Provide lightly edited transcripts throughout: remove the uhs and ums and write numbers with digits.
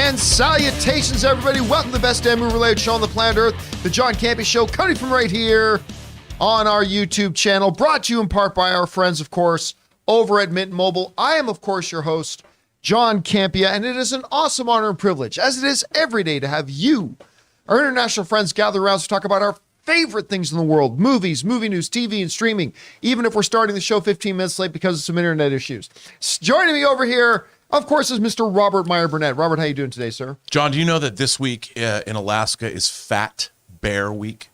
And salutations, everybody. Welcome to the best damn movie-related show on the planet Earth, the John Campea Show, coming from right here on our YouTube channel, brought to you in part by our friends, of course, over at Mint Mobile. I am, of course, your host, John Campea, and it is an awesome honor and privilege, as it is every day, to have you, our international friends, gather around to talk about our favorite things in the world: movies, movie news, TV, and streaming, even if we're starting the show 15 minutes late because of some internet issues. Joining me over here, of course, is Mr. Robert Meyer Burnett. Robert, how you doing today, sir? John, do you know that this week in Alaska is Fat Bear Week?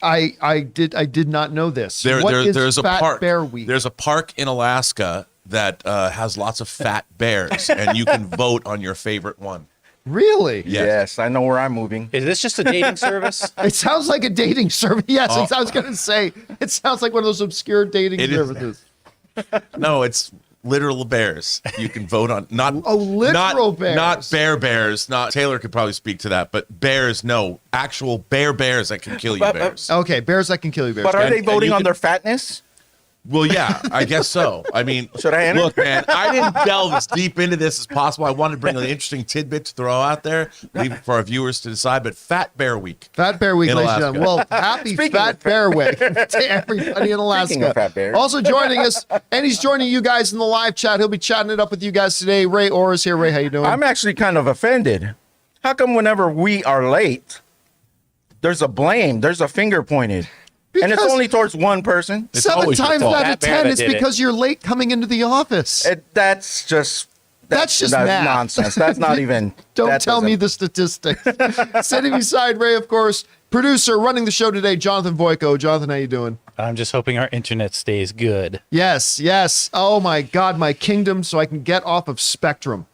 I did not know this. There's a Fat park. Bear Week? There's a park in Alaska that has lots of fat bears, and you can vote on your favorite one. Really? Yes, I know where I'm moving. Is this just a dating service? It sounds like a dating service. Yes, I was going to say, it sounds like one of those obscure dating services. No, it's literal bears. You can vote on literal bears. Not bears. Not Taylor could probably speak to that, but bears. No, actual bears that can kill you. Bears. Okay, bears that can kill you. Bears. But are they voting on their fatness? Well, yeah, I guess so. I mean, should I enter? Look, man, I didn't delve as deep into this as possible. I wanted to bring an interesting tidbit to throw out there, leave it for our viewers to decide. But Fat Bear Week. Fat Bear Week, ladies and gentlemen. Well, happy Fat Bear Week to everybody in Alaska. Speaking of fat bears. Also joining us, and he's joining you guys in the live chat. He'll be chatting it up with you guys today. Ray Orr's here. Ray, how you doing? I'm actually kind of offended. How come whenever we are late, there's a blame, there's a finger pointed? And it's only towards one person. It's 7 always your times fault. out of 10, it's did it. because you're late coming into the office. That's just math. nonsense. That's not even. Don't tell me the statistics. Sitting beside Ray, of course, producer running the show today, Jonathan Voico. Jonathan, how you doing? I'm just hoping our internet stays good. Yes. Oh my God, my kingdom, so I can get off of Spectrum.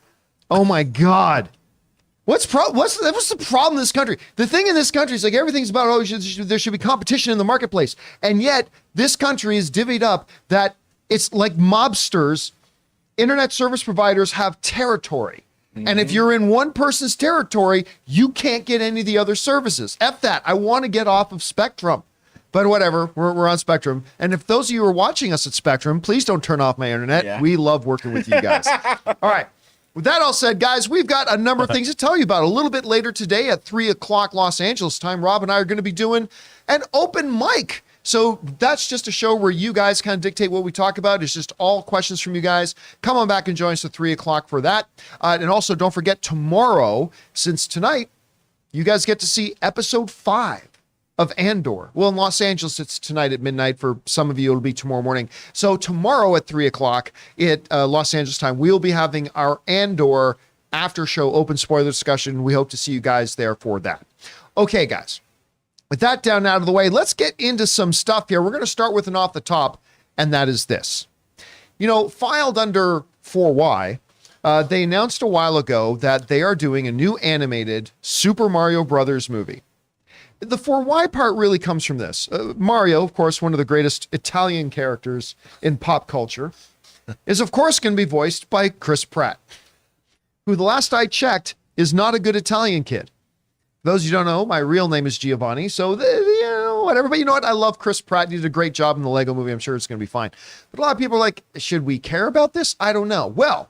Oh my God. What's the problem in this country? The thing in this country is like everything's about, there should be competition in the marketplace. And yet this country is divvied up that it's like mobsters. Internet service providers have territory. Mm-hmm. And if you're in one person's territory, you can't get any of the other services. F that. I want to get off of Spectrum. But whatever, we're on Spectrum. And if those of you are watching us at Spectrum, please don't turn off my internet. Yeah. We love working with you guys. All right. With that all said, guys, we've got a number of things to tell you about. A little bit later today at 3 o'clock Los Angeles time, Rob and I are going to be doing an open mic. So that's just a show where you guys kind of dictate what we talk about. It's just all questions from you guys. Come on back and join us at 3 o'clock for that. And also, don't forget tomorrow, since tonight, you guys get to see episode 5 of Andor. Well, in Los Angeles, it's tonight at midnight. For some of you, it'll be tomorrow morning. So tomorrow at 3 o'clock at Los Angeles time, we'll be having our Andor after show open spoiler discussion. We hope to see you guys there for that. Okay, guys, with that down out of the way, let's get into some stuff here. We're going to start with an off the top, and that is this. You know, filed under 4Y, they announced a while ago that they are doing a new animated Super Mario Brothers movie. The 4Y part really comes from this. Mario, of course, one of the greatest Italian characters in pop culture, is of course going to be voiced by Chris Pratt, who the last I checked is not a good Italian kid. For those of you who don't know, my real name is Giovanni, so whatever. But you know what? I love Chris Pratt. He did a great job in the Lego movie. I'm sure it's going to be fine. But a lot of people are like, should we care about this? I don't know. Well,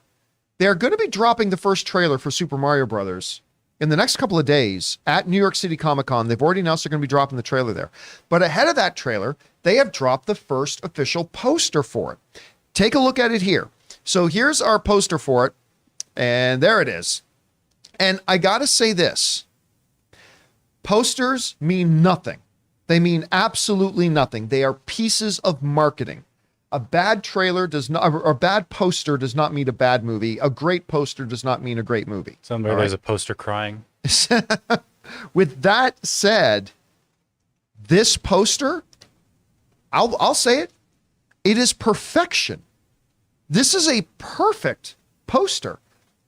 they're going to be dropping the first trailer for Super Mario Brothers in the next couple of days at New York City Comic Con. They've already announced they're going to be dropping the trailer there. But ahead of that trailer, they have dropped the first official poster for it. Take a look at it here. So here's our poster for it. And there it is. And I got to say this. Posters mean nothing. They mean absolutely nothing. They are pieces of marketing. A bad trailer does not, or a bad poster does not mean a bad movie. A great poster does not mean a great movie. There's a poster crying. With that said, this poster, I'll say it, it is perfection. This is a perfect poster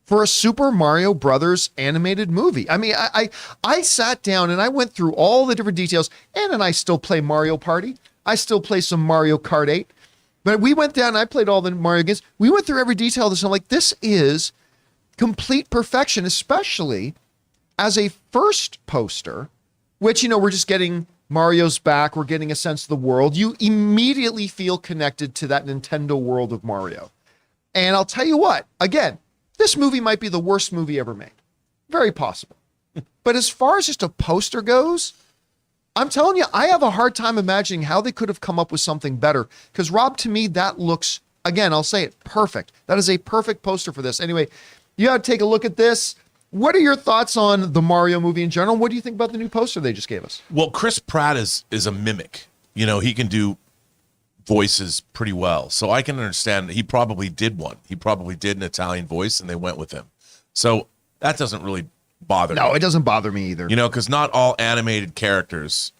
for a Super Mario Brothers animated movie. I mean, I sat down and I went through all the different details. Ann and I still play Mario Party. I still play some Mario Kart 8. But we went down and I played all the Mario games. We went through every detail of this. And I'm like, this is complete perfection, especially as a first poster, which, you know, we're just getting Mario's back. We're getting a sense of the world. You immediately feel connected to that Nintendo world of Mario. And I'll tell you what, again, this movie might be the worst movie ever made. Very possible. But as far as just a poster goes, I'm telling you, I have a hard time imagining how they could have come up with something better. Because, Rob, to me, that looks, again, I'll say it, perfect. That is a perfect poster for this. Anyway, you got to take a look at this. What are your thoughts on the Mario movie in general? What do you think about the new poster they just gave us? Well, Chris Pratt is a mimic. You know, he can do voices pretty well. So I can understand he probably did one. He probably did an Italian voice and they went with him. So that doesn't really bother me. No, it doesn't bother me either. You know, because not all animated characters,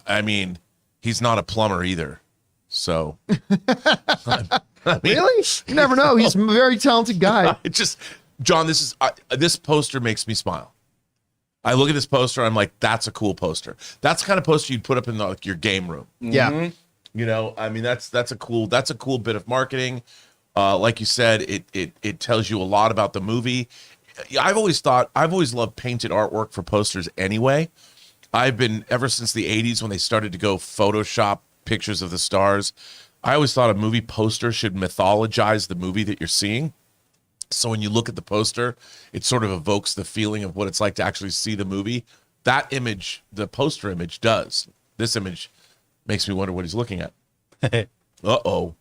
I mean, he's not a plumber either. So. I mean, Really? You never know. He's a very talented guy. It just, John, this poster makes me smile. I look at this poster, I'm like, that's a cool poster. That's the kind of poster you'd put up in your game room. Yeah. You know, I mean, that's a cool bit of marketing. Like you said, it tells you a lot about the movie. I've always loved painted artwork for posters anyway. I've been, ever since the 80s when they started to go Photoshop pictures of the stars, I always thought a movie poster should mythologize the movie that you're seeing. So when you look at the poster, it sort of evokes the feeling of what it's like to actually see the movie. That image, the poster image does. This image makes me wonder what he's looking at. Uh-oh.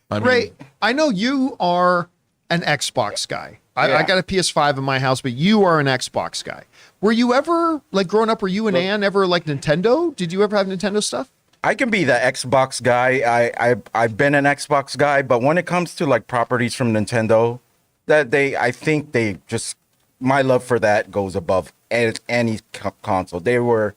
Ray, I know you are an Xbox guy. I got a PS5 in my house, but you are an Xbox guy. Were you ever, like growing up, were you and Ann ever like Nintendo? Did you ever have Nintendo stuff? I can be the Xbox guy. I've been an Xbox guy, but when it comes to like properties from Nintendo, I think they just, my love for that goes above any console. They were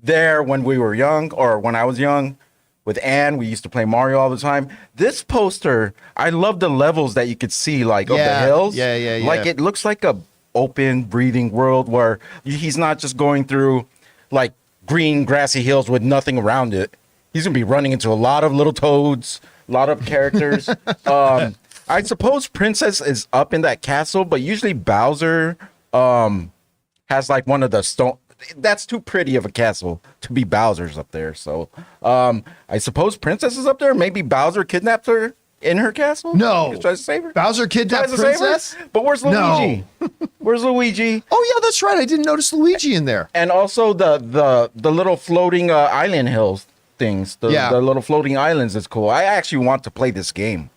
there when we were young, or when I was young. With Ann, we used to play Mario all the time. This poster, I love the levels that you could see, like of the hills. Yeah. Like it looks like a open, breathing world where he's not just going through like green, grassy hills with nothing around it. He's gonna be running into a lot of little toads, a lot of characters. I suppose Princess is up in that castle, but usually Bowser has like one of the stone. That's too pretty of a castle to be Bowser's up there. So I suppose Princess is up there. Maybe Bowser kidnapped her in her castle. No. He tries to save her. Bowser kidnapped Tries to save her? Princess? But where's Luigi? No. Where's Luigi? Oh, yeah, that's right. I didn't notice Luigi in there. And also the little floating island hills things. The little floating islands is cool. I actually want to play this game.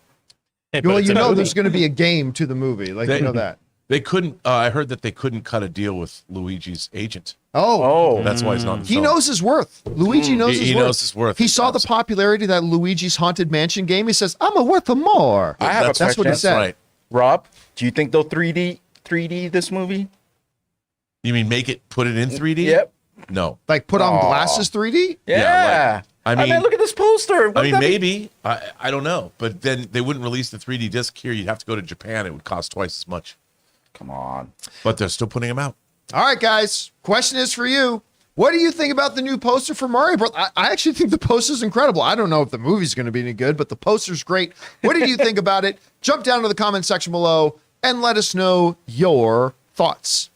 Hey, but Well, it's you a know movie. there's going to be a game to the movie. Like, you know that. They couldn't, I heard that they couldn't cut a deal with Luigi's agent. Oh. That's why he's not in the He film. knows his worth. Luigi knows his worth. He knows his worth. He saw the popularity of that Luigi's Haunted Mansion game. He says, I'm a worth of more. I have a That's what he question. said. Right. Rob, do you think they'll 3D this movie? You mean put it in 3D? Yep. No. Like put on glasses 3D? Yeah. I mean, look at this poster. I mean, maybe. I don't know. But then they wouldn't release the 3D disc here. You'd have to go to Japan. It would cost twice as much. Come on. But they're still putting them out. All right, guys. Question is for you. What do you think about the new poster for Mario Bros? I actually think the poster's incredible. I don't know if the movie's going to be any good, but the poster's great. What did you think about it? Jump down to the comment section below and let us know your thoughts.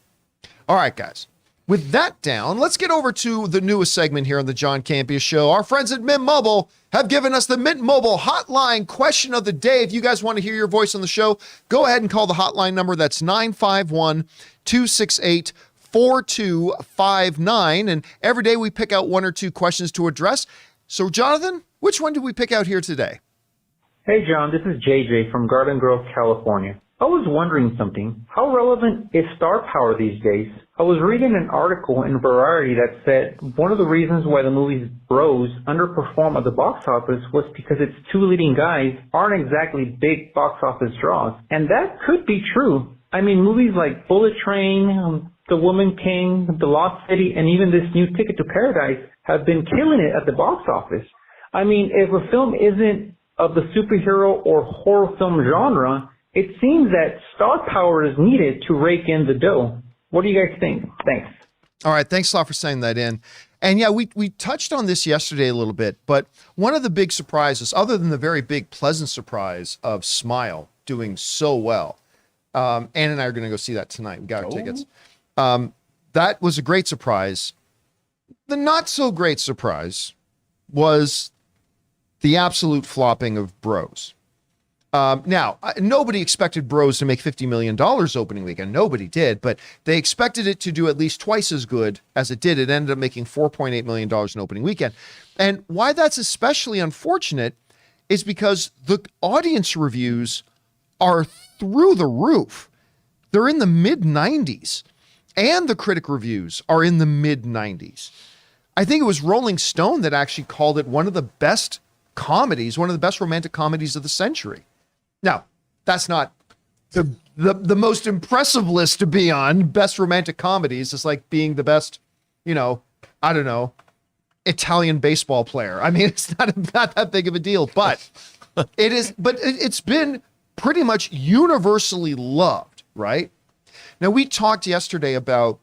All right, guys. With that down, let's get over to the newest segment here on the John Campea Show. Our friends at Mint Mobile have given us the Mint Mobile hotline question of the day. If you guys want to hear your voice on the show, go ahead and call the hotline number. That's 951-268-4259. And every day we pick out one or two questions to address. So, Jonathan, which one did we pick out here today? Hey, John, this is JJ from Garden Grove, California. I was wondering something. How relevant is star power these days? I was reading an article in Variety that said one of the reasons why the movies Bros underperform at the box office was because its two leading guys aren't exactly big box office draws. And that could be true. I mean, movies like Bullet Train, The Woman King, The Lost City, and even this new Ticket to Paradise have been killing it at the box office. I mean, if a film isn't of the superhero or horror film genre, it seems that star power is needed to rake in the dough. What do you guys think? Thanks. All right. Thanks a lot for sending that in. And yeah, we touched on this yesterday a little bit, but one of the big surprises, other than the very big pleasant surprise of Smile doing so well, Ann and I are going to go see that tonight. We got our tickets. That was a great surprise. The not so great surprise was the absolute flopping of Bros. Now, nobody expected Bros to make $50 million opening weekend. Nobody did, but they expected it to do at least twice as good as it did. It ended up making $4.8 million in opening weekend. And why that's especially unfortunate is because the audience reviews are through the roof. They're in the mid-90s, and the critic reviews are in the mid-90s. I think it was Rolling Stone that actually called it one of the best comedies, one of the best romantic comedies of the century. Now, that's not the most impressive list to be on, best romantic comedies. It's like being the best, I don't know, Italian baseball player. I mean, it's not that big of a deal, but it is, but it's been pretty much universally loved, right? Now, we talked yesterday about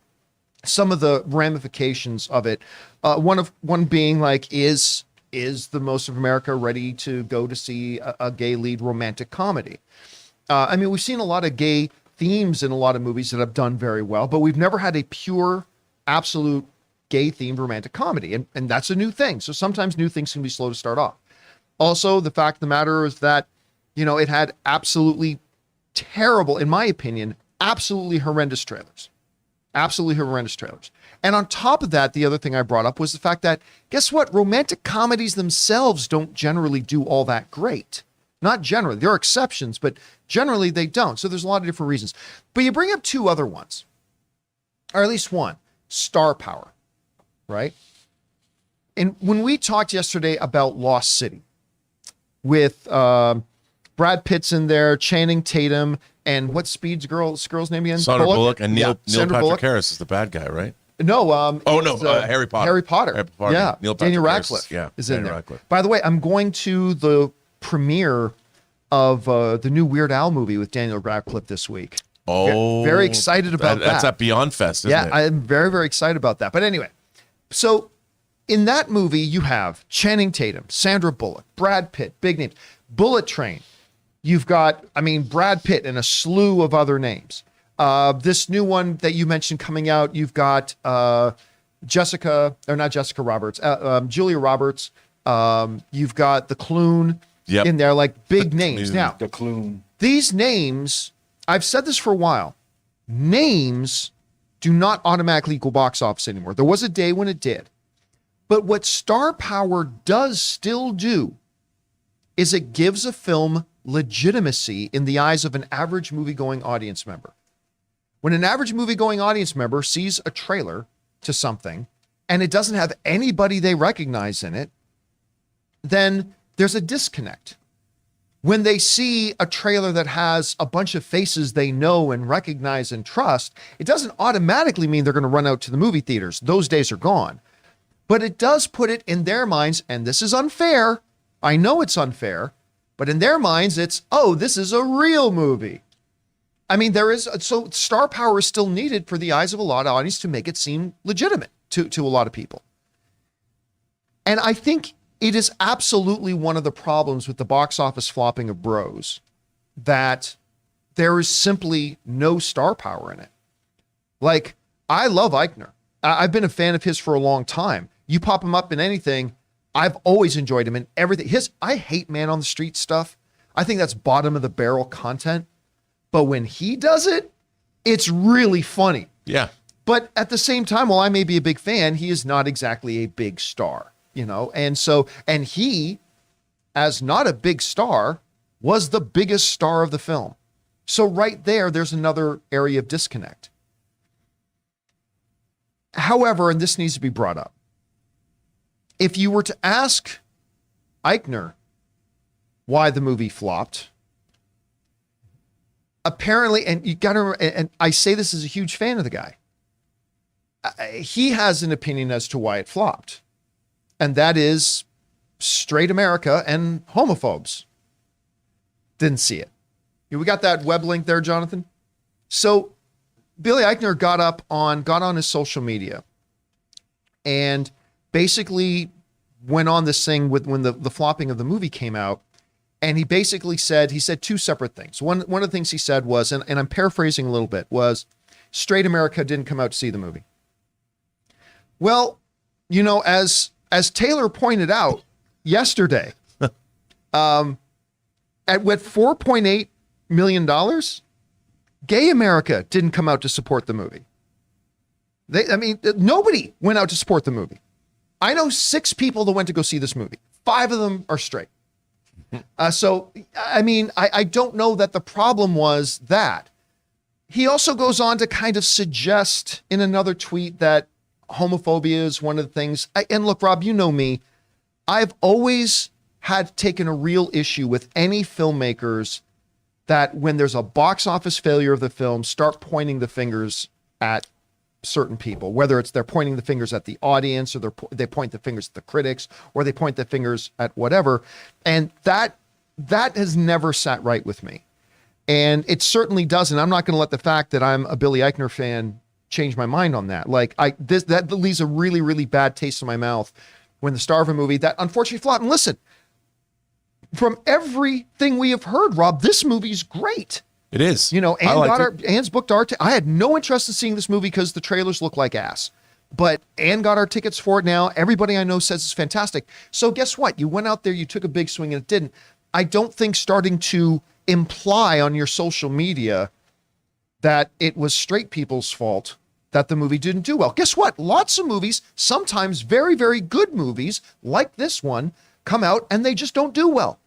some of the ramifications of it. One being like, is the most of America ready to go to see a gay lead romantic comedy? I mean, we've seen a lot of gay themes in a lot of movies that have done very well, but we've never had a pure, absolute gay themed romantic comedy. And that's a new thing. So sometimes new things can be slow to start off. Also, the fact of the matter is that, it had absolutely terrible, in my opinion, absolutely horrendous trailers. Absolutely horrendous trailers. And on top of that, the other thing I brought up was the fact that, guess what? Romantic comedies themselves don't generally do all that great. Not generally. There are exceptions, but generally they don't. So there's a lot of different reasons. But you bring up two other ones, or at least one, star power, right? And when we talked yesterday about Lost City with Brad Pitt's in there, Channing Tatum, and what's Speed's girl's name again? Sandra Bullock and Neil Sandra Patrick Bullock. Harris is the bad guy, right? No. Harry Potter. Harry Potter. Yeah. Neil Patrick Daniel Harris, Radcliffe is in Daniel there. Radcliffe. By the way, I'm going to the premiere of the new Weird Al movie with Daniel Radcliffe this week. Oh, very excited about that. That's at Beyond Fest, isn't it? Yeah, I'm very, very excited about that. But anyway, so in that movie, you have Channing Tatum, Sandra Bullock, Brad Pitt, big names, Bullet Train. You've got, Brad Pitt and a slew of other names. This new one that you mentioned coming out, you've got Julia Roberts. You've got the Clune in there, like big names. Now, The Clune. these names, I've said this for a while, names do not automatically equal box office anymore. There was a day when it did. But what star power does still do is it gives a film legitimacy in the eyes of an average movie-going audience member. When an average movie-going audience member sees a trailer to something and it doesn't have anybody they recognize in it, then there's a disconnect. When they see a trailer that has a bunch of faces they know and recognize and trust, it doesn't automatically mean they're going to run out to the movie theaters. Those days are gone. But it does put it in their minds, and this is unfair. I know it's unfair, but in their minds, it's, oh, this is a real movie. So star power is still needed for the eyes of a lot of audience to make it seem legitimate to a lot of people. And I think it is absolutely one of the problems with the box office flopping of Bros, that there is simply no star power in it. Like, I love Eichner. I've been a fan of his for a long time. You pop him up in anything, I've always enjoyed him in everything. I hate man on the street stuff. I think that's bottom of the barrel content. But when he does it, it's really funny. Yeah. But at the same time, while I may be a big fan, he is not exactly a big star, and he, as not a big star, was the biggest star of the film. So right there's another area of disconnect. However, and this needs to be brought up, if you were to ask Eichner why the movie flopped, apparently, and you got to remember, and I say this as a huge fan of the guy, he has an opinion as to why it flopped. And that is straight America and homophobes didn't see it. We got that web link there, Jonathan. So Billy Eichner got on his social media and basically went on this thing when the flopping of the movie came out. And he basically said two separate things. One of the things he said was, and I'm paraphrasing a little bit, was straight America didn't come out to see the movie. Well, as Taylor pointed out yesterday, At with $4.8 million, gay America didn't come out to support the movie. Nobody went out to support the movie. I know 6 people that went to go see this movie. 5 of them are straight. I don't know that the problem was that. He also goes on to kind of suggest in another tweet that homophobia is one of the things. And look, Rob, you know me. I've always had taken a real issue with any filmmakers that when there's a box office failure of the film, start pointing the fingers at certain people, whether it's they're pointing the fingers at the audience or they point the fingers at the critics or they point the fingers at whatever. And that has never sat right with me. And it certainly doesn't. I'm not going to let the fact that I'm a Billy Eichner fan change my mind on that. That leaves a really, really bad taste in my mouth when the star of a movie that unfortunately flopped. And listen, from everything we have heard, Rob, this movie's great. It is. Anne's booked our I had no interest in seeing this movie because the trailers look like ass. But Anne got our tickets for it now. Everybody I know says it's fantastic. So guess what? You went out there, you took a big swing and it didn't. I don't think starting to imply on your social media that it was straight people's fault that the movie didn't do well. Guess what? Lots of movies, sometimes very, very good movies like this one, come out and they just don't do well.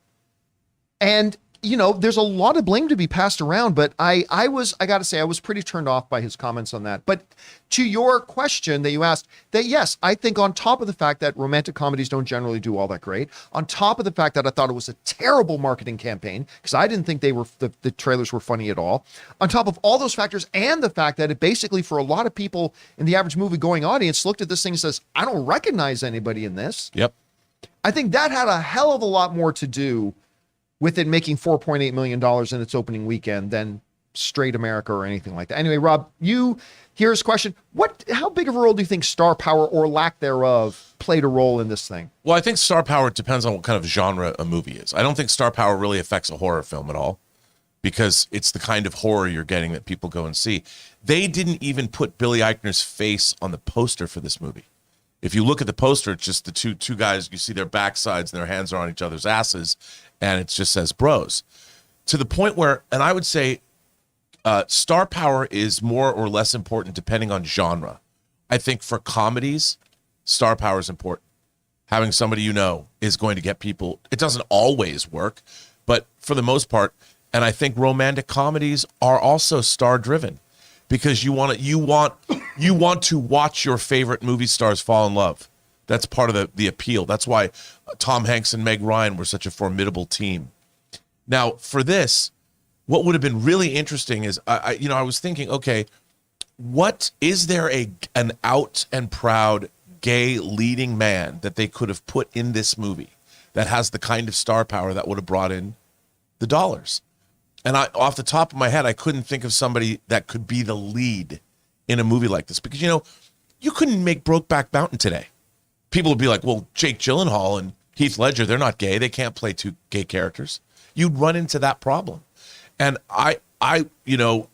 And there's a lot of blame to be passed around, but I got to say, I was pretty turned off by his comments on that. But to your question that you asked, that yes, I think on top of the fact that romantic comedies don't generally do all that great, on top of the fact that I thought it was a terrible marketing campaign, because I didn't think the trailers were funny at all, on top of all those factors and the fact that it basically, for a lot of people in the average movie-going audience, looked at this thing and says, I don't recognize anybody in this. Yep. I think that had a hell of a lot more to do with it making $4.8 million in its opening weekend than straight America or anything like that. Anyway, Rob, here's a question. How big of a role do you think star power or lack thereof played a role in this thing? Well, I think star power depends on what kind of genre a movie is. I don't think star power really affects a horror film at all because it's the kind of horror you're getting that people go and see. They didn't even put Billy Eichner's face on the poster for this movie. If you look at the poster, it's just the two guys, you see their backsides and their hands are on each other's asses, and it just says bros. To the point where, and I would say star power is more or less important depending on genre. I think for comedies, star power is important. Having somebody is going to get people, it doesn't always work, but for the most part, and I think romantic comedies are also star driven. Because you want to watch your favorite movie stars fall in love. That's part of the appeal. That's why Tom Hanks and Meg Ryan were such a formidable team. Now, for this, what would have been really interesting is I was thinking, okay, what is there an out and proud gay leading man that they could have put in this movie that has the kind of star power that would have brought in the dollars? And off the top of my head, I couldn't think of somebody that could be the lead in a movie like this. Because, you couldn't make Brokeback Mountain today. People would be like, well, Jake Gyllenhaal and Heath Ledger, they're not gay. They can't play 2 gay characters. You'd run into that problem. And I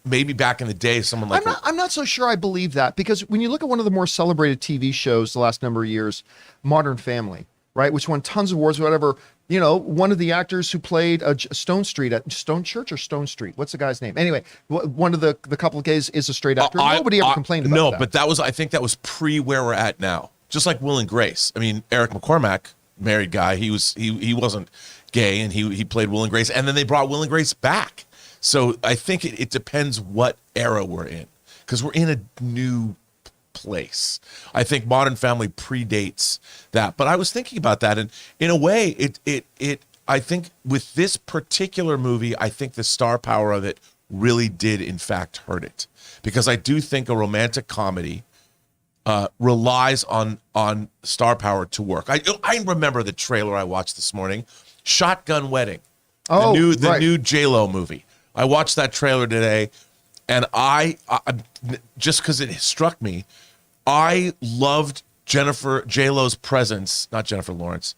maybe back in the day, someone like... I'm not so sure I believe that. Because when you look at one of the more celebrated TV shows the last number of years, Modern Family, right, which won tons of awards, whatever... one of the actors who played Stone Street at Stone Church or Stone Street. What's the guy's name? Anyway, one of the couple of gays is a straight actor. Nobody ever complained about that. No, but I think that was pre where we're at now. Just like Will and Grace. I mean, Eric McCormack, married guy, he wasn't gay and he played Will and Grace. And then they brought Will and Grace back. So I think it depends what era we're in. Because we're in a new place. I think Modern Family predates that, but I was thinking about that, and in a way, it. I think with this particular movie, I think the star power of it really did, in fact, hurt it, because I do think a romantic comedy relies on star power to work. I remember the trailer I watched this morning, Shotgun Wedding, the new J-Lo movie. I watched that trailer today. And I just because it struck me, I loved J-Lo's presence, not Jennifer Lawrence.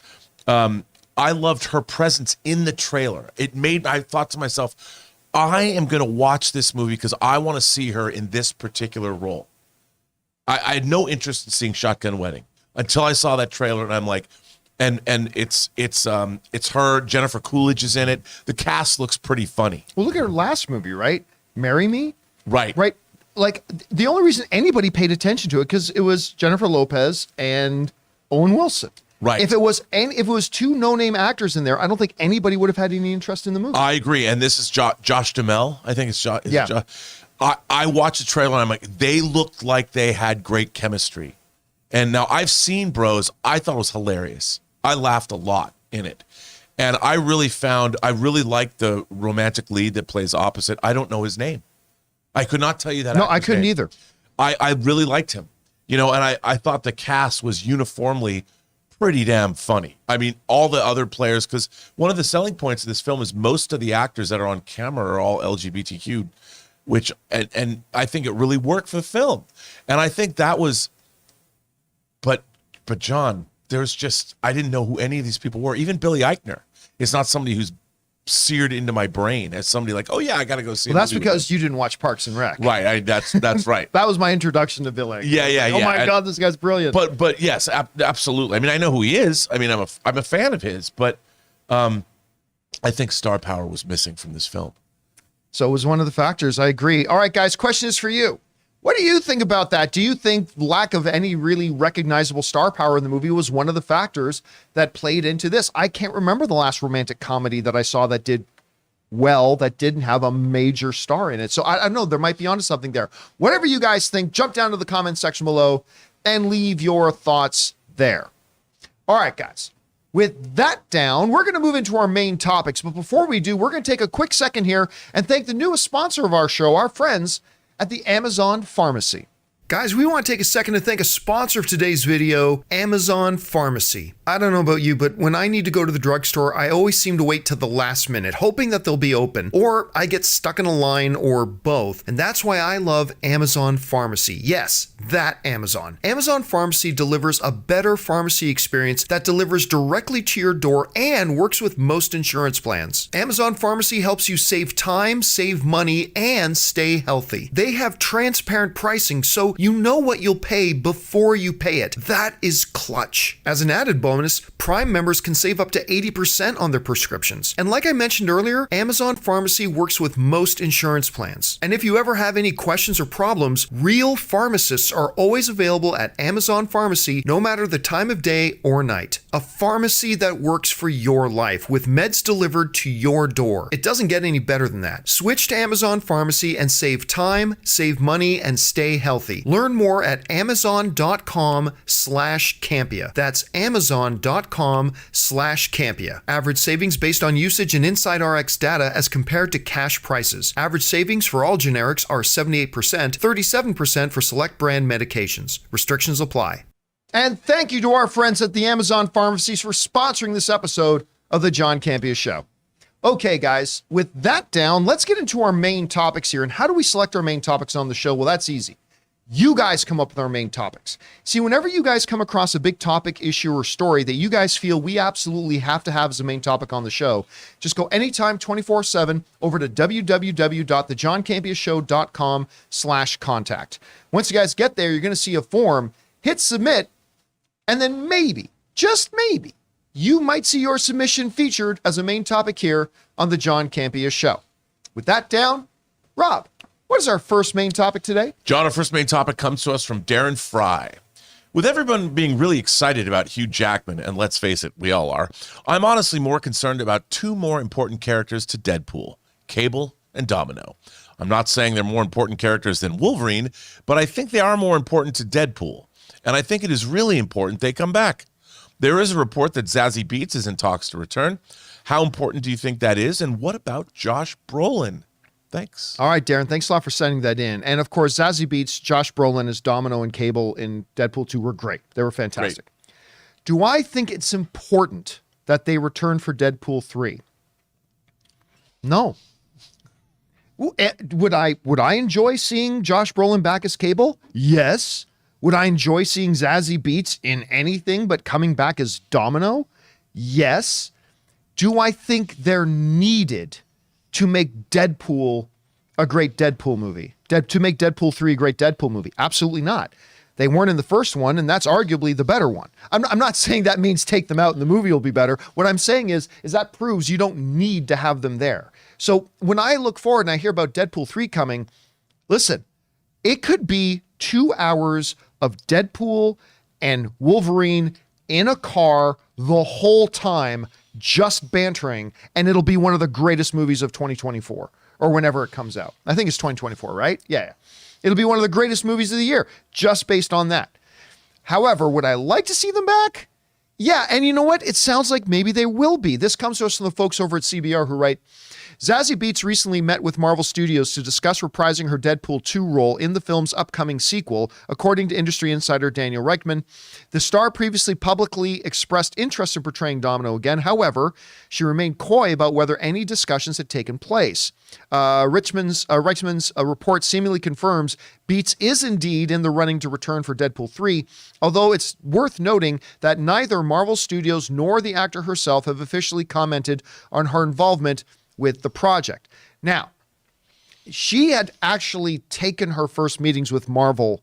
I loved her presence in the trailer. I thought to myself, I am going to watch this movie because I want to see her in this particular role. I had no interest in seeing Shotgun Wedding until I saw that trailer, and I'm like, and it's her. Jennifer Coolidge is in it. The cast looks pretty funny. Well, look at her last movie, right? Marry Me, Right. right? Like the only reason anybody paid attention to it because it was Jennifer Lopez and Owen Wilson. Right. If it was two no-name actors in there, I don't think anybody would have had any interest in the movie. I agree. And this is Josh Duhamel. I think it's Josh. Yeah. I watched the trailer and I'm like, they looked like they had great chemistry. And now I've seen Bros. I thought it was hilarious. I laughed a lot in it. And I really liked the romantic lead that plays opposite. I don't know his name. I could not tell you that. No, I actor's couldn't name. either. I really liked him. And I thought the cast was uniformly pretty damn funny. I mean, all the other players, because one of the selling points of this film is most of the actors that are on camera are all LGBTQ, which and I think it really worked for the film. And I think that was, but John, I didn't know who any of these people were. Even Billy Eichner is not somebody who's seared into my brain as somebody like, oh yeah, I got to go see. Well, that's because you didn't watch Parks and Rec. Right. That's right. That was my introduction to Billy. Yeah. Oh my God, this guy's brilliant. But yes, absolutely. I mean, I know who he is. I mean, I'm a fan of his, but I think star power was missing from this film. So it was one of the factors. I agree. All right, guys, question is for you. What do you think about that? Do you think lack of any really recognizable star power in the movie was one of the factors that played into this? I can't remember the last romantic comedy that I saw that did well, that didn't have a major star in it. So I don't know, there might be onto something there. Whatever you guys think, jump down to the comment section below and leave your thoughts there. All right, guys. With that down, we're going to move into our main topics. But before we do, we're going to take a quick second here and thank the newest sponsor of our show, our friends at the Amazon Pharmacy. Guys, we want to take a second to thank a sponsor of today's video, Amazon Pharmacy. I don't know about you, but when I need to go to the drugstore, I always seem to wait till the last minute, hoping that they'll be open, or I get stuck in a line, or both. And that's why I love Amazon Pharmacy. Yes, that Amazon. Amazon Pharmacy delivers a better pharmacy experience that delivers directly to your door and works with most insurance plans. Amazon Pharmacy helps you save time, save money, and stay healthy. They have transparent pricing, so you know what you'll pay before you pay it. That is clutch. As an added bonus, Prime members can save up to 80% on their prescriptions. And like I mentioned earlier, Amazon Pharmacy works with most insurance plans. And if you ever have any questions or problems, real pharmacists are always available at Amazon Pharmacy, no matter the time of day or night. A pharmacy that works for your life, with meds delivered to your door. It doesn't get any better than that. Switch to Amazon Pharmacy and save time, save money, and stay healthy. Learn more at amazon.com/Campea. That's amazon.com/Campea. Average savings based on usage and Inside RX data as compared to cash prices. Average savings for all generics are 78%, 37% for select brand medications. Restrictions apply. And thank you to our friends at the Amazon Pharmacies for sponsoring this episode of the John Campea Show. Okay, guys, with that down, let's get into our main topics here. And how do we select our main topics on the show? Well, that's easy. You guys come up with our main topics. See, whenever you guys come across a big topic, issue, or story that you guys feel we absolutely have to have as a main topic on the show, just go anytime 24/7 over to www.thejohncampeashow.com/contact. Once you guys get there, you're going to see a form, hit submit, and then maybe, just maybe, you might see your submission featured as a main topic here on the John Campea Show. With that down, Rob, what is our first main topic today? John, our first main topic comes to us from Darren Fry. With everyone being really excited about Hugh Jackman, and let's face it, we all are, I'm honestly more concerned about two more important characters to Deadpool, Cable and Domino. I'm not saying they're more important characters than Wolverine, but I think they are more important to Deadpool. And I think it is really important they come back. There is a report that Zazie Beetz is in talks to return. How important do you think that is? And what about Josh Brolin? Thanks. All right, Darren, thanks a lot for sending that in. And of course, Zazie Beetz, Josh Brolin as Domino and Cable in Deadpool 2 were great. They were fantastic. Great. Do I think it's important that they return for Deadpool 3? No. Would I enjoy seeing Josh Brolin back as Cable? Yes. Would I enjoy seeing Zazie Beetz in anything but coming back as Domino? Yes. Do I think they're needed to make Deadpool a great Deadpool movie? To make Deadpool 3 a great Deadpool movie? Absolutely not. They weren't in the first one, and that's arguably the better one. I'm not saying that means take them out and the movie will be better. What I'm saying is that proves you don't need to have them there. So when I look forward and I hear about Deadpool 3 coming, listen, it could be 2 hours of Deadpool and Wolverine in a car the whole time, just bantering, and it'll be one of the greatest movies of 2024 or whenever it comes out. I think it's 2024, right? Yeah. It'll be one of the greatest movies of the year just based on that. However, would I like to see them back? Yeah, and you know what? It sounds like maybe they will be. This comes to us from the folks over at CBR who write, Zazie Beetz recently met with Marvel Studios to discuss reprising her Deadpool 2 role in the film's upcoming sequel, according to industry insider Daniel Reichman. The star previously publicly expressed interest in portraying Domino again. However, she remained coy about whether any discussions had taken place. Reichman's report seemingly confirms Beetz is indeed in the running to return for Deadpool 3, although it's worth noting that neither Marvel Studios nor the actor herself have officially commented on her involvement with the project. Now, she had actually taken her first meetings with Marvel.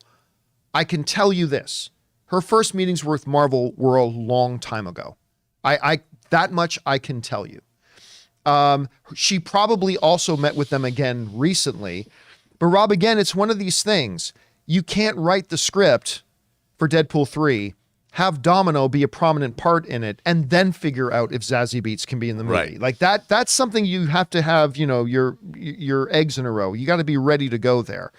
I can tell you this. Her first meetings with Marvel were a long time ago. I that much I can tell you. She probably also met with them again recently. But Rob, again, it's one of these things. You can't write the script for Deadpool 3, have Domino be a prominent part in it, and then figure out if Zazie Beetz can be in the movie. Right. Like that's something you have to have, your eggs in a row. You got to be ready to go there.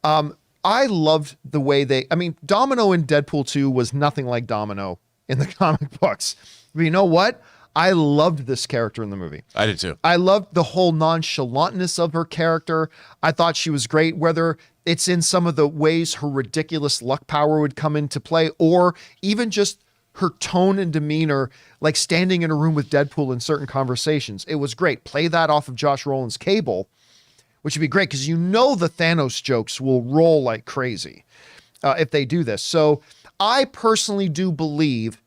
I loved the way Domino in Deadpool 2 was nothing like Domino in the comic books. But you know what? I loved this character in the movie. I did too. I loved the whole nonchalantness of her character. I thought she was great, whether it's in some of the ways her ridiculous luck power would come into play, or even just her tone and demeanor, like standing in a room with Deadpool in certain conversations. It was great. Play that off of Josh Brolin's Cable, which would be great because the Thanos jokes will roll like crazy if they do this. So I personally do believe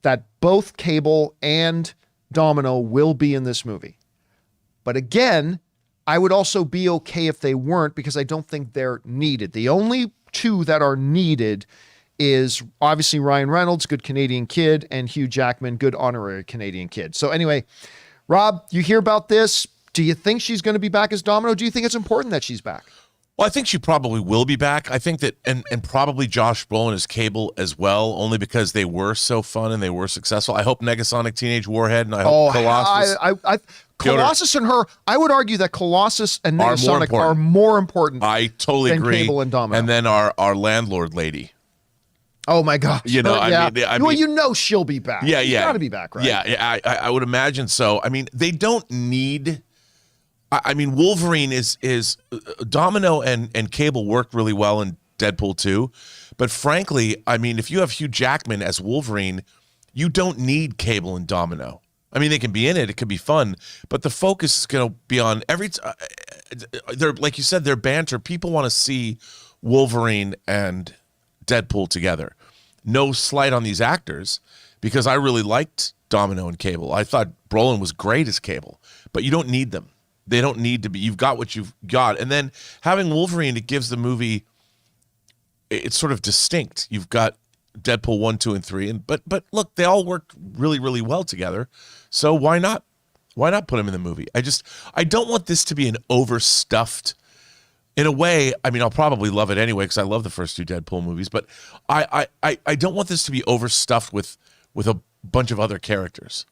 that both Cable and Domino will be in this movie. But again, I would also be okay if they weren't, because I don't think they're needed. The only two that are needed is obviously Ryan Reynolds, good Canadian kid, and Hugh Jackman, good honorary Canadian kid. So anyway, Rob, you hear about this. Do you think she's going to be back as Domino? Do you think it's important that she's back? Well, I think she probably will be back. I think that, and probably Josh Brolin as Cable as well, only because they were so fun and they were successful. I hope Negasonic Teenage Warhead and I hope Colossus. Colossus and her, I would argue that Colossus and Negasonic are more important. I totally agree. Cable and Domino. And then our landlord lady. Oh my gosh! I mean, she'll be back. Yeah, She's got to be back, right? Yeah, I would imagine so. I mean, they don't need. I mean, Wolverine is Domino and Cable worked really well in Deadpool 2, but frankly, I mean, if you have Hugh Jackman as Wolverine, you don't need Cable and Domino. I mean, they can be in it; it could be fun, but the focus is going to be on they're like you said, their banter. People want to see Wolverine and Deadpool together. No slight on these actors, because I really liked Domino and Cable. I thought Brolin was great as Cable, but you don't need them. They don't need to be. You've got what you've got. And then having Wolverine, it gives the movie, it's sort of distinct. You've got Deadpool 1, 2, and 3. But look, they all work really, really well together. So why not? Why not put them in the movie? I don't want this to be an overstuffed, in a way. I mean, I'll probably love it anyway because I love the first two Deadpool movies. But I don't want this to be overstuffed with a bunch of other characters.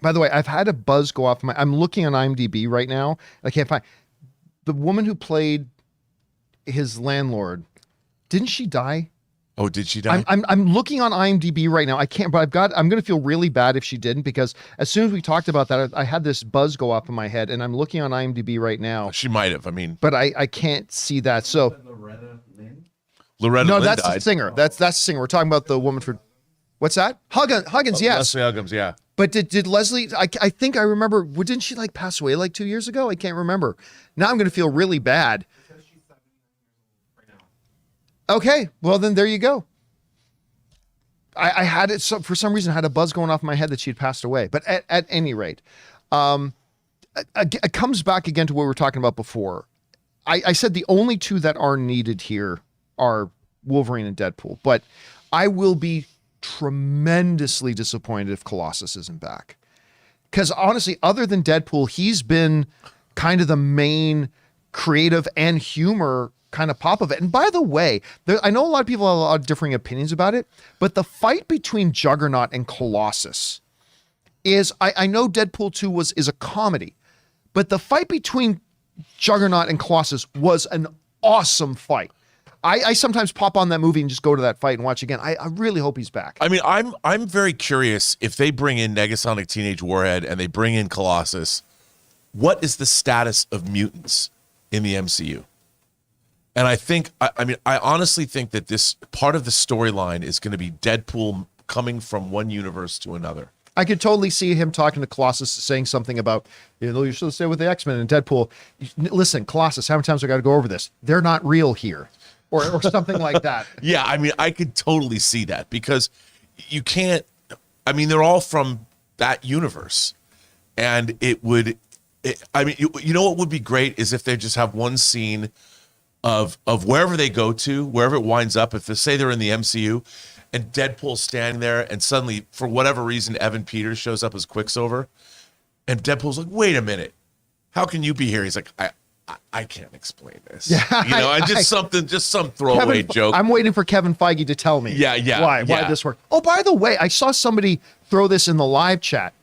By the way, I've had a buzz go off I'm looking on IMDb right now. I can't find the woman who played his landlord. Didn't she die? Oh, did she die? I'm looking on IMDb right now. I can't, but I'm going to feel really bad if she didn't, because as soon as we talked about that, I had this buzz go off in my head, and I'm looking on IMDb right now. She might have. I mean, but I can't see that. So Loretta no, Lynn that's died. the singer. That's the singer. We're talking about the woman for what's that? Huggins. Yes. Leslie Uggams, yeah. But did Leslie, I think I remember, didn't she like pass away like 2 years ago? I can't remember. Now I'm going to feel really bad. Okay, well then there you go. I had it, so for some reason I had a buzz going off in my head that she'd passed away. But at any rate, it comes back again to what we were talking about before. I said the only two that are needed here are Wolverine and Deadpool, but I will be tremendously disappointed if Colossus isn't back. Because honestly, other than Deadpool, he's been kind of the main creative and humor kind of pop of it. And by the way, I know a lot of people have a lot of differing opinions about it, but the fight between Juggernaut and Colossus is, I know Deadpool 2 is a comedy, but the fight between Juggernaut and Colossus was an awesome fight. I sometimes pop on that movie and just go to that fight and watch again. I really hope he's back. I mean, I'm very curious if they bring in Negasonic Teenage Warhead and they bring in Colossus, what is the status of mutants in the MCU? And I honestly think that this part of the storyline is going to be Deadpool coming from one universe to another. I could totally see him talking to Colossus, saying something about, you should stay with the X-Men and Deadpool. Listen, Colossus, how many times I got to go over this? They're not real here. Or something like that. Yeah, I mean, I could totally see that because you can't, I mean, they're all from that universe. And you know what would be great is if they just have one scene of wherever they go to, wherever it winds up, if they say they're in the MCU and Deadpool's standing there and suddenly, for whatever reason, Evan Peters shows up as Quicksilver and Deadpool's like, wait a minute, how can you be here? He's like, I can't explain this. Yeah, some throwaway joke. I'm waiting for Kevin Feige to tell me. Why this worked. Oh, by the way, I saw somebody throw this in the live chat.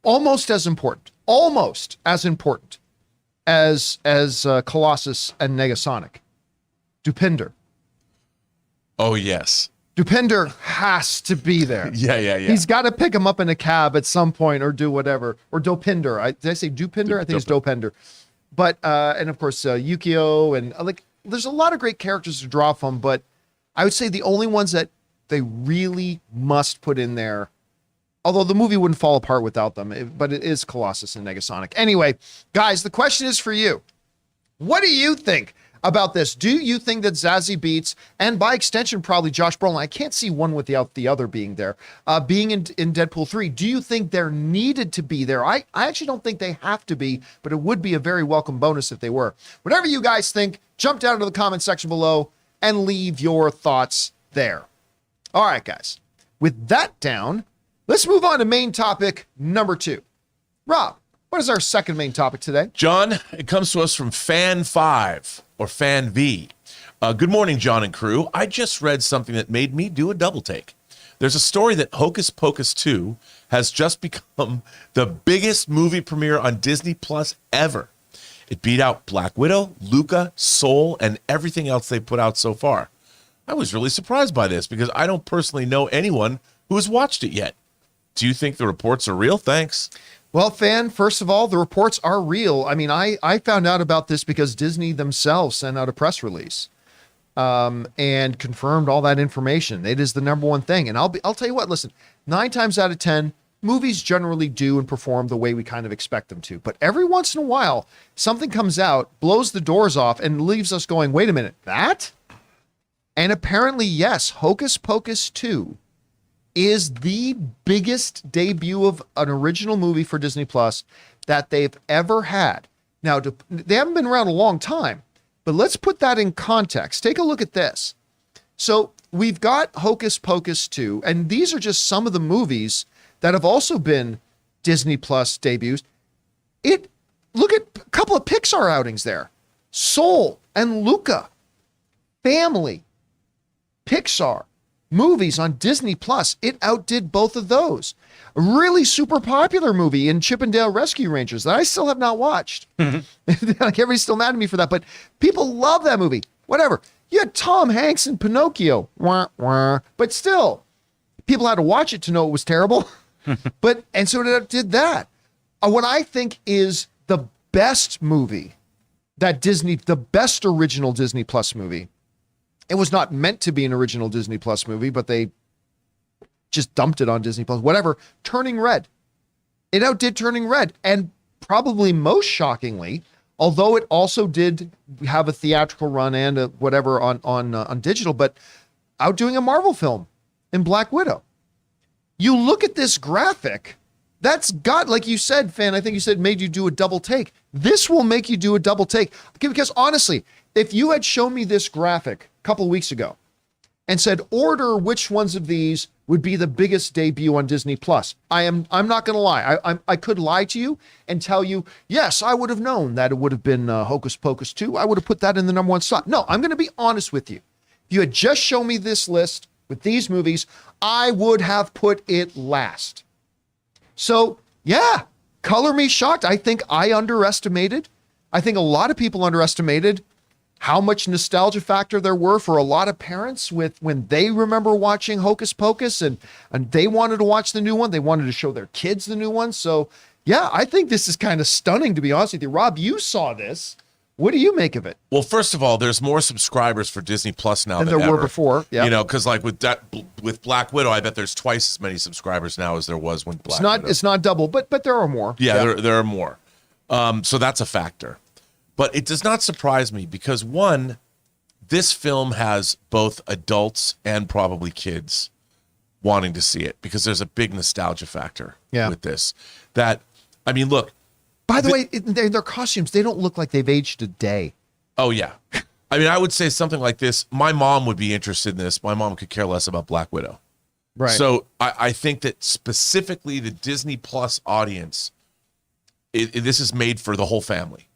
Almost as important as Colossus and Negasonic. Dopinder. Oh yes. Dopinder has to be there. Yeah. He's got to pick him up in a cab at some point or do whatever. Or Dopinder. Did I say Dopinder? I think it's Dopinder. But, and of course, Yukio and there's a lot of great characters to draw from, but I would say the only ones that they really must put in there, although the movie wouldn't fall apart without them, but it is Colossus and Negasonic. Anyway, guys, the question is for you. What do you think about this? Do you think that Zazie Beetz, and by extension probably Josh Brolin, I can't see one without the other being there, being in Deadpool 3, do you think they're needed to be there? I actually don't think they have to be, but it would be a very welcome bonus if they were. Whatever you guys think, jump down into the comment section below and leave your thoughts there. All right, guys. With that down, let's move on to main topic number 2. Rob, what is our second main topic today? John, it comes to us from Fan 5 or Fan V. Good morning, John and crew. I just read something that made me do a double take. There's a story that Hocus Pocus 2 has just become the biggest movie premiere on Disney Plus ever. It beat out Black Widow, Luca, Soul, and everything else they put out so far. I was really surprised by this because I don't personally know anyone who has watched it yet. Do you think the reports are real? Thanks. Well, Fan, first of all, the reports are real. I mean, I found out about this because Disney themselves sent out a press release and confirmed all that information. It is the number one thing. And I'll tell you what, listen, 9 times out of 10, movies generally do and perform the way we kind of expect them to. But every once in a while, something comes out, blows the doors off, and leaves us going, wait a minute, that? And apparently, yes, Hocus Pocus 2 is the biggest debut of an original movie for Disney Plus that they've ever had. Now, they haven't been around a long time, but let's put that in context. Take a look at this. So we've got Hocus Pocus 2, and these are just some of the movies that have also been Disney Plus debuts. Look at a couple of Pixar outings there. Soul and Luca. Family. Pixar. Movies on Disney Plus. It outdid both of those. A really super popular movie in Chip 'n Dale Rescue Rangers that I still have not watched. Like everybody's still mad at me for that, but people love that movie. Whatever. You had Tom Hanks in Pinocchio. Wah, wah. But still, people had to watch it to know it was terrible. And so it did that. What I think is the best movie the best original Disney Plus movie. It was not meant to be an original Disney Plus movie, but they just dumped it on Disney Plus. Whatever. Turning Red. It outdid Turning Red. And probably most shockingly, although it also did have a theatrical run and whatever on digital, but outdoing a Marvel film in Black Widow. You look at this graphic, That's got, like you said, Fan, I think you said made you do a double take. This will make you do a double take. Because honestly, if you had shown me this graphic a couple of weeks ago and said, order which ones of these would be the biggest debut on Disney Plus, I'm not going to lie. I could lie to you and tell you, yes, I would have known that it would have been Hocus Pocus 2. I would have put that in the number one slot. No, I'm going to be honest with you. If you had just shown me this list with these movies, I would have put it last. So, yeah, color me shocked. I think I underestimated. I think a lot of people underestimated how much nostalgia factor there were for a lot of parents with when they remember watching Hocus Pocus and they wanted to watch the new one. They wanted to show their kids the new one. So, yeah, I think this is kind of stunning, to be honest with you. Rob, you saw this. What do you make of it? Well, first of all, there's more subscribers for Disney Plus now than than there were ever. before. Yeah. You know, because like with Black Widow, I bet there's twice as many subscribers now as there was when Black Widow. It's not double, but there are more. Yeah. There are more. So that's a factor. But it does not surprise me because, one, this film has both adults and probably kids wanting to see it because there's a big nostalgia factor with this. That, I mean, look. By the way, their costumes, they don't look like they've aged a day. Oh, yeah. I mean, I would say something like this. My mom would be interested in this. My mom could care less about Black Widow. Right. So I think that specifically the Disney Plus audience, this is made for the whole family.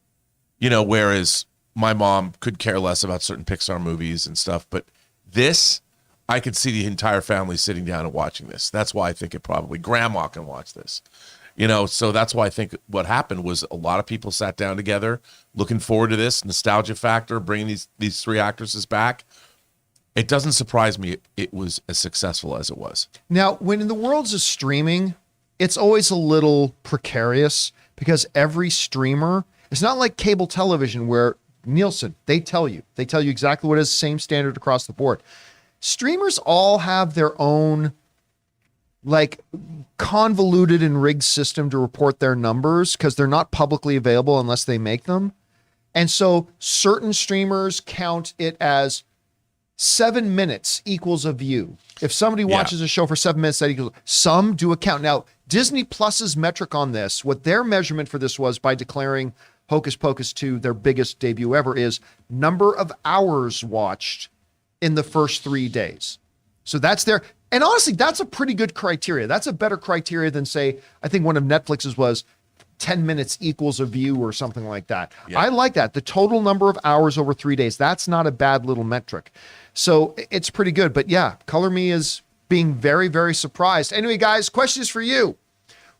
You know, whereas my mom could care less about certain Pixar movies and stuff. But this, I could see the entire family sitting down and watching this. That's why I think it probably, grandma can watch this. You know, so that's why I think what happened was a lot of people sat down together looking forward to this nostalgia factor, bringing these three actresses back. It doesn't surprise me it was as successful as it was. Now, when in the worlds of streaming, it's always a little precarious because every streamer, it's not like cable television where Nielsen, they tell you exactly what is, same standard across the board. Streamers all have their own like convoluted and rigged system to report their numbers because they're not publicly available unless they make them. And so certain streamers count it as 7 minutes equals a view. If somebody watches a show for 7 minutes, that equals, some do a count. Now, Disney Plus's metric on this, what their measurement for this was by declaring Hocus Pocus 2 their biggest debut ever, is number of hours watched in the first 3 days. So that's their, and honestly, that's a pretty good criteria. That's a better criteria than, say, I think one of Netflix's was 10 minutes equals a view or something like that. Yeah. I like that. The total number of hours over 3 days, that's not a bad little metric. So it's pretty good. But yeah, Color Me is being very, very surprised. Anyway, guys, questions for you.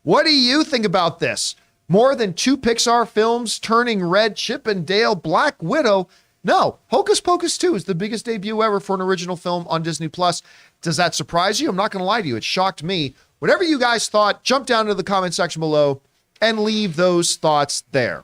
What do you think about this? More than 2 Pixar films turning red, Chip and Dale, Black Widow. No, Hocus Pocus 2 is the biggest debut ever for an original film on Disney Plus. Does that surprise you? I'm not going to lie to you. It shocked me. Whatever you guys thought, jump down to the comment section below and leave those thoughts there.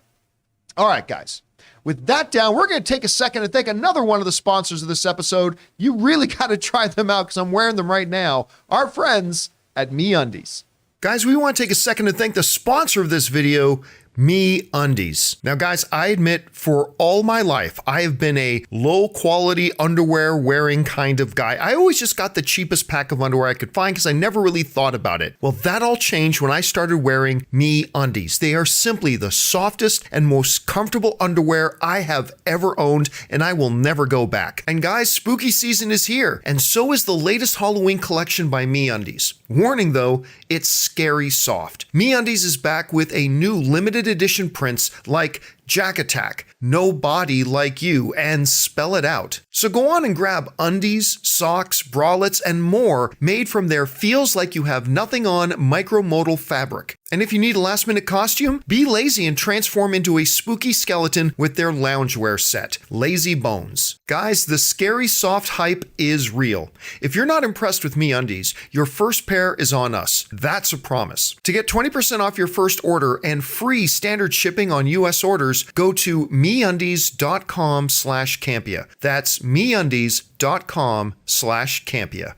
All right, guys. With that down, we're going to take a second and thank another one of the sponsors of this episode. You really got to try them out because I'm wearing them right now. Our friends at MeUndies. Guys, we want to take a second to thank the sponsor of this video, MeUndies. Now, guys, I admit for all my life, I have been a low quality underwear wearing kind of guy. I always just got the cheapest pack of underwear I could find because I never really thought about it. Well, that all changed when I started wearing MeUndies. They are simply the softest and most comfortable underwear I have ever owned, and I will never go back. And guys, spooky season is here, and so is the latest Halloween collection by MeUndies. Warning though, it's scary soft. MeUndies is back with a new limited edition prints like Jack Attack, No Body Like You, and Spell It Out. So go on and grab undies, socks, bralettes, and more made from their feels like you have nothing on micromodal fabric. And if you need a last minute costume, be lazy and transform into a spooky skeleton with their loungewear set, Lazy Bones. Guys, the scary soft hype is real. If you're not impressed with MeUndies, your first pair is on us. That's a promise. To get 20% off your first order and free standard shipping on US orders, go to MeUndies.com/Campea. That's MeUndies.com/Campea.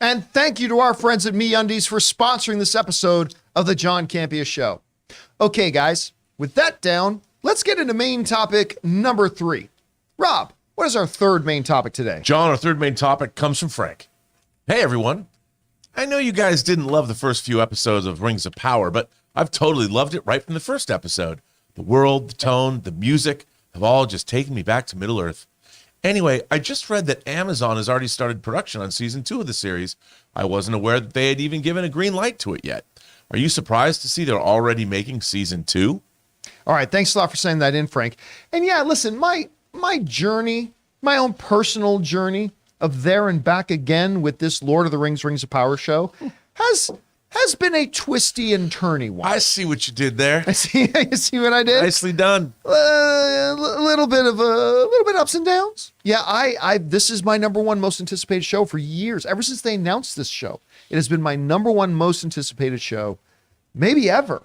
And thank you to our friends at MeUndies for sponsoring this episode of the John Campea Show. Okay, guys, with that down, let's get into main topic number 3. Rob, what is our third main topic today? John, our third main topic comes from Frank. Hey, everyone. I know you guys didn't love the first few episodes of Rings of Power, but I've totally loved it right from the first episode. The world, the tone, the music have all just taken me back to Middle-earth. Anyway, I just read that Amazon has already started production on season 2 of the series. I wasn't aware that they had even given a green light to it yet. Are you surprised to see they're already making season 2? All right, thanks a lot for saying that in, Frank. And yeah, listen, my journey, my own personal journey of there and back again with this Lord of the Rings, Rings of Power show has been a twisty and turny one. I see what you did there. You see what I did? Nicely done. A little bit ups and downs. Yeah, I this is my number one most anticipated show for years. Ever since they announced this show, it has been my number one most anticipated show, maybe ever.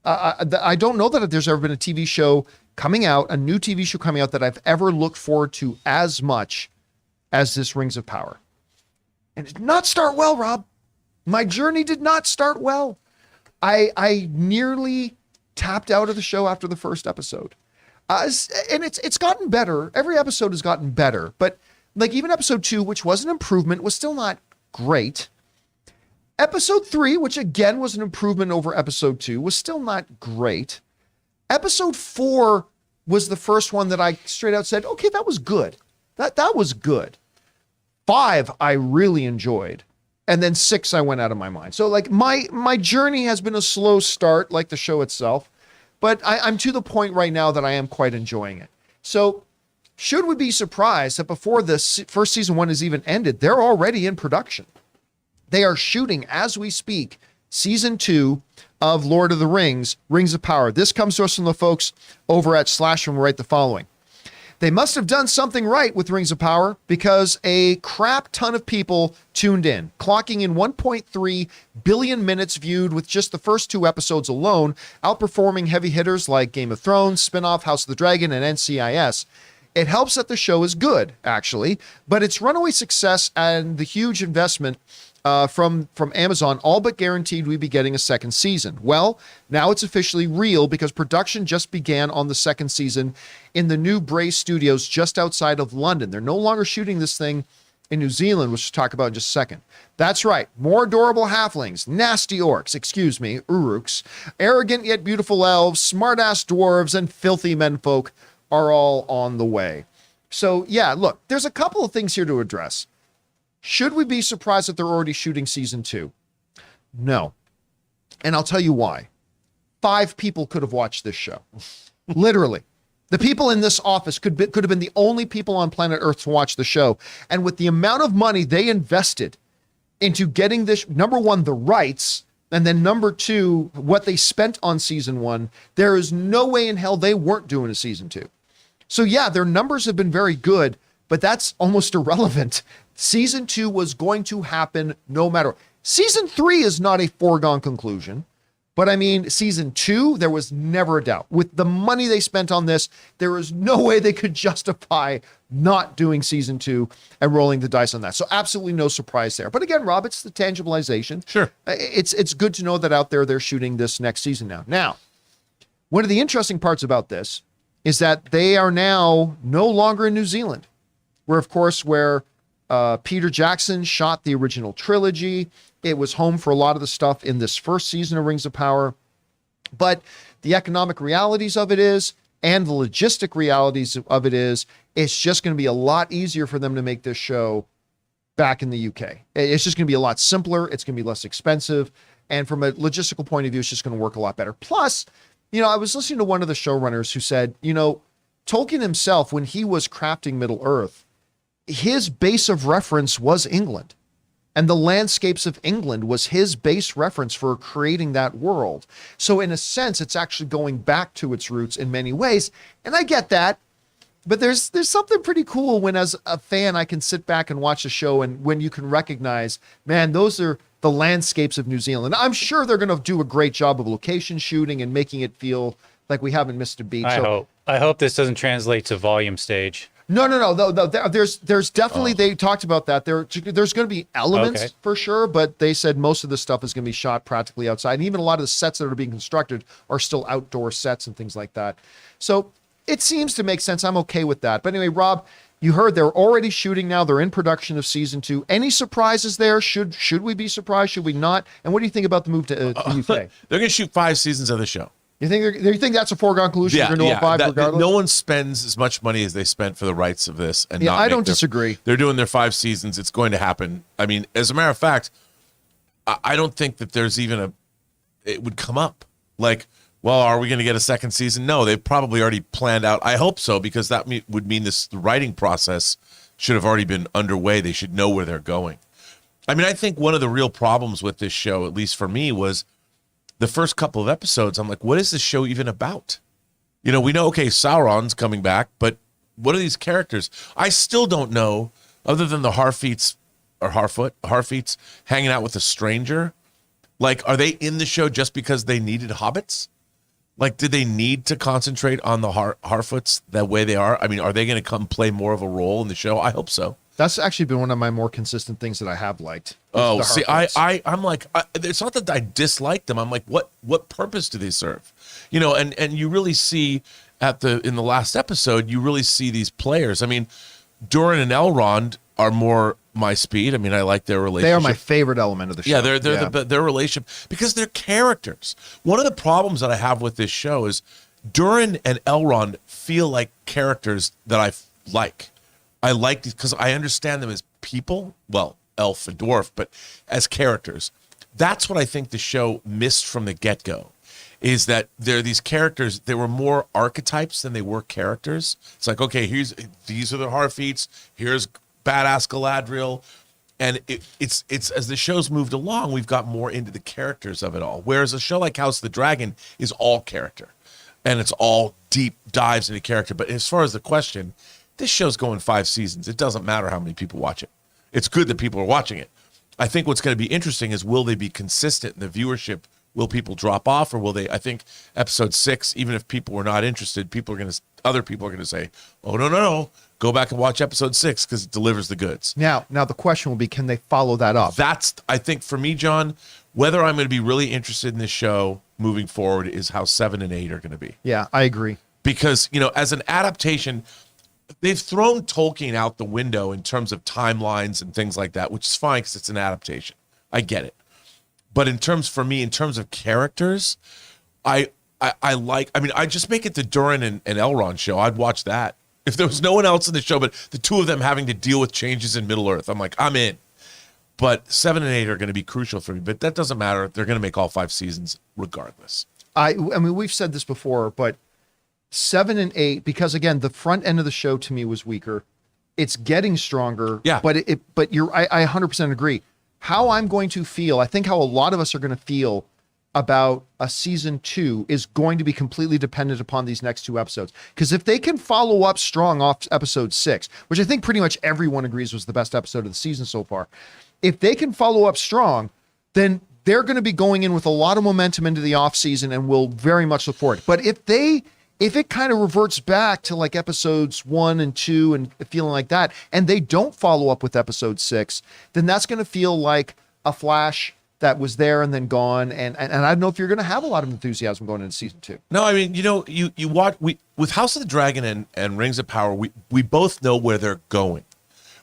I don't know that there's ever been a TV show coming out, a new TV show coming out that I've ever looked forward to as much as this Rings of Power. And it did not start well, Rob. My journey did not start well. I nearly tapped out of the show after the first episode. And it's gotten better. Every episode has gotten better. But like even episode 2, which was an improvement, was still not great. Episode 3, which again was an improvement over episode 2, was still not great. Episode 4 was the first one that I straight out said, okay, that was good. That was good. 5, I really enjoyed. And then 6, I went out of my mind. So like my journey has been a slow start, like the show itself, but I'm to the point right now that I am quite enjoying it. So should we be surprised that before this first season 1 is even ended, they're already in production? They are shooting as we speak, season 2 of Lord of the Rings, Rings of Power. This comes to us from the folks over at Slash and write the following. They must have done something right with Rings of Power because a crap ton of people tuned in, clocking in 1.3 billion minutes viewed with just the first 2 episodes alone, outperforming heavy hitters like Game of Thrones, spinoff House of the Dragon, and NCIS. It helps that the show is good, actually, but its runaway success and the huge investment from Amazon all but guaranteed we'd be getting a second season. Well, now it's officially real because production just began on the second season in the new Bray Studios just outside of London. They're no longer shooting this thing in New Zealand, which we'll talk about in just a second. That's right, more adorable halflings, nasty orcs, uruks, arrogant yet beautiful elves, smart-ass dwarves, and filthy menfolk are all on the way. So yeah, look, there's a couple of things here to address. Should we be surprised that they're already shooting season 2? No. And I'll tell you why. 5 people could have watched this show. Literally. The people in this office could have been the only people on planet Earth to watch the show. And with the amount of money they invested into getting this, number 1, the rights, and then number 2, what they spent on season 1, there is no way in hell they weren't doing a season 2. So yeah, their numbers have been very good, but that's almost irrelevant. Season 2 was going to happen no matter. Season 3 is not a foregone conclusion, but I mean, season 2, there was never a doubt. With the money they spent on this, there is no way they could justify not doing season 2 and rolling the dice on that. So absolutely no surprise there. But again, Rob, it's the tangibilization. Sure. It's good to know that out there they're shooting this next season now. Now, one of the interesting parts about this is that they are now no longer in New Zealand, where Peter Jackson shot the original trilogy. It was home for a lot of the stuff in this first season of Rings of Power. But the economic realities of it is, and the logistic realities of it is, it's just going to be a lot easier for them to make this show back in the UK. It's just going to be a lot simpler. It's going to be less expensive. And from a logistical point of view, it's just going to work a lot better. Plus, I was listening to one of the showrunners who said, Tolkien himself, when he was crafting Middle-earth, his base of reference was England, and the landscapes of England was his base reference for creating that world. So in a sense, it's actually going back to its roots in many ways. And I get that, but there's something pretty cool when, as a fan, I can sit back and watch a show and when you can recognize, man, those are the landscapes of New Zealand. I'm sure they're going to do a great job of location shooting and making it feel like we haven't missed a beat. I hope this doesn't translate to volume stage. No. There's definitely, they talked about that. There's going to be elements for sure, but they said most of the stuff is going to be shot practically outside. And even a lot of the sets that are being constructed are still outdoor sets and things like that. So it seems to make sense. I'm okay with that. But anyway, Rob, You heard they're already shooting now. They're in production of season 2. Any surprises there? Should we be surprised? Should we not? And what do you think about the move to the UK? They're going to shoot 5 seasons of the show. You think that's a foregone conclusion? You're going to do all 5 regardless? No one spends as much money as they spent for the rights of this. And I don't disagree. They're doing their 5 seasons. It's going to happen. I mean, as a matter of fact, I don't think that there's even it would come up. Like, well, are we going to get a second season? No, they've probably already planned out. I hope so, because that would mean the writing process should have already been underway. They should know where they're going. I mean, I think one of the real problems with this show, at least for me, was the first couple of episodes. I'm like, what is this show even about? We know, okay, Sauron's coming back, but what are these characters? I still don't know, other than the Harfeets hanging out with a stranger. Like, are they in the show just because they needed hobbits? Like, did they need to concentrate on the Harfoots the way they are? I mean, are they going to come play more of a role in the show? I hope so. That's actually been one of my more consistent things that I have liked. Oh, see, I'm like, it's not that I dislike them. I'm like, what purpose do they serve? And you really see in the last episode, you really see these players. I mean, Durin and Elrond are more my speed. I mean, I like their relationship. They are my favorite element of the show. Yeah, their relationship, because they're characters. One of the problems that I have with this show is Durin and Elrond feel like characters that I like. I like these because I understand them as people, well, elf and dwarf, but as characters. That's what I think the show missed from the get-go, is that there are these characters. They were more archetypes than they were characters. It's like, okay, these are the Harfeets. Here's badass Galadriel. And it's as the show's moved along, we've got more into the characters of it all. Whereas a show like House of the Dragon is all character, and it's all deep dives into character. But as far as the question, this show's going 5 seasons. It doesn't matter how many people watch it. It's good that people are watching it. I think what's going to be interesting is, will they be consistent in the viewership? Will people drop off, or will they? I think episode 6, even if people were not interested, other people are going to say, "Oh, no, go back and watch episode 6 because it delivers the goods." Now the question will be, can they follow that up? That's, I think, for me, John, whether I'm going to be really interested in this show moving forward is how 7 and 8 are going to be. Yeah, I agree. Because as an adaptation, they've thrown Tolkien out the window in terms of timelines and things like that, which is fine because it's an adaptation. I get it. But in terms of characters, I just make it the Durin and Elrond show. I'd watch that. If there was no one else in the show, but the two of them having to deal with changes in Middle-earth, I'm like, I'm in. But 7 and 8 are going to be crucial for me. But that doesn't matter. They're going to make all 5 seasons regardless. I mean, we've said this before, but 7 and 8, because again, the front end of the show to me was weaker. It's getting stronger. Yeah. But I 100% agree. How I'm going to feel, I think how a lot of us are going to feel about a season 2 is going to be completely dependent upon these next 2 episodes. Because if they can follow up strong off episode 6, which I think pretty much everyone agrees was the best episode of the season so far, if they can follow up strong, then they're going to be going in with a lot of momentum into the off season and will very much look forward. But if it kind of reverts back to like episodes 1 and 2 and feeling like that, and they don't follow up with episode 6, then that's going to feel like a flash that was there and then gone. And I don't know if you're going to have a lot of enthusiasm going into season 2. No, I mean, you watch with House of the Dragon and Rings of Power, we both know where they're going.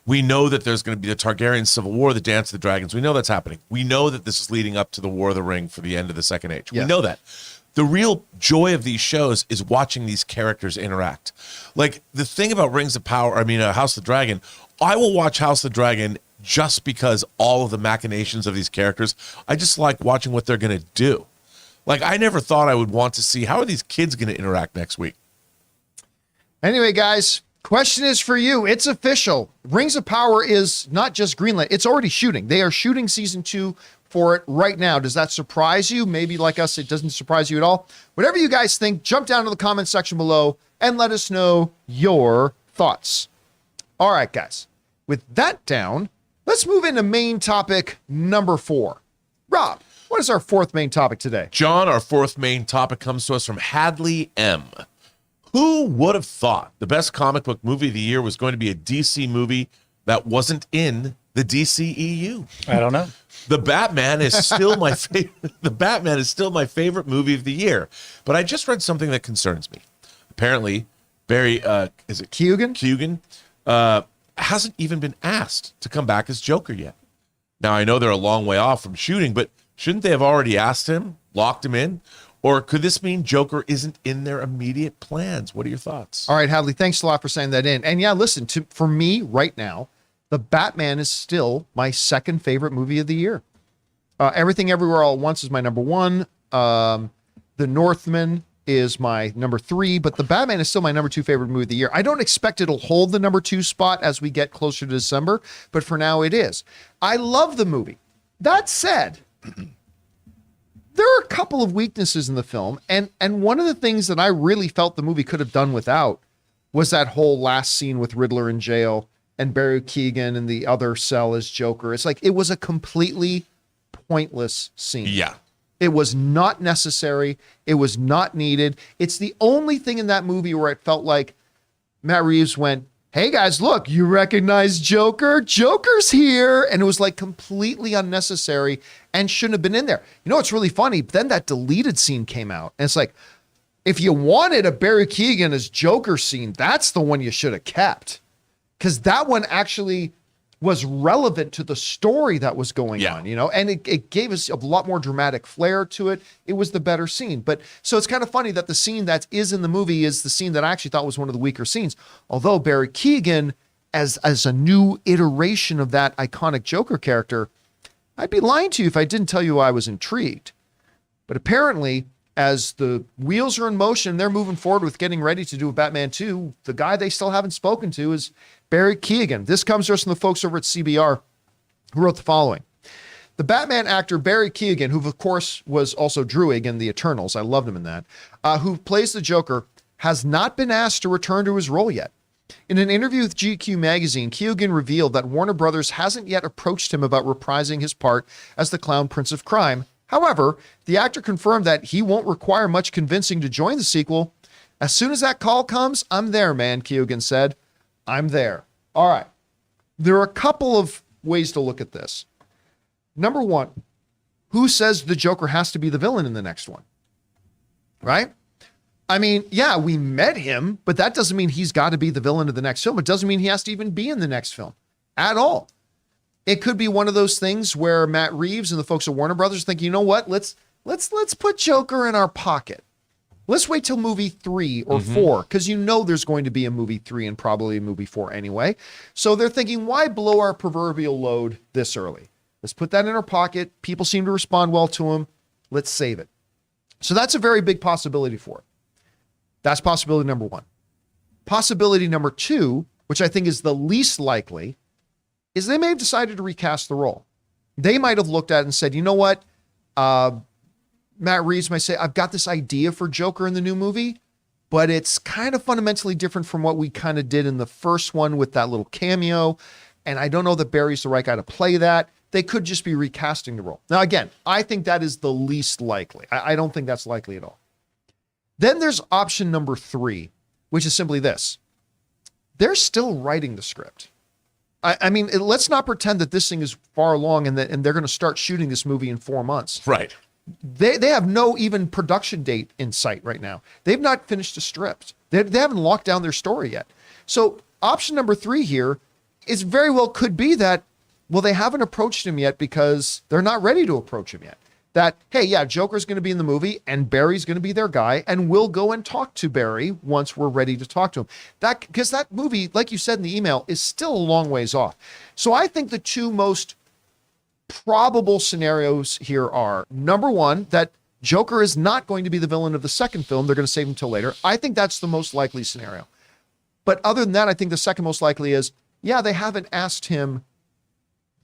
We know that there's going to be the Targaryen Civil War, the Dance of the Dragons. We know that's happening. We know that this is leading up to the War of the Ring for the end of the Second Age. Yes. We know that. The real joy of these shows is watching these characters interact. Like the thing about House of the Dragon, I will watch House of the Dragon just because all of the machinations of these characters, I just like watching what they're going to do. Like I never thought I would want to see, how are these kids going to interact next week? Anyway, guys, question is for you. It's official. Rings of Power is not just greenlit. It's already shooting. They are shooting season 2 for it right now. Does that surprise you? Maybe like us, it doesn't surprise you at all. Whatever you guys think, jump down to the comment section below and let us know your thoughts. All right, guys. With that down, let's move into main topic number 4. Rob, what is our 4th main topic today? John, our 4th main topic comes to us from Hadley M. Who would have thought the best comic book movie of the year was going to be a DC movie that wasn't in the DCEU? I don't know. The Batman is still my favorite. The Batman is still my favorite movie of the year. But I just read something that concerns me. Apparently, Barry, is it Keoghan? Keoghan hasn't even been asked to come back as Joker yet. Now, I know they're a long way off from shooting, but shouldn't they have already asked him, locked him in? Or could this mean Joker isn't in their immediate plans? What are your thoughts? All right, Hadley, thanks a lot for saying that in. And yeah, listen, for me right now, The Batman is still my second favorite movie of the year. Everything Everywhere All at Once is my number one. The Northman is my number three, but The Batman is still my number two favorite movie of the year. I don't expect it'll hold the number two spot as we get closer to December, but for now it is. I love the movie. That said, there are a couple of weaknesses in the film, and one of the things that I really felt the movie could have done without was that whole last scene with Riddler in jail and Barry Keoghan in the other cell as Joker. It's like it was a completely pointless scene. Yeah. It was not necessary. It was not needed. It's the only thing in that movie where it felt like Matt Reeves went, hey guys, look, you recognize Joker? Joker's here. And it was like completely unnecessary and shouldn't have been in there. You know, it's really funny. Then that deleted scene came out. And it's like, if you wanted a Barry Keoghan as Joker scene, that's the one you should have kept. Because that one actually was relevant to the story that was going on, you know, and it gave us a lot more dramatic flair to it. It was the better scene. But so it's kind of funny that the scene that is in the movie is the scene that I actually thought was one of the weaker scenes. Although Barry Keoghan, as a new iteration of that iconic Joker character, I'd be lying to you if I didn't tell you I was intrigued. But apparently, as the wheels are in motion, they're moving forward with getting ready to do a Batman 2. The guy they still haven't spoken to is Barry Keoghan. This comes to us from the folks over at CBR who wrote the following. The Batman actor Barry Keoghan, who of course was also Druig in The Eternals, I loved him in that, who plays the Joker, has not been asked to return to his role yet. In an interview with GQ magazine, Keoghan revealed that Warner Brothers hasn't yet approached him about reprising his part as the Clown Prince of Crime. However, the actor confirmed that he won't require much convincing to join the sequel. As soon as that call comes, I'm there, man, Keoghan said. I'm there. All right. There are a couple of ways to look at this. Number one, who says the Joker has to be the villain in the next one? Right? I mean, yeah, we met him, but that doesn't mean he's got to be the villain of the next film. It doesn't mean he has to even be in the next film at all. It could be one of those things where Matt Reeves and the folks at Warner Brothers think, you know what? Let's put Joker in our pocket. Let's wait till movie 3 or 4, because you know there's going to be a movie 3 and probably a movie 4 anyway. So they're thinking, why blow our proverbial load this early? Let's put that in our pocket. People seem to respond well to him. Let's save it. So that's a very big possibility for it. That's possibility number one. Possibility number two, which I think is the least likely, is they may have decided to recast the role. They might have looked at it and said, you know what? Matt Reeves might say, I've got this idea for Joker in the new movie, but it's kind of fundamentally different from what we kind of did in the first one with that little cameo. And I don't know that Barry's the right guy to play that. They could just be recasting the role. Now, again, I think that is the least likely. I don't think that's likely at all. Then there's option number 3, which is simply this. They're still writing the script. I mean, let's not pretend that this thing is far along and they're going to start shooting this movie in 4 months. Right. They have no even production date in sight right now. They've not finished a script. They haven't locked down their story yet. So option number 3 here is very well could be that, well, they haven't approached him yet because they're not ready to approach him yet. That, hey, yeah, Joker's going to be in the movie and Barry's going to be their guy and we'll go and talk to Barry once we're ready to talk to him. Because that movie, like you said in the email, is still a long ways off. So I think the two most probable scenarios here are, number one, that Joker is not going to be the villain of the second film. They're going to save him till later. I think that's the most likely scenario. But other than that, I think the second most likely is, yeah, they haven't asked him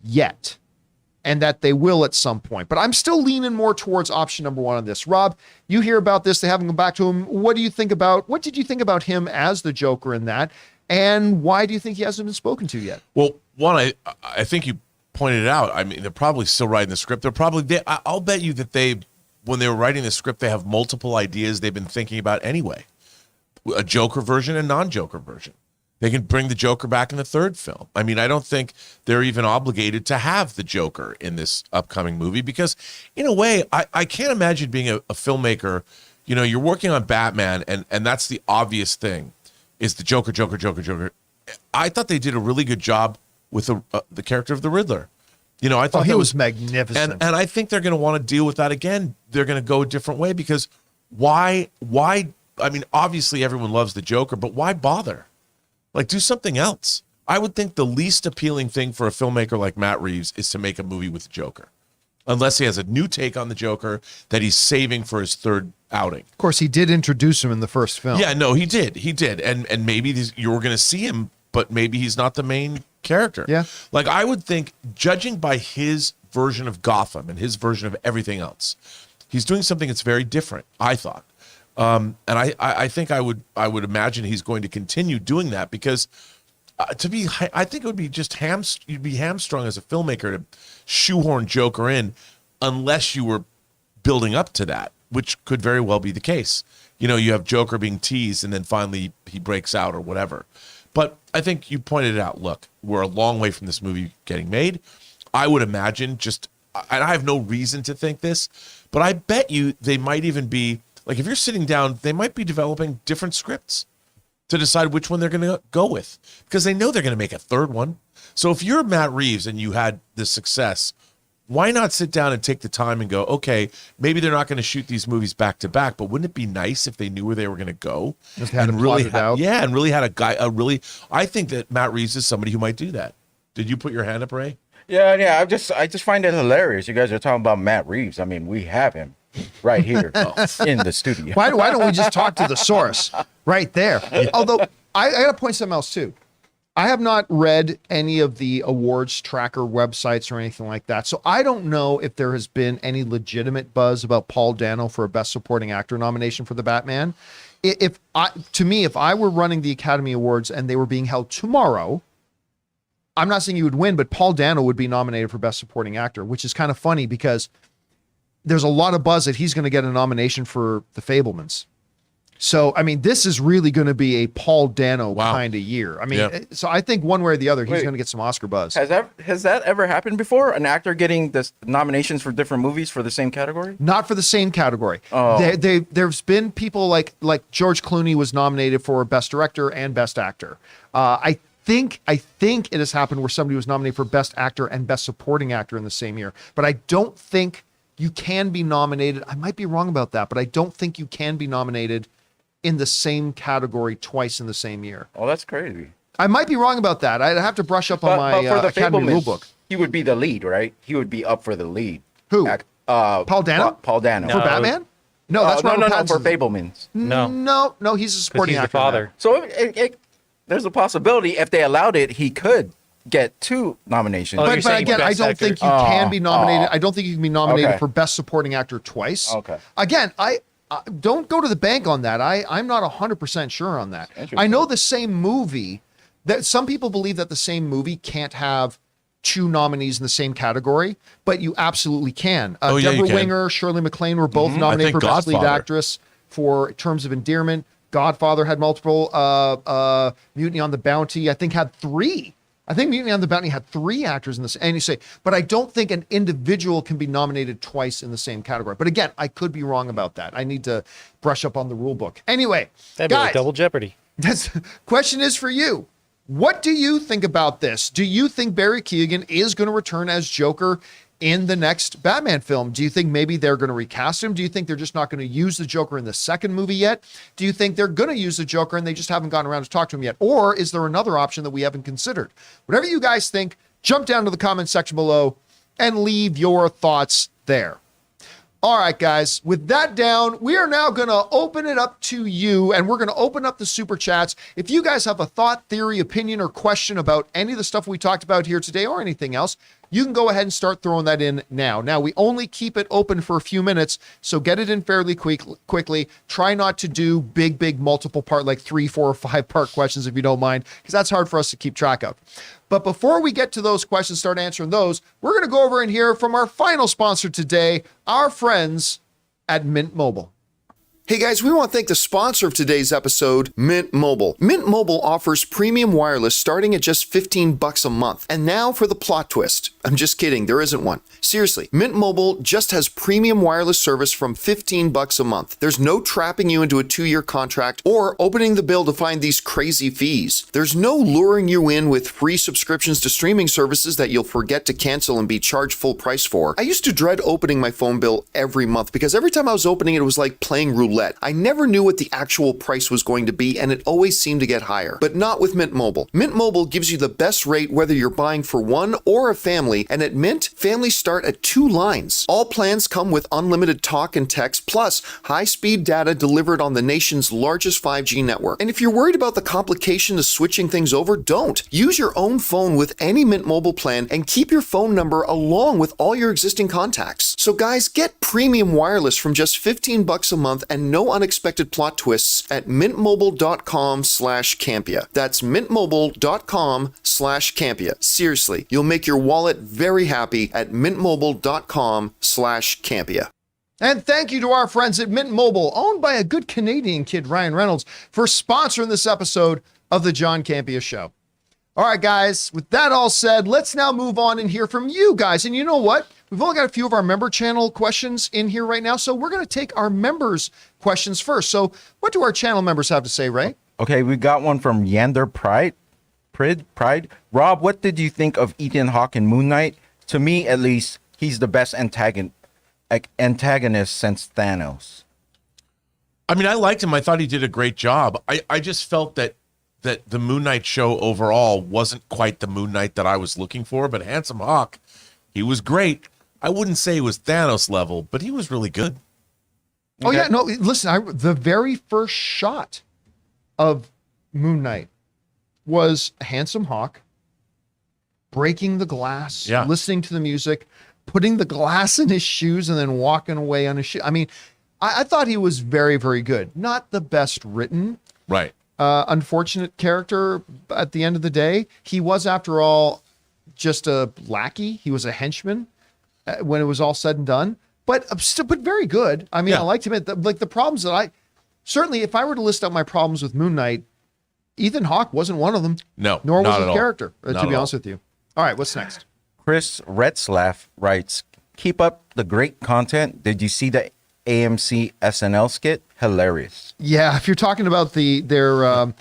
yet. And that they will at some point. But I'm still leaning more towards option number 1 on this. Rob, you hear about this. They haven't gone back to him. What did you think about him as the Joker in that? And why do you think he hasn't been spoken to yet? Well, one, I think you pointed it out. I mean, they're probably still writing the script. I'll bet you that when they were writing the script, they have multiple ideas they've been thinking about anyway. A Joker version and non-Joker version. They can bring the Joker back in the third film. I mean, I don't think they're even obligated to have the Joker in this upcoming movie because, in a way, I can't imagine being a filmmaker. You know, you're working on Batman, and that's the obvious thing, is the Joker. I thought they did a really good job with the character of the Riddler. You know, I thought he that was magnificent. and I think they're going to want to deal with that again. They're going to go a different way because why? I mean, obviously everyone loves the Joker, but why bother? Like, do something else. I would think the least appealing thing for a filmmaker like Matt Reeves is to make a movie with the Joker, unless he has a new take on the Joker that he's saving for his third outing. Of course, he did introduce him in the first film. Yeah, no, he did, and maybe you're going to see him, but maybe he's not the main character. Yeah. Like, I would think, judging by his version of Gotham and his version of everything else, he's doing something that's very different, I thought. And I think I would imagine he's going to continue doing that because I think it would be just you'd be hamstrung as a filmmaker to shoehorn Joker in unless you were building up to that, which could very well be the case. You know, you have Joker being teased and then finally he breaks out or whatever. But I think you pointed it out. Look, we're a long way from this movie getting made. I would imagine and I have no reason to think this, but I bet you they might even be, like, if you're sitting down, they might be developing different scripts to decide which one they're going to go with because they know they're going to make a third one. So if you're Matt Reeves and you had this success, why not sit down and take the time and go, okay, maybe they're not going to shoot these movies back to back, but wouldn't it be nice if they knew where they were going to go? Just had it plotted out. Yeah, and really had I think that Matt Reeves is somebody who might do that. Did you put your hand up, Ray? Yeah. I just find it hilarious. You guys are talking about Matt Reeves. I mean, we have him right here in the studio. Why don't we just talk to the source right there? Although I got to point something else too. I have not read any of the awards tracker websites or anything like that. So I don't know if there has been any legitimate buzz about Paul Dano for a Best Supporting Actor nomination for The Batman. If I were running the Academy Awards and they were being held tomorrow, I'm not saying he would win, but Paul Dano would be nominated for Best Supporting Actor, which is kind of funny because there's a lot of buzz that he's going to get a nomination for The Fabelmans. So, I mean, this is really going to be a Paul Dano kind of year. I mean, So I think one way or the other, he's going to get some Oscar buzz. Has that ever happened before? An actor getting the nominations for different movies for the same category? Not for the same category. Oh. There's been people like George Clooney was nominated for Best Director and Best Actor. I think it has happened where somebody was nominated for Best Actor and Best Supporting Actor in the same year. But I don't think you can be nominated. I might be wrong about that, but I don't think you can be nominated in the same category twice in the same year. Oh, that's crazy. I might be wrong about that. I'd have to brush up on my for the Academy Fabelmans, rulebook. He would be the lead, right? He would be up for the lead. Who? Paul Dano? Paul Dano. For Batman? No, that's no, Robert for Pattinson. Fabelmans. No, he's a supporting he's actor. the father. So there's a possibility if they allowed it, he could get 2 nominations. But again, I don't think you can be nominated. I don't think you can be nominated for Best Supporting Actor twice. Okay. Again, I don't go to the bank on that. I'm not 100% sure on that. I know the same movie, that some people believe that the same movie can't have 2 nominees in the same category, but you absolutely can. Deborah Winger, Shirley MacLaine were both nominated for Best Lead Actress for Terms of Endearment. Godfather had multiple. Mutiny on the Bounty, I think, had 3. I think Mutiny on the Bounty had 3 actors in this. And you say, but I don't think an individual can be nominated twice in the same category. But again, I could be wrong about that. I need to brush up on the rule book. Anyway, that'd be guys, like double jeopardy. This question is for you. What do you think about this? Do you think Barry Keoghan is going to return as Joker in the next Batman film? Do you think maybe they're going to recast him? Do you think they're just not going to use the Joker in the second movie yet? Do you think they're going to use the Joker and they just haven't gotten around to talk to him yet? Or is there another option that we haven't considered? Whatever you guys think, jump down to the comment section below and leave your thoughts there. All right, guys, with that down, we are now going to open it up to you, and we're going to open up the super chats. If you guys have a thought, theory, opinion, or question about any of the stuff we talked about here today or anything else, you can go ahead and start throwing that in now. Now, we only keep it open for a few minutes, so get it in fairly quickly. Try not to do big multiple part, like 3, 4, or 5 part questions if you don't mind, because that's hard for us to keep track of. But before we get to those questions, start answering those, we're going to go over and hear from our final sponsor today, our friends at Mint Mobile. Hey guys, we want to thank the sponsor of today's episode, Mint Mobile. Mint Mobile offers premium wireless starting at just $15 a month. And now for the plot twist. I'm just kidding, there isn't one. Seriously, Mint Mobile just has premium wireless service from $15 a month. There's no trapping you into a 2-year contract or opening the bill to find these crazy fees. There's no luring you in with free subscriptions to streaming services that you'll forget to cancel and be charged full price for. I used to dread opening my phone bill every month because every time I was opening it, it was like playing roulette. I never knew what the actual price was going to be, and it always seemed to get higher. But not with Mint Mobile. Mint Mobile gives you the best rate whether you're buying for one or a family, and at Mint, families start at 2 lines. All plans come with unlimited talk and text, plus high-speed data delivered on the nation's largest 5G network. And if you're worried about the complication of switching things over, don't. Use your own phone with any Mint Mobile plan and keep your phone number along with all your existing contacts. So guys, get premium wireless from just $15 a month and no unexpected plot twists at mintmobile.com/Campea. That's mintmobile.com/Campea. Seriously, you'll make your wallet very happy at mintmobile.com/Campea. And thank you to our friends at Mint Mobile, owned by a good Canadian kid, Ryan Reynolds, for sponsoring this episode of the John Campea Show. All right, guys, with that all said, let's now move on and hear from you guys. And you know what? We've only got a few of our member channel questions in here right now, so we're going to take our members' questions first. So what do our channel members have to say, Ray? Okay, we got one from Yander Pride. Rob, what did you think of Ethan Hawke in Moon Knight? To me, at least, he's the best antagonist since Thanos. I mean, I liked him. I thought he did a great job. I just felt that the Moon Knight show overall wasn't quite the Moon Knight that I was looking for, but Handsome Hawk, he was great. I wouldn't say he was Thanos level, but he was really good. Oh, yeah. No, listen, the very first shot of Moon Knight was Handsome Hawk breaking the glass, listening to the music, putting the glass in his shoes, and then walking away on his shoe. I mean, I thought he was very, very good. Not the best written. Right. Unfortunate character at the end of the day. He was, after all, just a lackey. He was a henchman when it was all said and done, but very good. I mean, I liked him. The problems that certainly, if I were to list out my problems with Moon Knight, Ethan Hawke wasn't one of them. No, nor was not his at character, all. to be honest with you. All right, what's next? Chris Retzlaff writes, keep up the great content. Did you see the AMC SNL skit? Hilarious. Yeah, if you're talking about their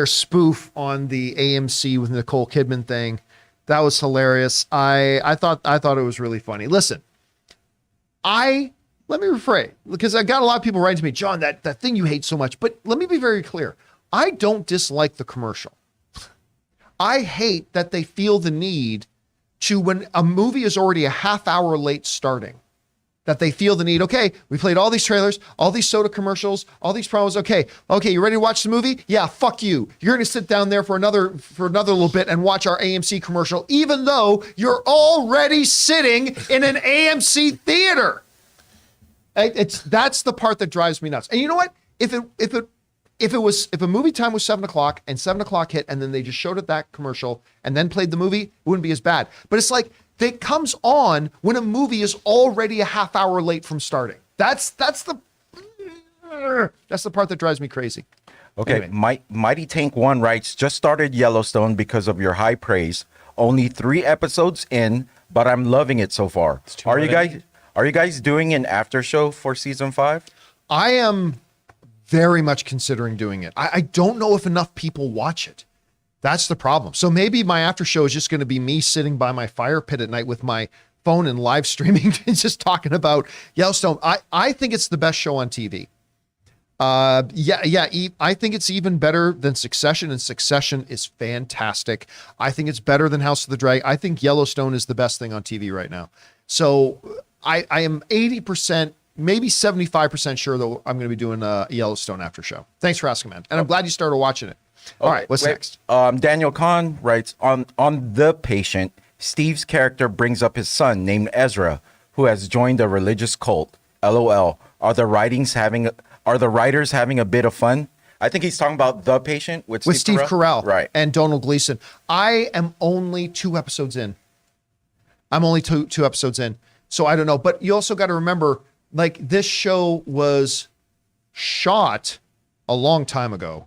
spoof on the AMC with Nicole Kidman thing, that was hilarious. I thought it was really funny. Listen, let me rephrase, because I got a lot of people writing to me, John, that thing you hate so much. But let me be very clear. I don't dislike the commercial. I hate that they feel the need to, when a movie is already a half hour late starting, that they feel the need, okay, we played all these trailers, all these soda commercials, all these promos. Okay, you ready to watch the movie? Yeah, fuck you. You're going to sit down there for another little bit and watch our AMC commercial, even though you're already sitting in an AMC theater. That's the part that drives me nuts. And you know what? If a movie time was 7:00 and 7:00 hit and then they just showed it that commercial and then played the movie, it wouldn't be as bad. But it's like, it comes on when a movie is already a half hour late from starting. That's the part that drives me crazy. Okay, anyway. Mighty Tank 1 writes, just started Yellowstone because of your high praise. Only 3 episodes in, but I'm loving it so far. Are you guys doing an after show for season 5? I am very much considering doing it. I don't know if enough people watch it. That's the problem. So maybe my after show is just going to be me sitting by my fire pit at night with my phone and live streaming and just talking about Yellowstone. I think it's the best show on TV. I think it's even better than Succession, and Succession is fantastic. I think it's better than House of the Dragon. I think Yellowstone is the best thing on TV right now. So I am 80%, maybe 75% sure that I'm going to be doing a Yellowstone after show. Thanks for asking, man. And I'm glad you started watching it. All right, what's next? Daniel Kahn writes, on The Patient, Steve's character brings up his son named Ezra, who has joined a religious cult. LOL. Are the writers having a bit of fun? I think he's talking about The Patient with Steve Carell. Right. And Donald Gleason. I am only 2 episodes in. Two episodes in. So I don't know. But you also got to remember, like, this show was shot a long time ago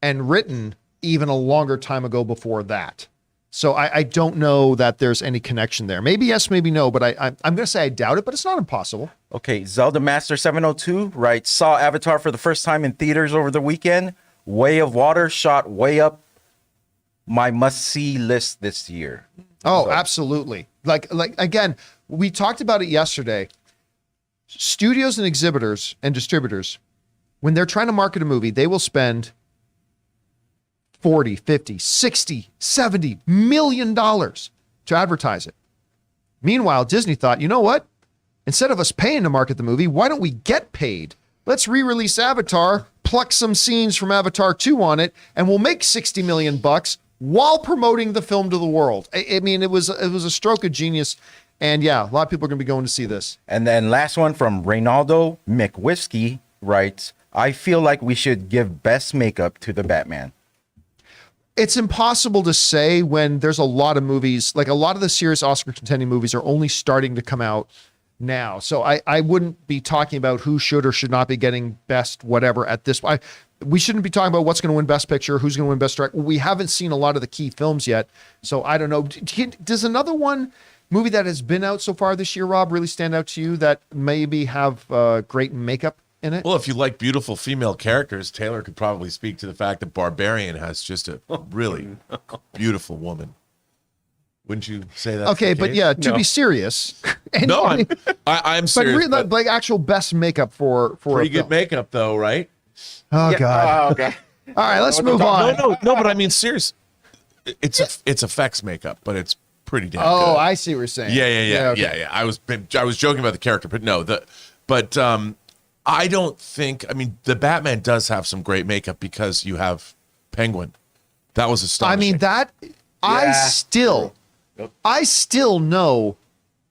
and written even a longer time ago before that. So I don't know that there's any connection there. Maybe yes, maybe no, but I'm going to say I doubt it, but it's not impossible. Okay, Zelda Master 702 writes, saw Avatar for the first time in theaters over the weekend. Way of Water shot way up my must-see list this year. Oh, absolutely. Like again, we talked about it yesterday. Studios and exhibitors and distributors, when they're trying to market a movie, they will spend 40, 50, 60, 70 million dollars to advertise it. Meanwhile, Disney thought, you know what? Instead of us paying to market the movie, why don't we get paid? Let's re-release Avatar, pluck some scenes from Avatar 2 on it, and we'll make 60 million bucks while promoting the film to the world. I mean, it was a stroke of genius. And yeah, a lot of people are going to be going to see this. And then last one from Reynaldo McWhiskey writes, I feel like we should give best makeup to the Batman. It's impossible to say when there's a lot of movies, like a lot of the serious Oscar contending movies are only starting to come out now. So I wouldn't be talking about who should or should not be getting best whatever at this point. We shouldn't be talking about what's going to win best picture, who's going to win best director. We haven't seen a lot of the key films yet. So I don't know. Does another movie that has been out so far this year, Rob, really stand out to you that maybe have great makeup in it? Well, if you like beautiful female characters, Taylor could probably speak to the fact that Barbarian has just a really beautiful woman. Wouldn't you say that? Okay, but yeah, to be serious. No, I'm serious. But really, like actual best makeup for pretty a good film. makeup, though, right? Oh God. Oh, okay. All right, let's move on. No, but I mean, serious. It's effects makeup, but it's pretty damn good. Oh, I see what you're saying. Yeah. Okay. I was joking about the character, but no, I don't think. I mean, the Batman does have some great makeup because you have Penguin. That was astonishing. I mean I still know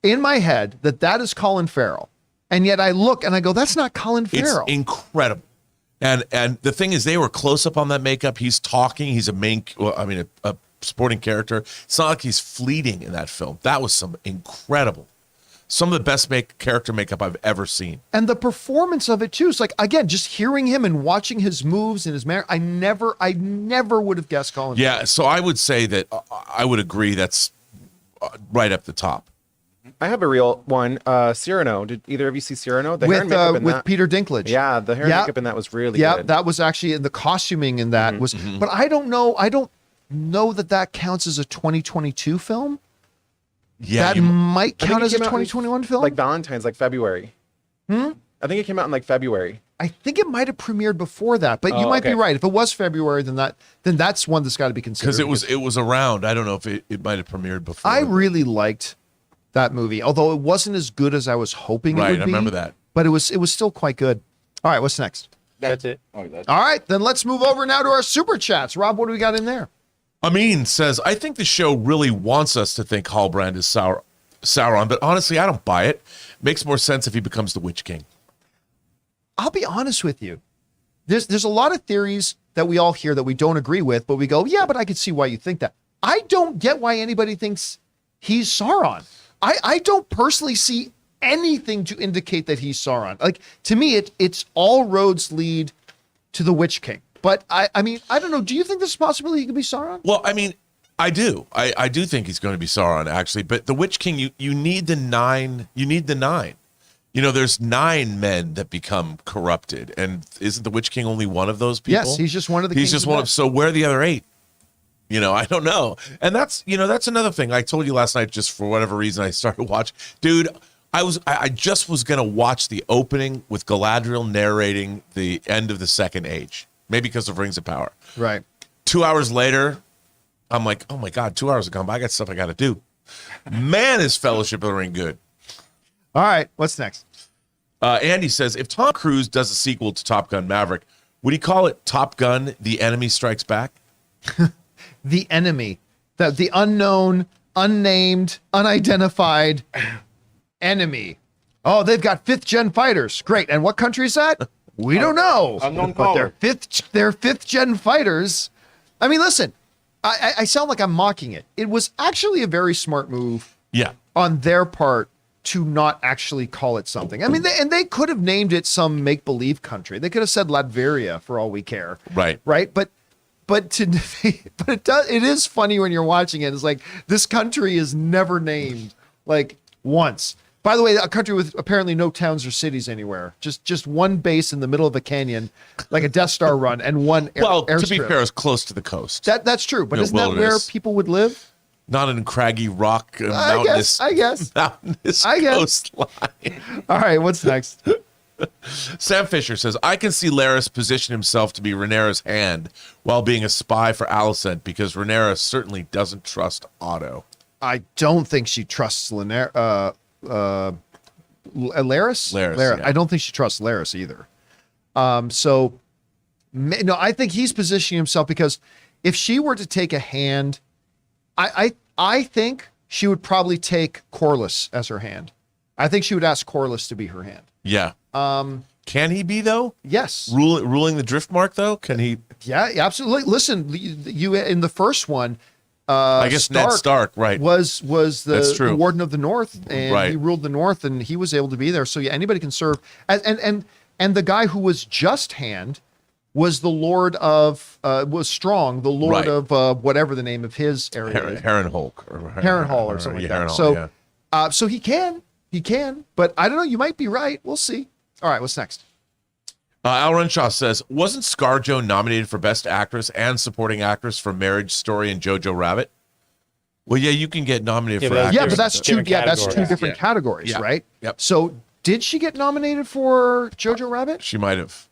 in my head that is Colin Farrell, and yet I look and I go, that's not Colin Farrell. It's incredible. And the thing is, they were close up on that makeup. He's talking. He's a supporting character. It's not like he's fleeting in that film. That was some of the best character makeup I've ever seen. And the performance of it too. It's like, again, just hearing him and watching his moves and his manner. I never would have guessed Colin Farrell. Yeah, so I would say that I would agree that's right up the top. I have a real one. Cyrano. Did either of you see Cyrano? The hair and makeup in with that. Peter Dinklage. Yeah, the hair and makeup in that was really yeah, good. that was actually the costuming in that was. But I don't know that counts as a 2022 film. Yeah, that might I think count it as a came out in, 2021 film. Like Valentine's, like February. I think it came out in like February. I think it might have premiered before that, but you might be right. If it was February, then that's one that's got to be considered. Because it was around. I don't know if it might have premiered before. I really liked that movie, although it wasn't as good as I was hoping it would be. I remember that. But it was still quite good. All right, what's next? That's it. All right, then let's move over now to our super chats. Rob, what do we got in there? Amin says, I think the show really wants us to think Halbrand is Sauron, but honestly, I don't buy it. Makes more sense if he becomes the Witch King. I'll be honest with you. There's a lot of theories that we all hear that we don't agree with, but we go, yeah, but I could see why you think that. I don't get why anybody thinks he's Sauron. I don't personally see anything to indicate that he's Sauron. Like, to me, it's all roads lead to the Witch King. But I mean, I don't know. Do you think there's a possibility he could be Sauron? Well, I mean, I do. I do think he's going to be Sauron, actually. But the Witch King, you need the nine. You need the nine. You know, there's 9 men that become corrupted. And isn't the Witch King only one of those people? Yes, he's just one of the He's just one of. So where are the other 8? You know, I don't know. And that's another thing. I told you last night, just for whatever reason, I started watching. Dude, I just was going to watch the opening with Galadriel narrating the end of the Second Age. Maybe because of Rings of Power. Right. 2 hours later, I'm like, oh my God, 2 hours have gone by. I got stuff I got to do. Man, is Fellowship of the Ring good. All right, what's next? Andy says, if Tom Cruise does a sequel to Top Gun Maverick, would he call it Top Gun, The Enemy Strikes Back? The enemy. The unknown, unnamed, unidentified enemy. Oh, they've got 5th-gen fighters. Great. And what country is that? We don't know. Unknown but caller. they're 5th-gen fighters. I mean, listen, I sound like I'm mocking it. It was actually a very smart move Yeah. on their part to not actually call it something. I mean, they could have named it some make-believe country. They could have said Latveria for all we care. Right. Right. But it is funny when you're watching it. It's like this country is never named like once. By the way, a country with apparently no towns or cities anywhere. Just one base in the middle of a canyon, like a Death Star run, and one airstrip. To be fair, it's close to the coast. That's true. But isn't that where people would live? Not in craggy rock, mountainous, I guess. mountainous coastline. All right, what's next? Sam Fisher says, I can see Laris position himself to be Rhaenyra's hand while being a spy for Alicent because Rhaenyra certainly doesn't trust Otto. I don't think she trusts Laris. Laris, yeah. I don't think she trusts Laris either. No, I think he's positioning himself because if she were to take a hand, I think she would probably take Corlys as her hand. I think she would ask Corlys to be her hand. Yeah. Can he be though? Yes. Ruling the Driftmark though? Can he? Yeah, absolutely. Listen, you in the first one, I guess Ned Stark, right? Was the Warden of the North, and he ruled the North, and he was able to be there. So yeah, anybody can serve. And the guy who was just hand was the Lord of was Strong, the Lord of whatever the name of his area is. Harrenhal or something like that. So so he can, but I don't know. You might be right. We'll see. All right, what's next? Al Renshaw says, wasn't ScarJo nominated for Best Actress and Supporting Actress for Marriage Story and Jojo Rabbit? Well, yeah, you can get nominated for actress. Yeah, but that's two different categories, right? Yep. So did she get nominated for Jojo Rabbit? She might have.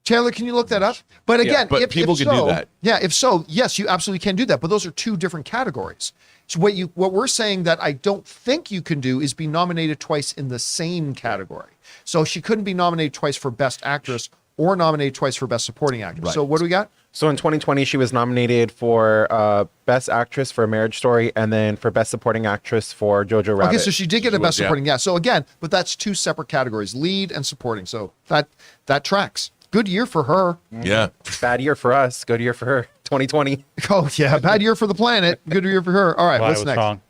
Taylor, can you look that up? But again, but people can do that. Yeah, if so, yes, you absolutely can do that. But those are two different categories. So what we're saying that I don't think you can do is be nominated twice in the same category. So she couldn't be nominated twice for Best Actress or nominated twice for Best Supporting Actress. Right. So what do we got? So in 2020, she was nominated for Best Actress for Marriage Story and then for Best Supporting Actress for Jojo Rabbit. Okay, so she did get a Best Supporting. Yeah. So again, but that's two separate categories, lead and supporting. So that tracks. Good year for her. Yeah. Bad year for us. Good year for her. 2020. Oh, yeah. Bad year for the planet. Good year for her. All right. Why What's was next? wrong?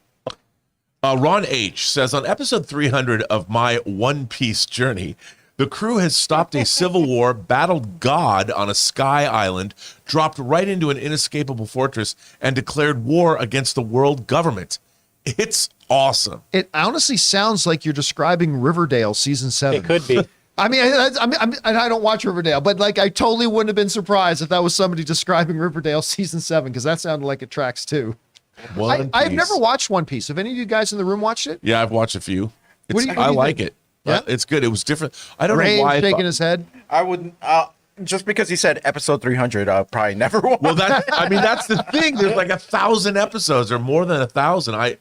Ron H. says, on episode 300 of my One Piece journey, the crew has stopped a civil war, battled God on a sky island, dropped right into an inescapable fortress, and declared war against the world government. It's awesome. It honestly sounds like you're describing Riverdale season 7. It could be. I mean, I don't watch Riverdale, but like I totally wouldn't have been surprised if that was somebody describing Riverdale season 7 because that sounded like it tracks too. I've never watched One Piece. Have any of you guys in the room watched it? Yeah, I've watched a few. I like it. Yeah? It's good. It was different. I don't Ray know why. Shaking his head. I wouldn't. Just because he said episode 300, I'll probably never watch. Well, that's the thing. There's like 1,000 episodes or more than 1,000. I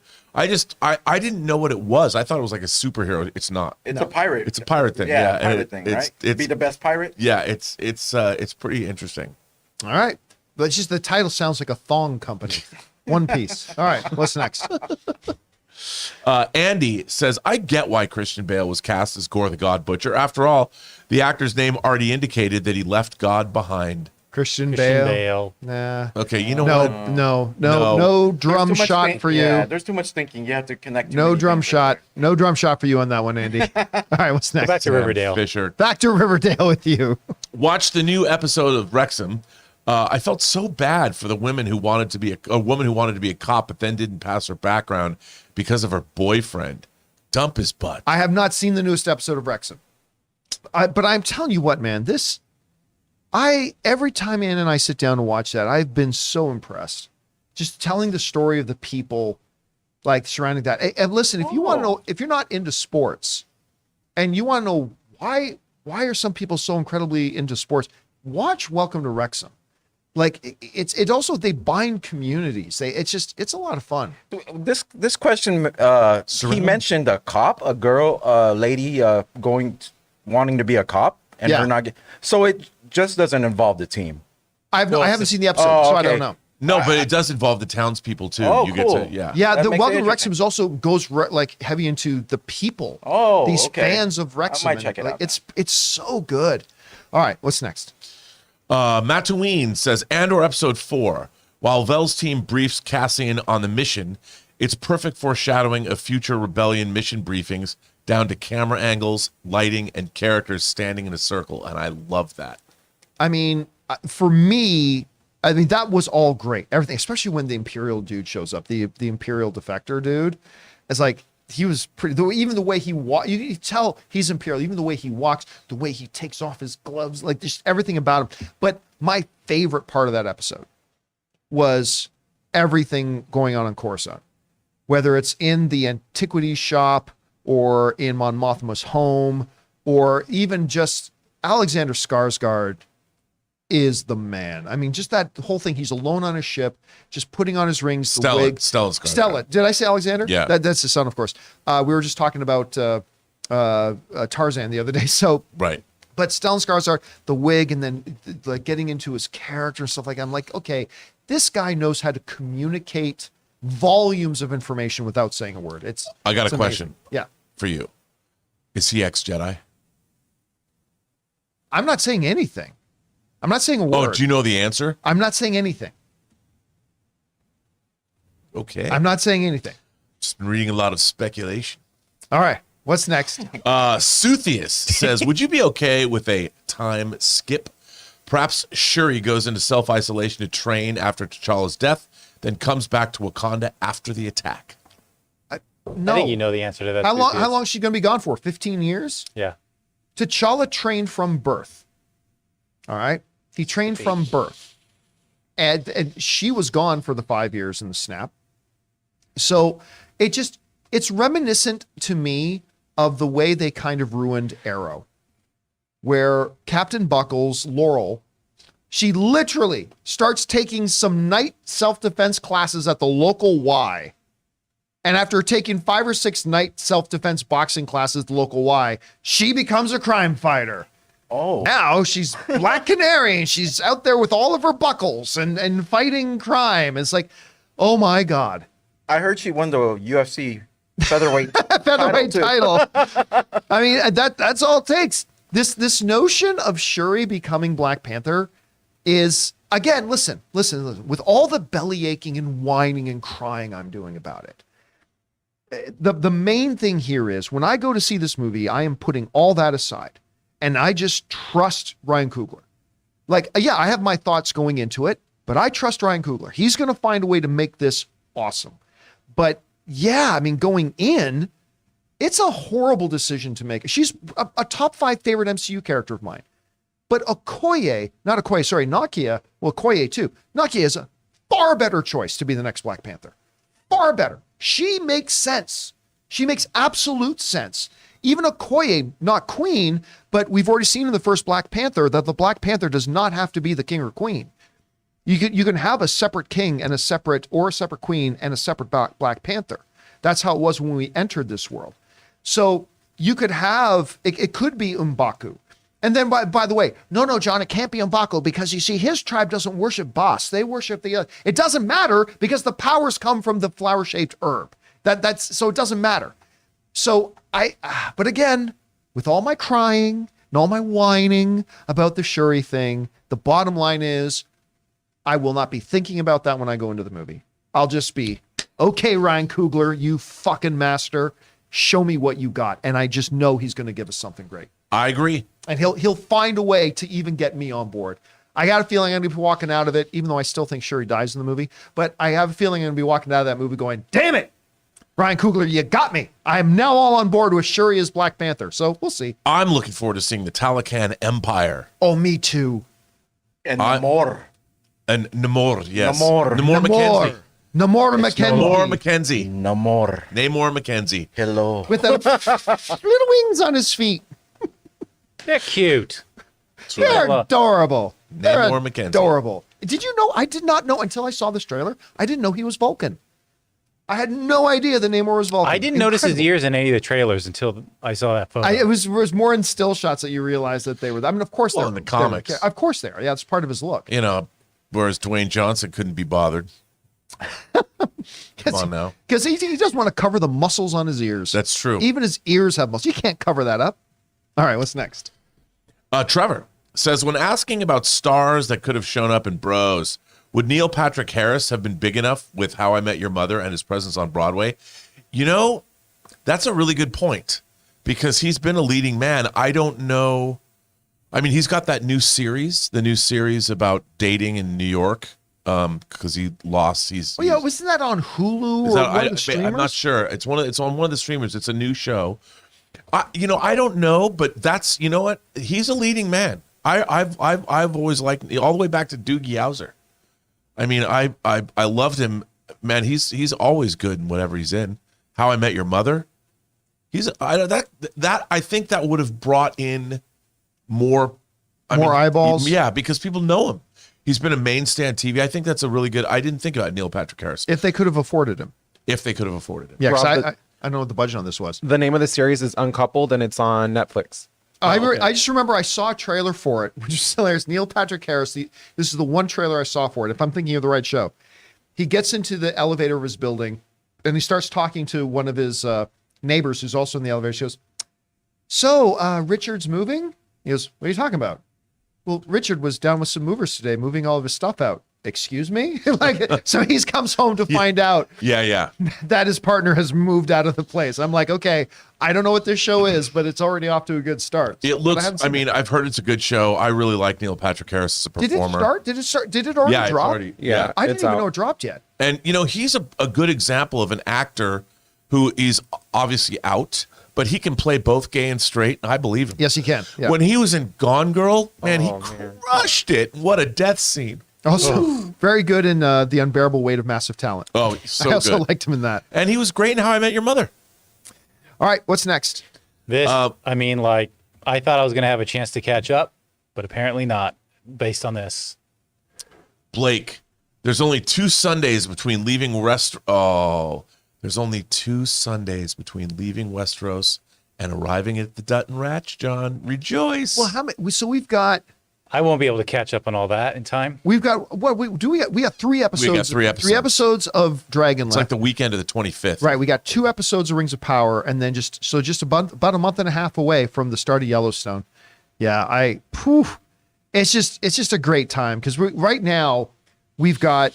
didn't know what it was. I thought it was like a superhero. It's not. It's a pirate. It's a pirate thing. Yeah, Yeah, pirate thing, right? It's be the best pirate. Yeah, it's pretty interesting. All right. But it's just the title sounds like a thong company. One Piece. All right. What's next? Andy says, I get why Christian Bale was cast as Gore the God Butcher. After all, the actor's name already indicated that he left God behind. Christian Bale. Bale. Nah. Okay, you know what? No drum shot for you. Yeah, there's too much thinking. You have to connect. No drum shot. No drum shot for you on that one, Andy. All right, what's next? Go back to Riverdale. Fisher. Back to Riverdale with you. Watch the new episode of Wrexham. I felt so bad for the woman who wanted to be a woman who wanted to be a cop, but then didn't pass her background because of her boyfriend. Dump his butt. I have not seen the newest episode of Wrexham, but I'm telling you what, man. Every time Ann and I sit down to watch that, I've been so impressed. Just telling the story of the people like surrounding that. And listen, if you want to know, if you're not into sports, and you want to know why are some people so incredibly into sports, watch Welcome to Wrexham. Like it's also, they bind communities. It's a lot of fun. This question, he mentioned a cop, a girl, lady wanting to be a cop, and her not. So it just doesn't involve the team. I haven't seen the episode, so I don't know. No, but it does involve the townspeople too. Oh, you cool. get to, yeah. Yeah, That the makes Welcome it to Wrexham is also goes like heavy into the people. Oh, these okay. fans of Wrexham. I might check it out. It's so good. All right, what's next? Mattuine says, Andor episode 4. While Vel's team briefs Cassian on the mission, It's perfect foreshadowing of future rebellion mission briefings down to camera angles, lighting, and characters standing in a circle, and I love that. I mean, for me, I mean, that was all great. Everything, especially when the Imperial dude shows up, the Imperial defector dude. It's like, he was pretty, even the way he walks, you can tell he's Imperial, even the way he walks, the way he takes off his gloves, like just everything about him. But my favorite part of that episode was everything going on in Coruscant, whether it's in the antiquities shop or in Mon Mothma's home, or even just Alexander Skarsgård is the man. I mean, just that whole thing. He's alone on a ship, just putting on his rings, the wig. Stella. Did I say Alexander? Yeah. That's his son, of course. We were just talking about Tarzan the other day. So, Right. but Stellan Skarsgård, the wig, and then like getting into his character and stuff like that. I'm like, okay, this guy knows how to communicate volumes of information without saying a word. I got it's a amazing. question. Yeah. For you. Is he ex-Jedi? I'm not saying anything. I'm not saying a word. Oh, do you know the answer? I'm not saying anything. Okay. I'm not saying anything. Just been reading a lot of speculation. All right. What's next? Suthius says, would you be okay with a time skip? Perhaps Shuri goes into self-isolation to train after T'Challa's death, then comes back to Wakanda after the attack. No. I think you know the answer to that. How long? Lucius. How long is she going to be gone for? 15 years? Yeah. T'Challa trained from birth. All right. He trained from birth, and she was gone for the 5 years in the snap. So it's reminiscent to me of the way they kind of ruined Arrow, where Captain Buckles, Laurel, she literally starts taking some night self-defense classes at the local Y. And after taking 5 or 6 night self-defense boxing classes at the local Y, she becomes a crime fighter. Oh. Now she's Black Canary and she's out there with all of her buckles and fighting crime. It's like, oh my God. I heard she won the UFC featherweight Featherweight title. I mean, that's all it takes. This notion of Shuri becoming Black Panther is, again, listen, with all the belly aching and whining and crying I'm doing about it. The main thing here is when I go to see this movie, I am putting all that aside and I just trust Ryan Coogler. Like, yeah, I have my thoughts going into it, but I trust Ryan Coogler. He's going to find a way to make this awesome. But yeah, I mean, going in, it's a horrible decision to make. She's a top 5 favorite MCU character of mine. But Nakia, well, Okoye too. Nakia is a far better choice to be the next Black Panther. Far better. She makes sense. She makes absolute sense. Even Okoye, not queen, but we've already seen in the first Black Panther that the Black Panther does not have to be the king or queen. You can have a separate king and a separate queen and a separate Black Panther. That's how it was when we entered this world. So you could have, it could be M'Baku. And then, by the way, no, John, it can't be M'Baku because you see, his tribe doesn't worship Bas. They worship the other. It doesn't matter because the powers come from the flower-shaped herb. So it doesn't matter. So but again, with all my crying and all my whining about the Shuri thing, the bottom line is I will not be thinking about that when I go into the movie. I'll just be, okay, Ryan Coogler, you fucking master, show me what you got. And I just know he's going to give us something great. I agree. And he'll find a way to even get me on board. I got a feeling I'm going to be walking out of it, even though I still think Shuri dies in the movie. But I have a feeling I'm going to be walking out of that movie going, damn it, Ryan Coogler, you got me. I am now all on board with Shuri as Black Panther. So we'll see. I'm looking forward to seeing the Talocan Empire. Oh, me too. And Namor. And Namor, yes. Namor McKenzie. Namor McKenzie. Namor McKenzie. Hello. With the little wings on his feet. They're cute. They're adorable. They're Namor McKenzie. adorable. Did you know? I did not know until I saw this trailer. I didn't know he was Vulcan. I had no idea that Namor was Vulcan. I didn't notice his ears in any of the trailers until I saw that photo. It was more in still shots that you realized that they were. I mean, of course, Well, they're in the comics. Of course, they are. Yeah, it's part of his look. You know, whereas Dwayne Johnson couldn't be bothered. Come on now. Because he doesn't want to cover the muscles on his ears. That's true. Even his ears have muscles. You can't cover that up. All right, what's next? Trevor says, when asking about stars that could have shown up in Bros, Would Neil Patrick Harris have been big enough with How I Met Your Mother and his presence on Broadway? You know, that's a really good point because he's been a leading man. I don't know. I mean, he's got that new series, the new series about dating in New York, because he lost. Well, yeah, wasn't that on Hulu or one of the streamers? I'm not sure. It's on one of the streamers. It's a new show. I don't know, but that's, you know what? He's a leading man. I've always liked, all the way back to Doogie Howser. I mean, I loved him, man. He's always good in whatever he's in. How I Met Your Mother. I think that would have brought in more eyeballs. Yeah, because people know him. He's been a mainstay on TV. I think that's a really good. I didn't think about Neil Patrick Harris. If they could have afforded him. If they could have afforded him. Yeah, because Rob, I don't know what the budget on this was. The name of the series is Uncoupled, and it's on Netflix. I just remember I saw a trailer for it, which is hilarious. Neil Patrick Harris. This is the one trailer I saw for it. If I'm thinking of the right show, he gets into the elevator of his building, and he starts talking to one of his neighbors, who's also in the elevator. She goes, "So Richard's moving?" He goes, "What are you talking about?" "Well, Richard was down with some movers today, moving all of his stuff out." "Excuse me?" So he comes home to find out Yeah. that his partner has moved out of the place. I'm like, okay, I don't know what this show is, but it's already off to a good start. It looks. I've heard it's a good show. I really like Neil Patrick Harris as a performer. Did it start? Did it already Yeah, it's drop? already- Yeah, I didn't it's even out. know it dropped yet. And he's a good example of an actor who is obviously out, but he can play both gay and straight. And I believe him. Yes, he can. Yeah. When he was in Gone Girl, man, he Oh, man. crushed it. What a death scene. Also, very good in The Unbearable Weight of Massive Talent. Oh, he's so I also good. liked him in that. And he was great in How I Met Your Mother. All right, what's next? This, I mean, like, I thought I was going to have a chance to catch up, but apparently not, based on this. Blake, there's only 2 Sundays between leaving there's only 2 Sundays between leaving Westeros and arriving at the Dutton Ratch, John. Rejoice. Well, how many? So we've got I won't be able to catch up on all that in time. what? We got 3 episodes. We got 3 episodes. 3 episodes of Dragonland. It's like the weekend of the 25th. Right, we got 2 episodes of Rings of Power, and then just about a month and a half away from the start of Yellowstone. Yeah, it's just a great time because right now we've got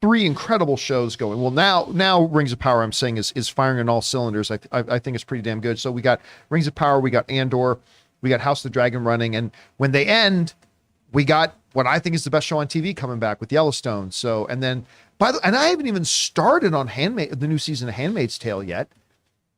3 incredible shows going. Well, now Rings of Power, I'm saying, is firing on all cylinders. I think it's pretty damn good. So we got Rings of Power, we got Andor, we got House of the Dragon running, and when they end, we got what I think is the best show on TV coming back with Yellowstone. So, and then and I haven't even started on the new season of Handmaid's Tale yet.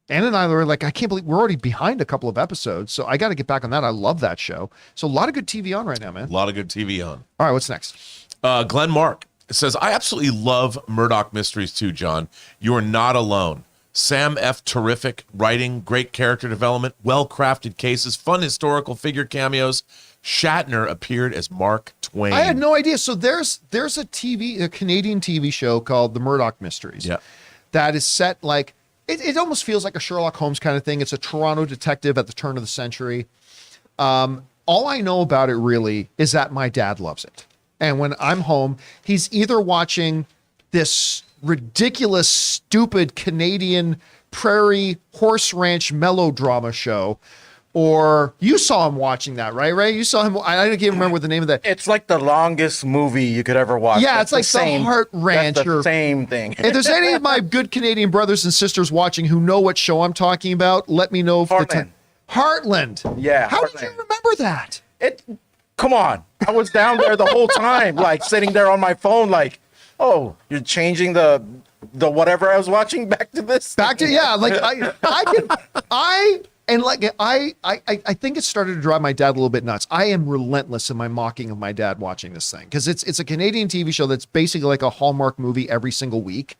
Anna and I were like, I can't believe we're already behind a couple of episodes. So I got to get back on that. I love that show. So a lot of good TV on right now, man. A lot of good TV on. All right, what's next? Glenn Mark says, I absolutely love Murdoch Mysteries too, John. You are not alone. Sam F. Terrific writing, great character development, well-crafted cases, fun historical figure cameos. Shatner appeared as Mark Twain. I had no idea. So there's a Canadian TV show called The Murdoch Mysteries. Yeah. That is set like, it almost feels like a Sherlock Holmes kind of thing. It's a Toronto detective at the turn of the century. All I know about it really is that my dad loves it. And when I'm home, he's either watching this ridiculous, stupid Canadian prairie horse ranch melodrama show, or you saw him watching that, right, Ray? You saw him. I can't remember what the name of that. It's like the longest movie you could ever watch. Yeah, it's like the Heart Ranch That's or- the same thing. If there's any of my good Canadian brothers and sisters watching who know what show I'm talking about, let me know. Heartland. Yeah, How did you Heartland. remember that? Come on. I was down there the whole time, like sitting there on my phone, like, oh, you're changing the whatever I was watching back to this. Back to like I think it started to drive my dad a little bit nuts. I am relentless in my mocking of my dad watching this thing because it's a Canadian TV show that's basically like a Hallmark movie every single week.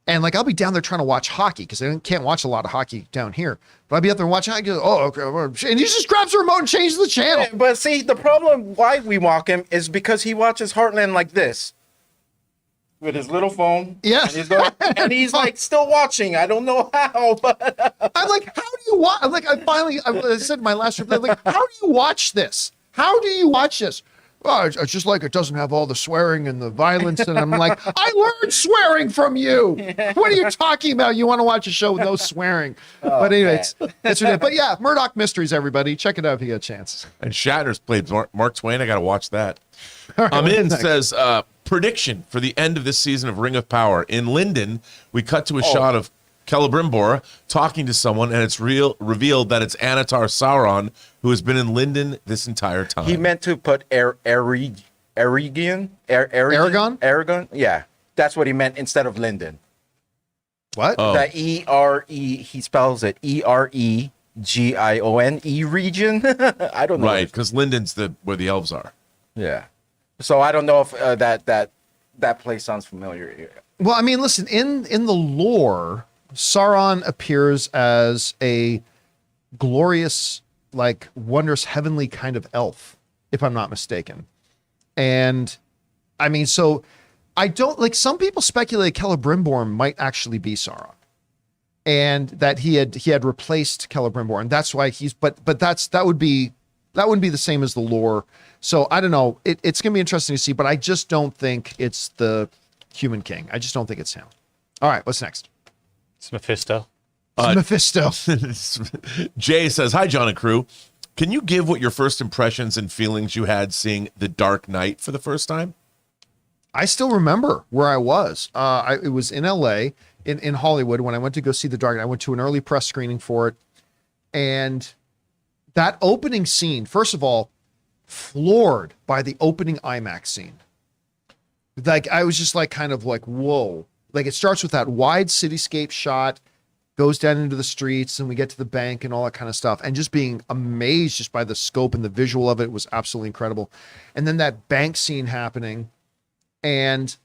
And like I'll be down there trying to watch hockey because I can't watch a lot of hockey down here. But I'll be up there watching hockey. Oh, okay. And he just grabs the remote and changes the channel. But see, the problem why we mock him is because he watches Heartland like this. With his little phone. Yeah. And he's like still watching. I don't know how, but I'm like, how do you watch? I'm like, I said in my last reply, I'm like, how do you watch this? How do you watch this? Oh, it's just like it doesn't have all the swearing and the violence. And I'm like, I learned swearing from you. What are you talking about? You want to watch a show with no swearing. But anyway, it's ridiculous. But yeah, Murdoch Mysteries, everybody. Check it out if you get a chance. And Shatner's played Mark Twain. I got to watch that. All right, Amin what's next? says, Prediction for the end of this season of Ring of Power. In Linden, we cut to a shot of Celebrimbor talking to someone, and it's revealed that it's Anatar Sauron, who has been in Linden this entire time. He meant to put Aragon? Aragon? Yeah. That's what he meant instead of Linden. What? Oh. The E-R-E, he spells it E-R-E-Gion, region. I don't know. Right, because Linden's where the elves are. Yeah. So I don't know if that place sounds familiar. Well, I mean, listen, in the lore, Sauron appears as a glorious, like wondrous heavenly kind of elf, if I'm not mistaken. And I mean, so I don't like, some people speculate Celebrimbor might actually be Sauron, and that he had replaced Celebrimbor, and that's why that wouldn't be the same as the lore. So I don't know. It's gonna be interesting to see, but I just don't think it's the Human King. I just don't think it's him. All right, what's next? It's Mephisto. Mephisto. Jay says, "Hi, John and crew. Can you give what your first impressions and feelings you had seeing The Dark Knight for the first time?" I still remember where I was. It was in LA, in Hollywood, when I went to go see The Dark Knight. I went to an early press screening for it. And that opening scene, first of all, floored by the opening IMAX scene. Like, I was just like, kind of like, whoa. Like, it starts with that wide cityscape shot, goes down into the streets, and we get to the bank and all that kind of stuff. And just being amazed just by the scope and the visual of it was absolutely incredible. And then that bank scene happening. And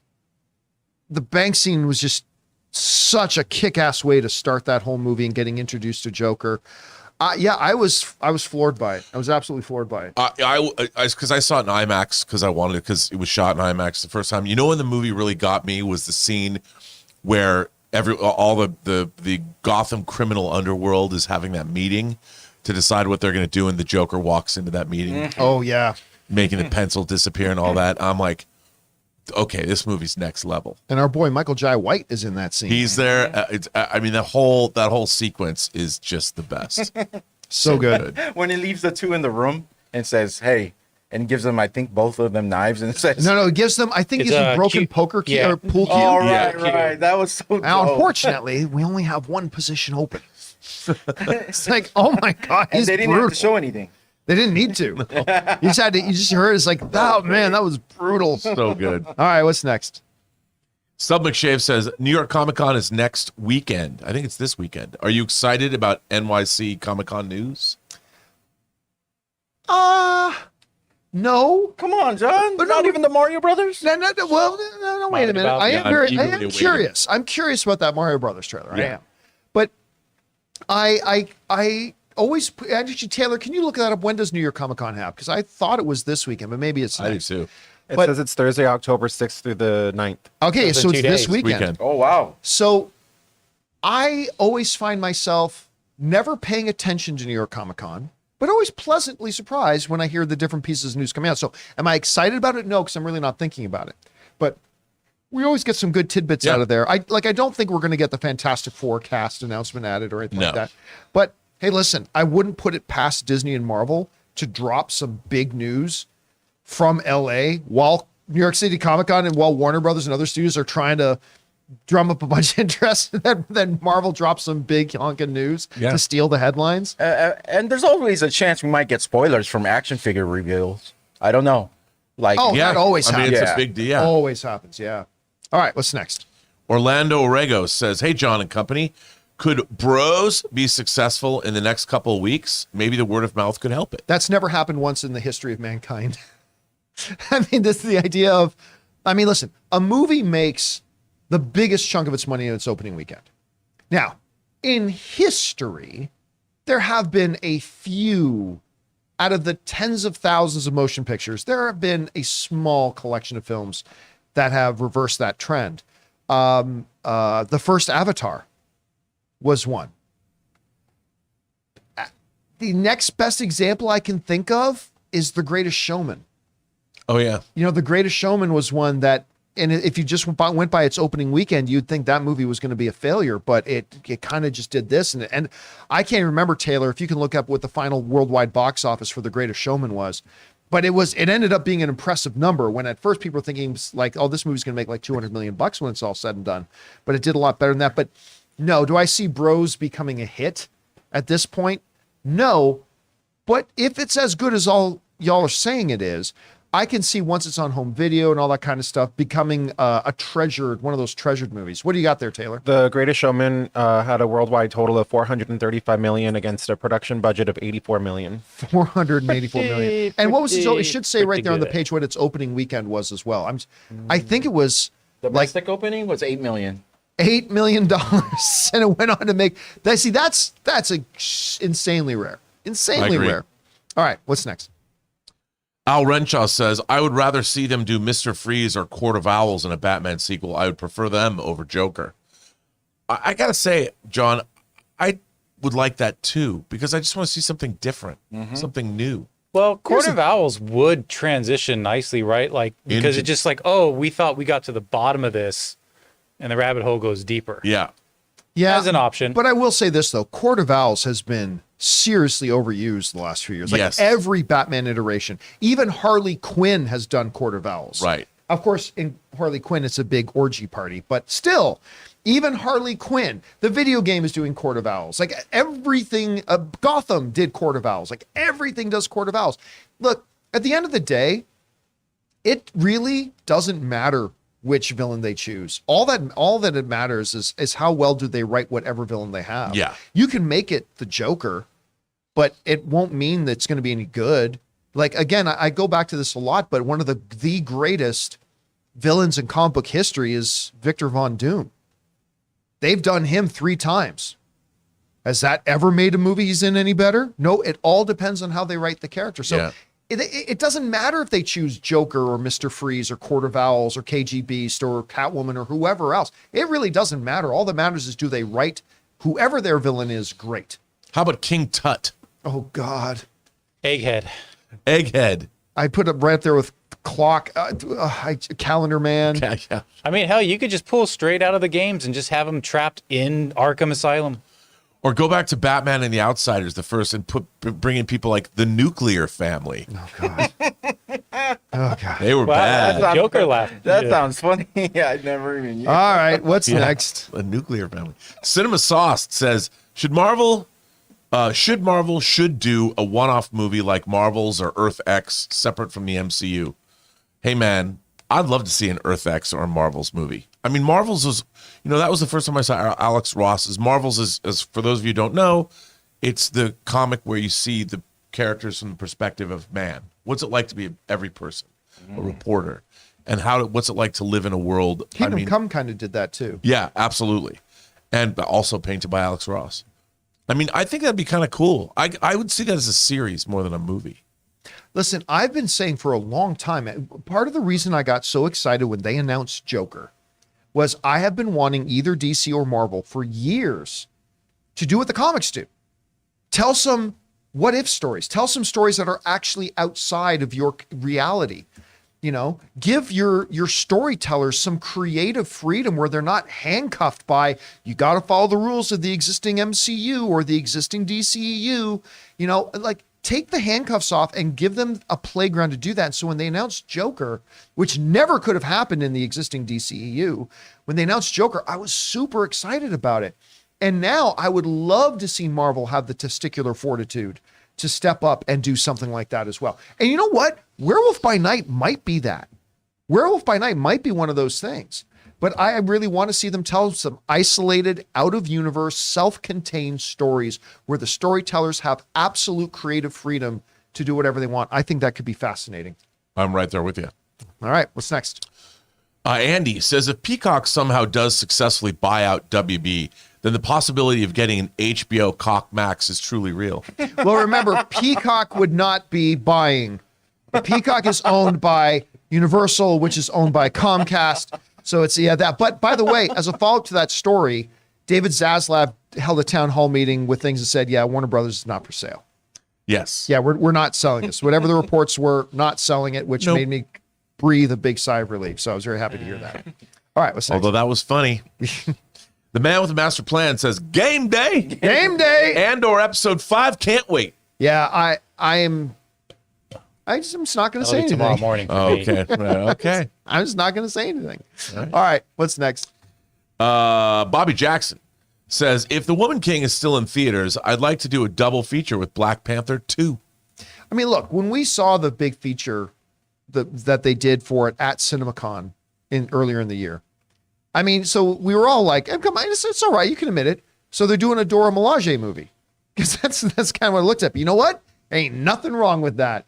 the bank scene was just such a kick-ass way to start that whole movie and getting introduced to Joker. Yeah, I was floored by it. I was absolutely floored by it. Because I saw it in IMAX because I wanted it, because it was shot in IMAX the first time. You know when the movie really got me was the scene where all the Gotham criminal underworld is having that meeting to decide what they're going to do, and the Joker walks into that meeting. Oh, yeah. Making the pencil disappear and all that. I'm like, okay, this movie's next level. And our boy Michael Jai White is in that scene. He's there. I mean, that whole sequence is just the best. so good. When he leaves the two in the room and says, "Hey," and gives them, I think, both of them knives, and says, No, it gives them, I think It's it's a a broken cue. poker cue Yeah. or pool cue. "Oh, Yeah. right. That was so Now, dope." unfortunately, we only have one position open. It's like, oh my God, And he's they didn't brutal. have to show anything. They didn't need to. You just heard it's like, oh man, that was brutal. So good. All right, what's next? Sub McShave says New York Comic Con is next weekend. I think it's this weekend. Are you excited about NYC Comic Con news? No. Come on, John. But Not no, even the Mario Brothers. No, well, no, wait a minute. About- I Yeah, am I'm very, I eagerly am awaiting. curious. I'm curious about that Mario Brothers trailer. I Yeah. am. But I always, actually, Taylor, can you look that up? When does New York Comic Con have? Because I thought it was this weekend, but maybe it's I do next. too. It But- says it's Thursday, October 6th through the 9th. Okay, Those are so 2 it's this days. weekend. Oh wow. So I always find myself never paying attention to New York Comic Con, but always pleasantly surprised when I hear the different pieces of news coming out. So am I excited about it? No, because I'm really not thinking about it. But we always get some good tidbits Yeah. out of there. I don't think we're going to get the Fantastic Four cast announcement added or anything like No. that. But hey, listen, I wouldn't put it past Disney and Marvel to drop some big news from LA while New York City Comic Con and while Warner Brothers and other studios are trying to drum up a bunch of interest. Then Marvel drops some big honking news to steal the headlines. And there's always a chance we might get spoilers from action figure reveals. I don't know. Like, Oh, that always I mean, happens. it's Yeah. a big deal. Yeah. Always happens. Yeah. All right. What's next? Orlando Orego says, "Hey, John and company, could Bros be successful in the next couple of weeks? Maybe the word of mouth could help it." That's never happened once in the history of mankind. I mean, this is the idea of, I mean, listen, a movie makes the biggest chunk of its money in its opening weekend. Now, in history, there have been a few out of the tens of thousands of motion pictures. There have been a small collection of films that have reversed that trend. The first Avatar was one. The next best example I can think of is The Greatest Showman. Oh yeah. You know, The Greatest Showman was one that, and if you just went by its opening weekend, you'd think that movie was going to be a failure, but it kind of just did this. And I can't remember, Taylor, if you can look up what the final worldwide box office for The Greatest Showman was. But it ended up being an impressive number when at first people were thinking like, oh, this movie's going to make like $200 million when it's all said and done. But it did a lot better than that. But no, do I see Bros becoming a hit at this point? No. But if it's as good as all y'all are saying it is, I can see once it's on home video and all that kind of stuff becoming one of those treasured movies. What do you got there, Taylor? The Greatest Showman had a worldwide total of $435 million against a production budget of $84 million. $484 million. And what was it should say right there on the good. page what its opening weekend was as well. I think it was Domestic opening was $8 million. $8 million, and it went on to make that. See, that's insanely rare. Insanely agree. rare. All right, what's next? Al Renshaw says, I would rather see them do Mr. Freeze or Court of Owls in a Batman sequel. I would prefer them over Joker. I got to say, John, I would like that too, because I just want to see something different, something new. Well, Court of Owls would transition nicely, right? Like, because it's just like, oh, we thought we got to the bottom of this, and the rabbit hole goes deeper. Yeah. Yeah, As an option. But I will say this though, Court of Owls has been seriously overused the last few years. Like Yes. every Batman iteration, even Harley Quinn has done Court of Owls. Right. Of course, in Harley Quinn, it's a big orgy party, but still, even Harley Quinn, the video game is doing Court of Owls. Like everything, Gotham did Court of Owls. Like everything does Court of Owls. Look, at the end of the day, it really doesn't matter which villain they choose. All that it matters is how well do they write whatever villain they have. Yeah. You can make it the Joker, but it won't mean that it's going to be any good. Like, again, I go back to this a lot, but one of the greatest villains in comic book history is Victor Von Doom. They've done him 3 times. Has that ever made a movie he's in any better? No, it all depends on how they write the character. So Yeah. it doesn't matter if they choose Joker or Mr. Freeze or Court of Owls or KG Beast or Catwoman or whoever else. It really doesn't matter. All that matters is do they write whoever their villain is great. How about King Tut? Oh, God. Egghead. Egghead. I put it right there with Clock, Calendar Man. Yeah, yeah. I mean, hell, you could just pull straight out of the games and just have them trapped in Arkham Asylum. Or go back to Batman and the Outsiders, the first, and bring in people like the Nuclear Family. Oh, God. Oh, God. They were Wow, bad. that's Joker laughed. That Yeah. sounds funny. Yeah, I never even knew. All right, what's Yeah. next? The Nuclear Family. Cinema Sauce says, should Marvel do a one-off movie like Marvel's or Earth X separate from the MCU? Hey, man, I'd love to see an Earth X or a Marvel's movie. I mean, Marvel's was, that was the first time I saw Alex Ross's. Marvel's is, for those of you who don't know, it's the comic where you see the characters from the perspective of man. What's it like to be every person, a reporter, and what's it like to live in a world? Kingdom Come kind of did that too. Yeah, absolutely, and also painted by Alex Ross. I mean, I think that'd be kind of cool. I would see that as a series more than a movie. Listen, I've been saying for a long time, part of the reason I got so excited when they announced Joker was I have been wanting either DC or Marvel for years to do what the comics do. Tell some what if stories. Tell some stories that are actually outside of your reality. Give your storytellers some creative freedom where they're not handcuffed by, you got to follow the rules of the existing MCU or the existing DCEU. Take the handcuffs off and give them a playground to do that. And so when they announced Joker, which never could have happened in the existing DCEU, when they announced Joker, I was super excited about it. And now I would love to see Marvel have the testicular fortitude to step up and do something like that as well. And you know what? Werewolf by Night might be that. Werewolf by Night might be one of those things. But I really want to see them tell some isolated, out-of-universe, self-contained stories where the storytellers have absolute creative freedom to do whatever they want. I think that could be fascinating. I'm right there with you. All right, what's next? Andy says, if Peacock somehow does successfully buy out WB, then the possibility of getting an HBO Cock Max is truly real. Well, remember, Peacock would not be buying. Peacock is owned by Universal, which is owned by Comcast. So it's that. But by the way, as a follow-up to that story, David Zaslav held a town hall meeting with things that said, Warner Brothers is not for sale. Yes. Yeah, we're not selling this. Whatever the reports were, not selling it, which made me breathe a big sigh of relief. So I was very happy to hear that. All right, what's next? Although that was funny. The man with the master plan says, game day. Game day. And or episode 5, can't wait. Yeah, I am I'm just not going to That'll say be tomorrow anything. morning for me. Okay. Okay. I'm just not going to say anything. All right. What's next? Bobby Jackson says, if The Woman King is still in theaters, I'd like to do a double feature with Black Panther 2. I mean, look, when we saw the big feature that they did for it at CinemaCon earlier in the year, I mean, so we were all like, come on, it's all right. You can admit it. So they're doing a Dora Milaje movie because that's kind of what it looks at. But you know what? Ain't nothing wrong with that.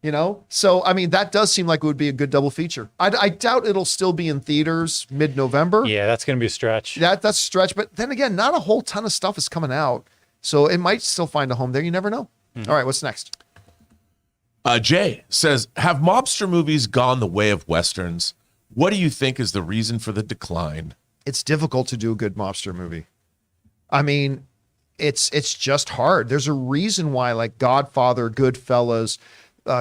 You know, so I mean, that does seem like it would be a good double feature. I doubt it'll still be in theaters mid-November. Yeah, that's going to be a stretch. That's a stretch, but then again, not a whole ton of stuff is coming out, so it might still find a home there. You never know. All right, what's next? Jay says, have mobster movies gone the way of westerns? What do you think is the reason for the decline? It's difficult to do a good mobster movie. I mean, it's just hard. There's a reason why, like Godfather, Goodfellas,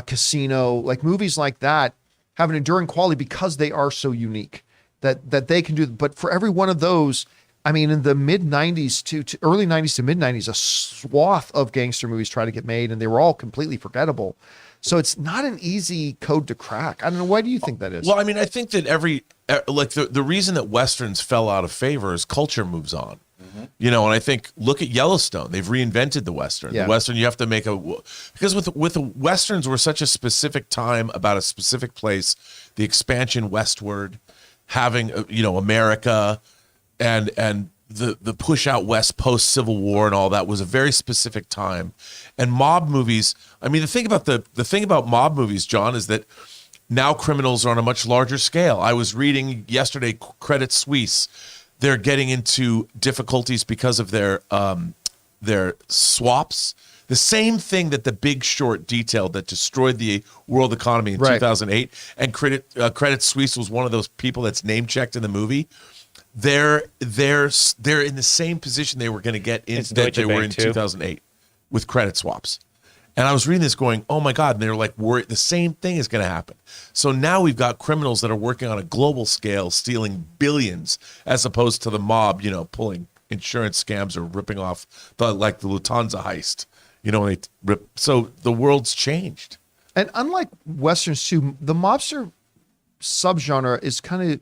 Casino, like movies like that have an enduring quality because they are so unique that they can do. But for every one of those, I mean, in the mid 90s to early 90s to mid 90s, a swath of gangster movies try to get made and they were all completely forgettable. So it's not an easy code to crack. I don't know. Why do you think that is? Well, I mean, I think that the reason that westerns fell out of favor is culture moves on. You know, and I think look at Yellowstone. They've reinvented the Western. Yeah. The Western, you have to make because with the Westerns were such a specific time about a specific place, the expansion westward, having America, and the push out west post Civil War and all that was a very specific time. And mob movies, I mean, the thing about mob movies, John, is that now criminals are on a much larger scale. I was reading yesterday Credit Suisse. They're getting into difficulties because of their swaps. The same thing that The Big Short detailed that destroyed the world economy in 2008. And Credit Suisse was one of those people that's name checked in the movie. They're in the same position they were going to get in that they were in 2008 with credit swaps. And I was reading this going, oh my God. And they're like, the same thing is going to happen. So now we've got criminals that are working on a global scale, stealing billions, as opposed to the mob, pulling insurance scams or ripping off the Lufthansa heist. So the world's changed. And unlike Westerns too, the mobster subgenre is kind of,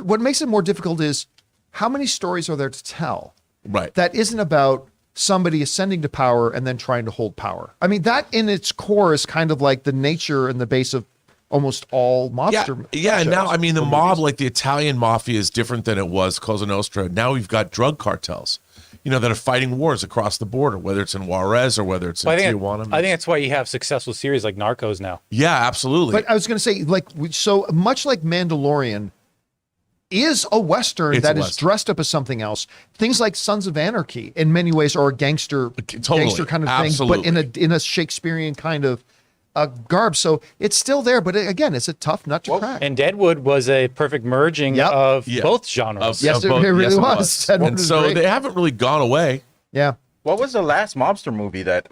what makes it more difficult is how many stories are there to tell? Right. That isn't about somebody ascending to power and then trying to hold power. I mean, that in its core is kind of like the nature and the base of almost all mobster. Yeah. And now, I mean, the mob, like the Italian mafia, is different than it was Cosa Nostra. Now we've got drug cartels, that are fighting wars across the border, whether it's in Juarez or whether it's in Tijuana. I think that's why you have successful series like Narcos now. Yeah, absolutely. But I was going to say, so much like Mandalorian is a Western that is dressed up as something else. Things like Sons of Anarchy in many ways are a gangster kind of absolutely. thing, but in a Shakespearean kind of garb. So it's still there, but again, it's a tough nut to crack. And Deadwood was a perfect merging of both genres. Yes, it really was. And so they haven't really gone away. Yeah. What was the last mobster movie that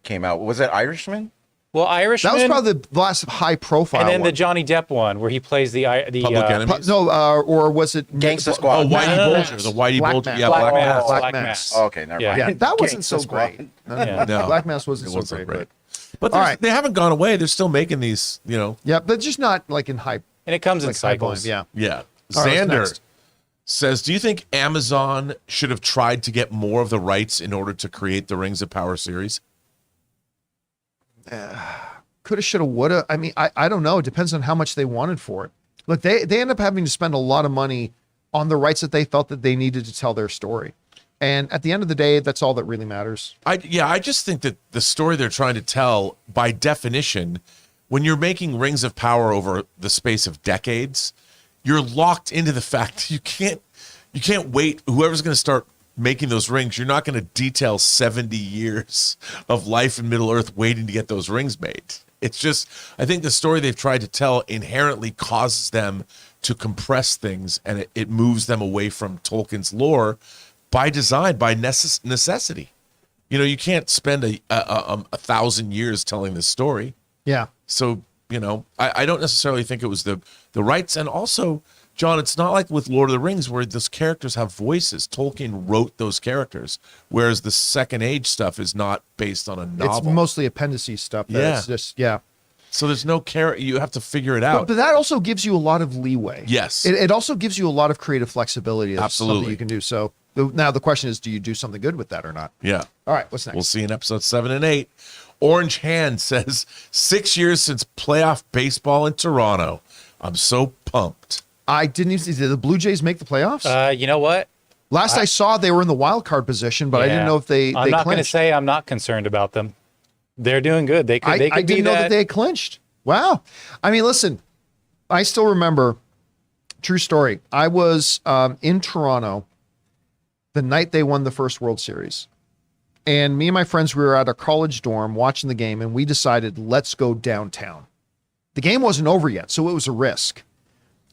came out? Was it Irishman? Well, Irishman. That was probably the last high profile and then one. the Johnny Depp one where he plays the Public Enemies? or was it Gangsta Squad? Oh, Whitey Bulger. The Whitey Black Bulger. Mass. Yeah, Black Mass. Oh, okay, never mind. Yeah, that wasn't Gangsta so Squad. great. No. Black Mass wasn't so great. But they haven't gone away. They're still making these, Yeah, but just not like in hype. and it comes in Like cycles. Yeah. Yeah. All right, what's Xander next? says, do you think Amazon should have tried to get more of the rights in order to create the Rings of Power series? Coulda, shoulda, woulda. I mean, I don't know. It depends on how much they wanted for it. Look, they end up having to spend a lot of money on the rights that they felt that they needed to tell their story. And at the end of the day, that's all that really matters. I just think that the story they're trying to tell, by definition, when you're making Rings of Power over the space of decades, you're locked into the fact that you can't wait. Whoever's going to start making those rings, you're not going to detail 70 years of life in Middle Earth waiting to get those rings made. It's just, I think the story they've tried to tell inherently causes them to compress things, and it moves them away from Tolkien's lore by design, by necessity. You can't spend a 1,000 years telling this story. Yeah. So, I don't necessarily think it was the rights. And also, John, it's not like with Lord of the Rings where those characters have voices. Tolkien wrote those characters, whereas the Second Age stuff is not based on a novel. It's mostly appendices stuff. Yeah. It's just, yeah. So there's no care. You have to figure it out. But that also gives you a lot of leeway. Yes. It also gives you a lot of creative flexibility. That's Absolutely. something you can do. So now the question is, do you do something good with that or not? Yeah. All right, what's next? We'll see in episode 7 and 8. Orange Hand says 6 years since playoff baseball in Toronto. I'm so pumped. I didn't even see, did the Blue Jays make the playoffs? You know what? Last I saw, they were in the wild card position, but I didn't know if they I'm not going to clinched. say I'm not concerned about them. They're doing good. They could. I be didn't know that they had clinched. Wow. I mean, listen, I still remember, true story. I was in Toronto the night they won the first World Series. And me and my friends, we were at a college dorm watching the game, and we decided, let's go downtown. The game wasn't over yet, so it was a risk.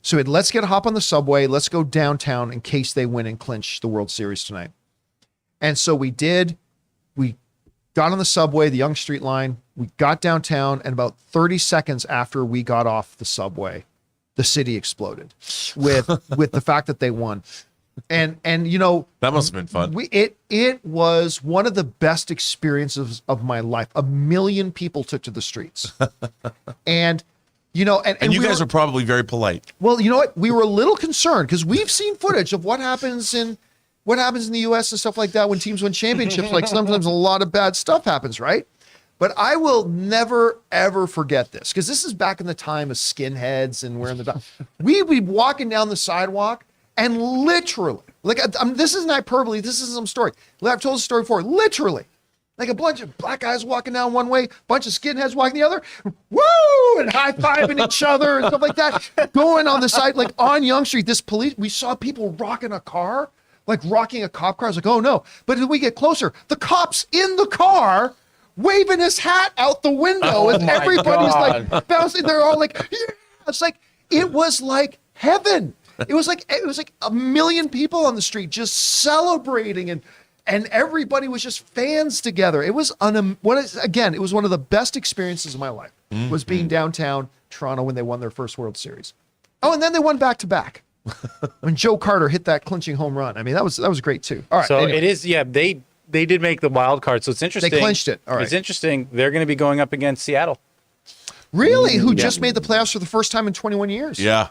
So let's get a hop on the subway. Let's go downtown in case they win and clinch the World Series tonight. And so we did. We got on the subway, the Yonge Street line. We got downtown, and about 30 seconds after we got off the subway, the city exploded with the fact that they won. And you know, That must have been fun. it was one of the best experiences of my life. 1 million people took to the streets. And you know, and you we guys were are probably very polite. well, you know what? We were a little concerned because we've seen footage of what happens in the US and stuff like that when teams win championships. Like sometimes a lot of bad stuff happens, right? But I will never, ever forget this because this is back in the time of skinheads and wearing the we'd be walking down the sidewalk and literally, like, this isn't hyperbole, this is some story. I've told this story before. Literally, like a bunch of black guys walking down one way, bunch of skinheads walking the other, woo, and high-fiving each other and stuff like that. Going on the side, like on Yonge Street, we saw people rocking a car, like rocking a cop car. I was like, oh no. But as we get closer, the cop's in the car, waving his hat out the window, and everybody's like bouncing. They're all like, yeah. It's like, it was like heaven. It was like 1 million people on the street just celebrating, and everybody was just fans together. It was it was one of the best experiences of my life. Was being downtown Toronto when they won their first World Series. Oh, and then they won back to back when Joe Carter hit that clinching home run. I mean, that was great too. All right, So anyway. it is. Yeah, they did make the wild card. So it's interesting. They clinched it. All right. It's interesting. They're going to be going up against Seattle. Really, who just made the playoffs for the first time in 21 years. Yeah.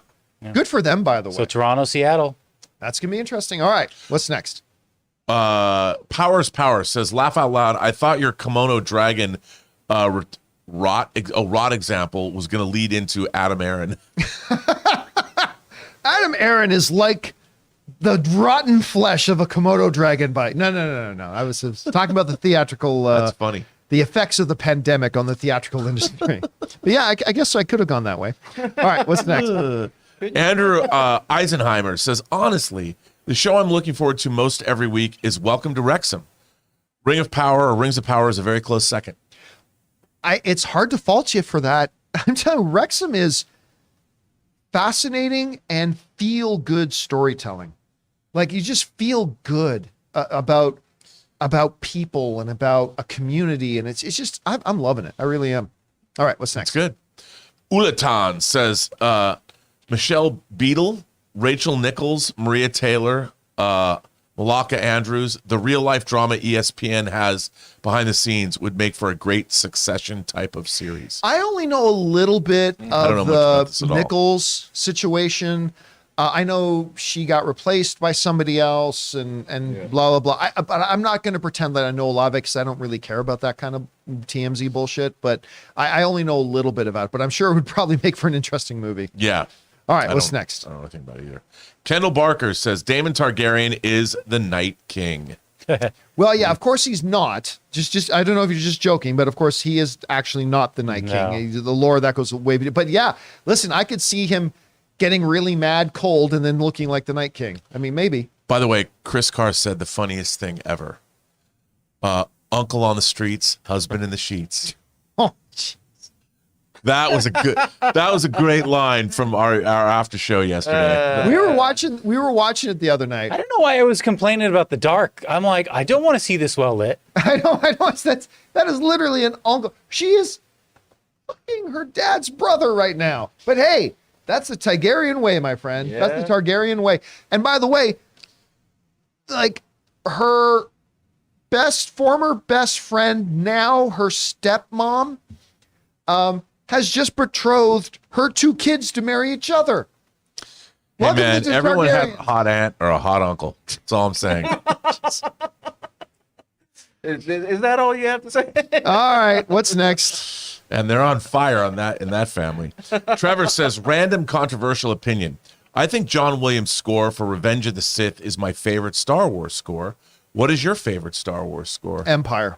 Good for them, by the way. So Toronto, Seattle. That's going to be interesting. All right, what's next? Powers says, laugh out loud. I thought your kimono dragon rot example was going to lead into Adam Aaron. Adam Aaron is like the rotten flesh of a Komodo dragon bite. No. I was talking about the theatrical. That's funny. The effects of the pandemic on the theatrical industry. But yeah, I guess I could have gone that way. All right, what's next? Andrew Eisenheimer says, honestly, the show I'm looking forward to most every week is Welcome to Wrexham. Ring of Power or Rings of Power is a very close second. It's hard to fault you for that. I'm telling you, Wrexham is fascinating and feel good storytelling. Like you just feel good about people and about a community, and it's just I'm loving it. I really am. All right, what's next? That's good. Ulatan says Michelle Beadle, Rachel Nichols, Maria Taylor, Malaka Andrews, the real life drama ESPN has behind the scenes would make for a great Succession type of series. I only know a little bit don't of know much about this the at all. Nichols situation. I know she got replaced by somebody else and blah, blah, blah. But I'm not going to pretend that I know a lot of it because I don't really care about that kind of TMZ bullshit. But I only know a little bit about it. But I'm sure it would probably make for an interesting movie. Yeah. All right, what's next? I don't know anything about it either. Kendall Barker says Daemon Targaryen is the Night King. Well, yeah, of course he's not. Just I don't know if you're just joking, but of course he is actually not the Night King. The lore that goes way. But yeah, listen, I could see him getting really mad, cold, and then looking like the Night King. I mean, maybe. By the way, Chris Carr said the funniest thing ever. Uncle on the streets, husband in the sheets. Oh, That was a great line from our after show yesterday. we were watching it the other night. I don't know why I was complaining about the dark. I'm like, I don't want to see this well lit. I know. That is literally an uncle. She is fucking her dad's brother right now. But hey, that's the Targaryen way, my friend. Yeah. That's the Targaryen way. And by the way, like her former best friend, now her stepmom, has just betrothed her 2 kids to marry each other. Hey, Welcome man, to the everyone had a Targaryen. hot aunt or a hot uncle. That's all I'm saying. Is that all you have to say? All right, what's next? And they're on fire on that in that family. Trevor says, random controversial opinion. I think John Williams' score for Revenge of the Sith is my favorite Star Wars score. What is your favorite Star Wars score? Empire.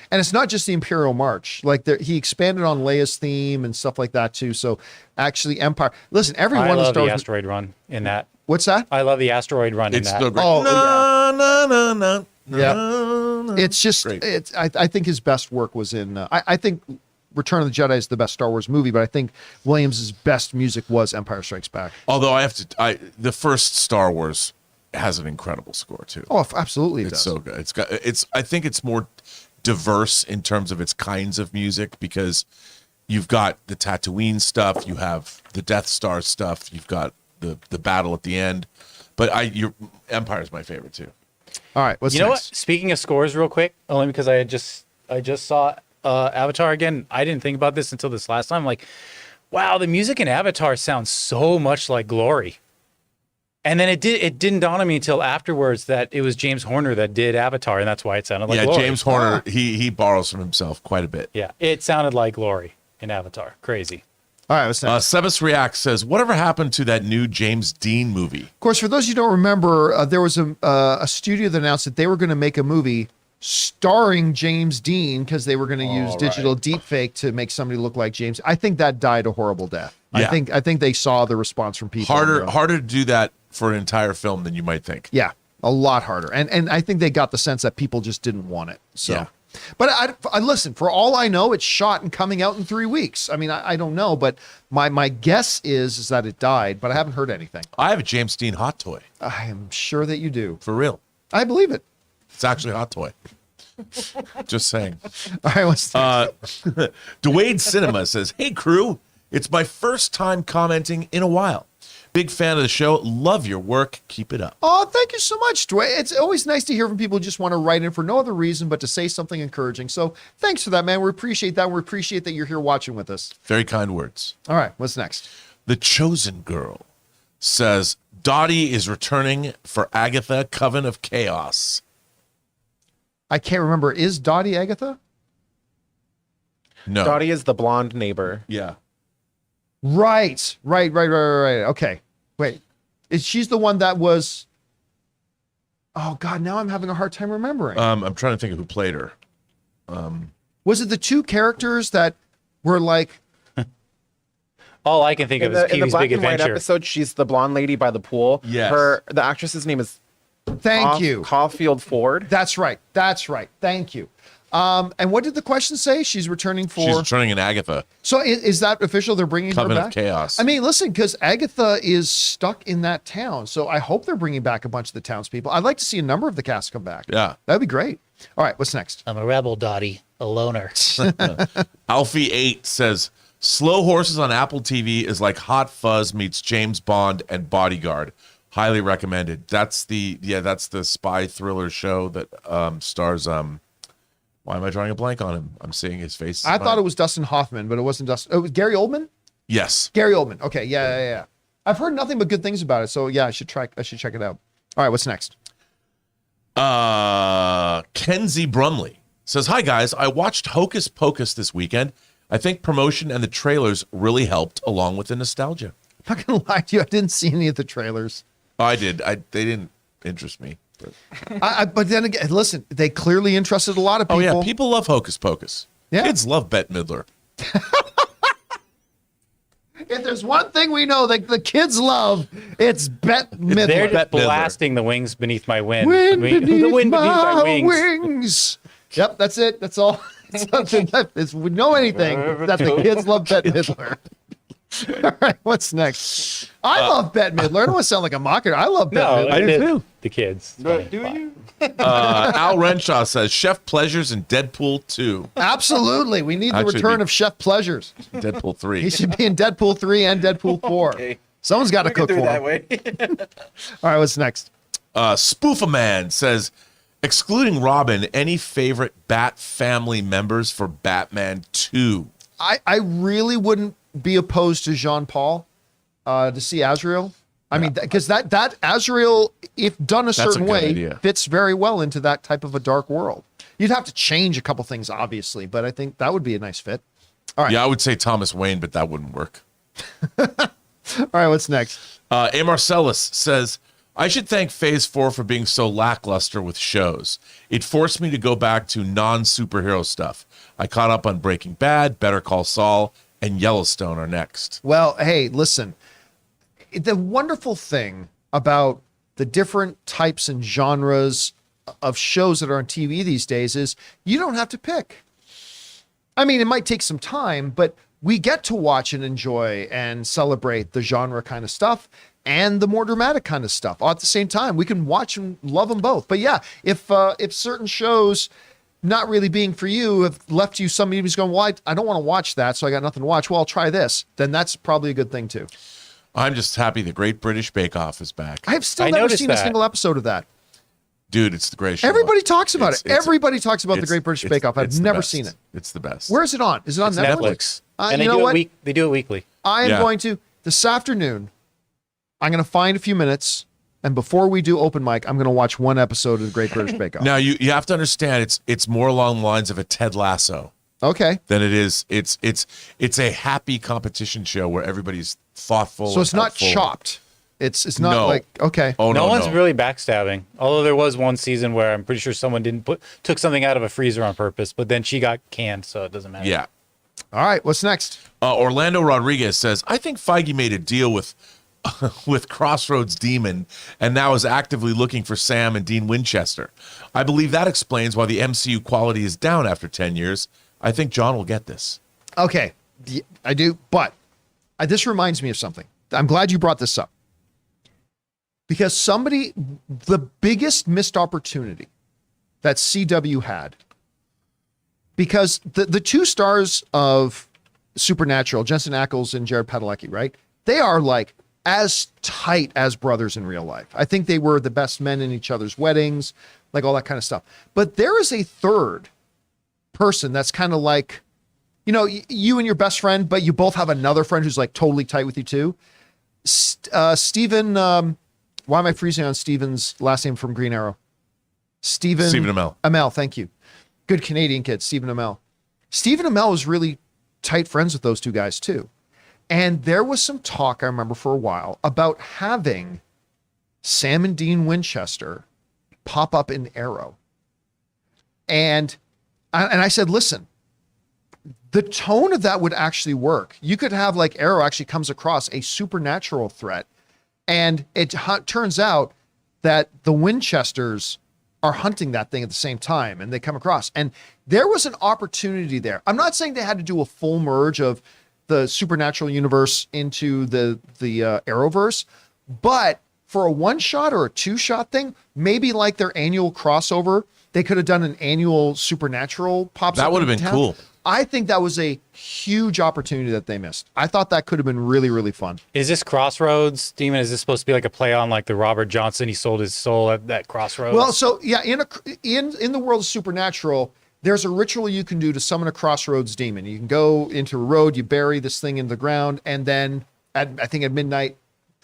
And it's not just the Imperial March. Like he expanded on Leia's theme and stuff like that too. So actually, Empire. Listen, every I one of the love Star the Wars. asteroid run in that. What's that? I love the asteroid run in It's that. so great. Oh, No, no, no, no, Yeah. no. It's just Great. I think his best work was in. I think Return of the Jedi is the best Star Wars movie, but I think Williams's best music was Empire Strikes Back. Although the first Star Wars has an incredible score too. Oh, absolutely, it It's does. so good. I think it's more diverse in terms of its kinds of music because you've got the Tatooine stuff, you have the Death Star stuff, you've got the battle at the end. But your Empire's my favorite too. All right, what's You know what? next? Speaking of scores, real quick, only because I just saw Avatar again. I didn't think about this until this last time. Like, wow, the music in Avatar sounds so much like Glory. And then it didn't dawn on me until afterwards that it was James Horner that did Avatar, and that's why it sounded like Glory. James Horner, he borrows from himself quite a bit. Yeah, it sounded like Glory in Avatar. Crazy. All right, what's next? Sebas React says, whatever happened to that new James Dean movie? Of course, for those of you who don't remember, there was a studio that announced that they were going to make a movie starring James Dean because they were going to use digital deepfake to make somebody look like James. I think that died a horrible death. Yeah. I think they saw the response from people. Harder to do that for an entire film than you might think. Yeah, a lot harder. And I think they got the sense that people just didn't want it. So, Yeah. but I listen, for all I know, it's shot and coming out in 3 weeks. I mean, I don't know, but my guess is that it died, but I haven't heard anything. I have a James Dean hot toy, I am sure that you do. for real. I believe it. It's actually a hot toy. Just saying. All right, what's next? Dwayne Cinema says, hey crew, it's my first time commenting in a while. Big fan of the show. Love your work. Keep it up. Oh, thank you so much, Dwayne. It's always nice to hear from people who just want to write in for no other reason but to say something encouraging. So thanks for that, man. We appreciate that. We appreciate that you're here watching with us. Very kind words. All right, what's next? The Chosen Girl says, Dottie is returning for Agatha, Coven of Chaos. I can't remember. Is Dottie Agatha? No. Dottie is the blonde neighbor. Yeah. Right. Okay. Wait. She's the one that was. Oh God! Now I'm having a hard time remembering. I'm trying to think of who played her. Was it the 2 characters that were like? All I can think In of is the, in the Pee-wee's black Big and white Adventure. episode, she's the blonde lady by the pool. Yes. The actress's name is Thank you. Caulfield Ford. That's right. Thank you. And what did the question say? She's returning for. She's returning in Agatha, So is that official? They're bringing Coven her of back. Chaos. I mean, listen, because Agatha is stuck in that town, so I hope they're bringing back a bunch of the townspeople. I'd like to see a number of the cast come back. Yeah. That'd be great. All right, what's next? I'm a rebel, Dottie, a loner. Alfie8 says, Slow Horses on Apple TV is like Hot Fuzz meets James Bond and Bodyguard. Highly recommended. That's the spy thriller show that stars why am I drawing a blank on him? I'm seeing his face. I thought it was Dustin Hoffman, but it wasn't Dustin. Oh, it was Gary Oldman? Yes. Gary Oldman. Okay, yeah. I've heard nothing but good things about it, so yeah, I should check it out. All right, what's next? Kenzie Brumley says, Hi guys, I watched Hocus Pocus this weekend. I think promotion and the trailers really helped along with the nostalgia. I'm not gonna lie to you, I didn't see any of the trailers. Oh, I did. They didn't interest me. But. But then again, listen, they clearly interested a lot of people. Oh yeah, people love Hocus Pocus. Yeah. Kids love Bette Midler. If there's one thing we know that the kids love, it's Bette Midler. They're just Bette Midler. blasting the wings beneath my wind. Wind the beneath wind beneath my my wings. wings. Yep, that's it. That's all. It's nothing left. It's, we know anything that the kids love Bette Midler. All right, what's next? I love Bette Midler. I don't want to sound like a mocker. I love Bette No, Midler. I do too. The kids. Do you? Al Renshaw says Chef Pleasures in Deadpool 2. Absolutely. We need the Actually, return be- of Chef Pleasures. Deadpool 3. He should be in Deadpool 3 and Deadpool 4. Okay. Someone's got to We can cook do for it that him. way. All right, what's next? Spoof-A-Man says, excluding Robin, any favorite Bat family members for Batman 2? I really wouldn't be opposed to Jean Paul to see Azrael. I mean, because that Azrael, if done a certain good way, idea. fits very well into that type of a dark world. You'd have to change a couple things, obviously, but I think that would be a nice fit. All right. Yeah, I would say Thomas Wayne, but that wouldn't work. All right, what's next? A. Marcellus says, I should thank Phase 4 for being so lackluster with shows. It forced me to go back to non-superhero stuff. I caught up on Breaking Bad, Better Call Saul, and Yellowstone are next. Well, hey, listen. The wonderful thing about the different types and genres of shows that are on TV these days is you don't have to pick. I mean, it might take some time, but we get to watch and enjoy and celebrate the genre kind of stuff and the more dramatic kind of stuff all at the same time. We can watch and love them both. But yeah, if certain shows not really being for you have left you somebody who's going, well, I don't want to watch that, so I got nothing to watch. Well, I'll try this. Then that's probably a good thing too. I'm just happy the Great British Bake Off is back. I have still I never noticed seen a that. single episode of that. Dude, it's the greatest show. Everybody talks about it. It's- Everybody talks about the Great British Bake Off. I've it's the never best. seen it. It's the best. Where is it on? Is it on It's Netflix? Netflix. And You they know do what? it they do it weekly. I am Yeah. going to, this afternoon, I'm going to find a few minutes, and before we do open mic, I'm going to watch one episode of the Great British Bake Off. Now, you have to understand, it's more along the lines of a Ted Lasso Okay. than it is. It's a happy competition show where everybody's thoughtful. So it's and not helpful. chopped. It's not No. like, okay. Oh, No no, one's no. really backstabbing. Although there was one season where I'm pretty sure someone took something out of a freezer on purpose, but then she got canned, so it doesn't matter. Yeah. All right, what's next? Orlando Rodriguez says, I think Feige made a deal with Crossroads Demon and now is actively looking for Sam and Dean Winchester. I believe that explains why the MCU quality is down after 10 years. I think John will get this. Okay, I do, but this reminds me of something. I'm glad you brought this up. Because the biggest missed opportunity that CW had, because the two stars of Supernatural, Jensen Ackles and Jared Padalecki, right? They are like as tight as brothers in real life. I think they were the best men in each other's weddings, like all that kind of stuff. But there is a third person that's kind of like, you know, you and your best friend, but you both have another friend who's like totally tight with you too. Stephen, why am I freezing on Steven's last name from Green Arrow? Stephen Amell. Amell, thank you. Good Canadian kid, Stephen Amell. Stephen Amell was really tight friends with those two guys too. And there was some talk, I remember for a while, about having Sam and Dean Winchester pop up in Arrow. And I said, listen, the tone of that would actually work. You could have like Arrow actually comes across a supernatural threat. And it turns out that the Winchesters are hunting that thing at the same time and they come across. And there was an opportunity there. I'm not saying they had to do a full merge of the supernatural universe into the Arrowverse, but for a one shot or a two shot thing, maybe like their annual crossover, they could have done an annual supernatural pop. That would have been cool. I think that was a huge opportunity that they missed. I thought that could have been really, really fun. Is this Crossroads Demon? Is this supposed to be like a play on like the Robert Johnson? He sold his soul at that Crossroads. Well, so yeah, in the world of Supernatural, there's a ritual you can do to summon a Crossroads demon. You can go into a road, you bury this thing in the ground, and then I think at midnight,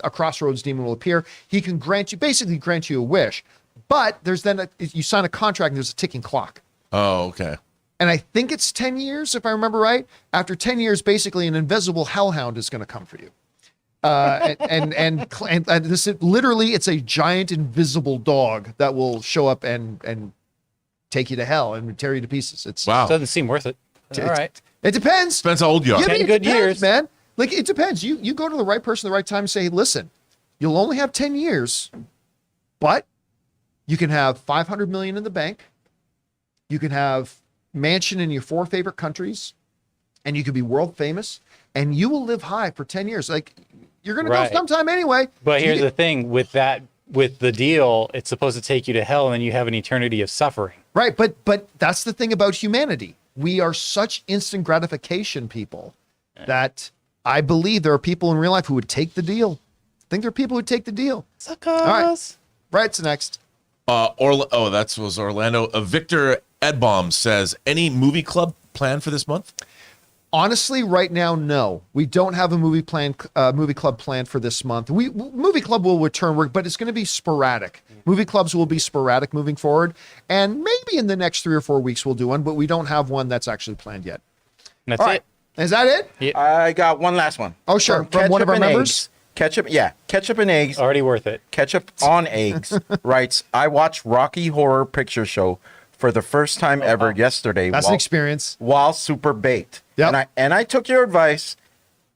a Crossroads demon will appear. He can basically grant you a wish, but there's then you sign a contract and there's a ticking clock. Oh, okay. And I think it's 10 years, if I remember right. After 10 years, basically an invisible hellhound is going to come for you. And this literally, it's a giant invisible dog that will show up and take you to hell and tear you to pieces. It's Wow. doesn't seem worth it. All right. It depends. Depends how old you are. Yeah, 10 it good depends, years. man. Like it depends. You go to the right person at the right time and say, listen, you'll only have 10 years, but you can have 500 million in the bank. You can have mansion in your 4 favorite countries, and you could be world famous, and you will live high for 10 years. Like you're going to Right. go sometime anyway. But You here's get- the thing with the deal, it's supposed to take you to hell and then you have an eternity of suffering. Right, but that's the thing about humanity. We are such instant gratification that I believe there are people in real life who would take the deal. I think there are people who would take the deal. Suckers. All right. Right, so next. That was Orlando. Victor Edbaum says, any movie club planned for this month? Honestly, right now, no. We don't have a movie club planned for this month. Movie club will return, but it's going to be sporadic. Movie clubs will be sporadic moving forward, and maybe in the next 3 or 4 weeks we'll do one, but we don't have one that's actually planned yet. That's All right. it. Is that it? Yeah. I got one last one. Oh, sure. From one of our and members? Ketchup and eggs. Already worth it. Ketchup on eggs writes, I watched Rocky Horror Picture Show for the first time ever yesterday. That's an experience. While super baked. Yep. And I took your advice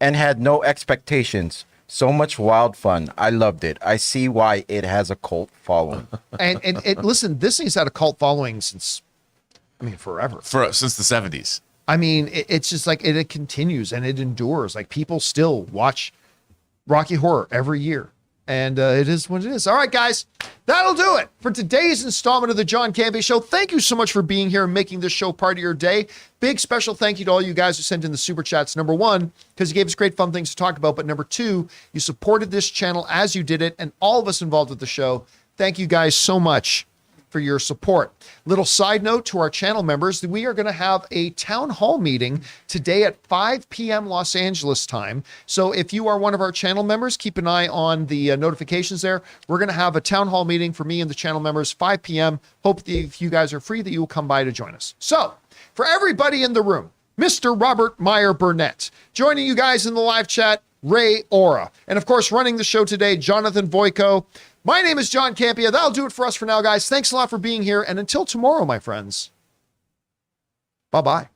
and had no expectations. So much wild fun. I loved it. I see why it has a cult following. And listen, this thing's had a cult following since, forever. Since the 70s. It's just like it continues and it endures. Like people still watch Rocky Horror every year. And it is what it is. All right, guys, that'll do it for today's installment of the John Campea Show. Thank you so much for being here and making this show part of your day. Big special thank you to all you guys who sent in the super chats. Number one, because you gave us great fun things to talk about. But number two, you supported this channel as you did it, and all of us involved with the show. Thank you guys so much for your support. Little side note to our channel members, we are going to have a town hall meeting today at 5 p.m. Los Angeles time. So if you are one of our channel members, keep an eye on the notifications there. We're going to have a town hall meeting for me and the channel members, 5 p.m. Hope that if you guys are free that you will come by to join us. So for everybody in the room, Mr. Robert Meyer Burnett, joining you guys in the live chat, Ray Ora, and of course running the show today, Jonathan Voico. My name is John Campea. That'll do it for us for now, guys. Thanks a lot for being here. And until tomorrow, my friends, bye-bye.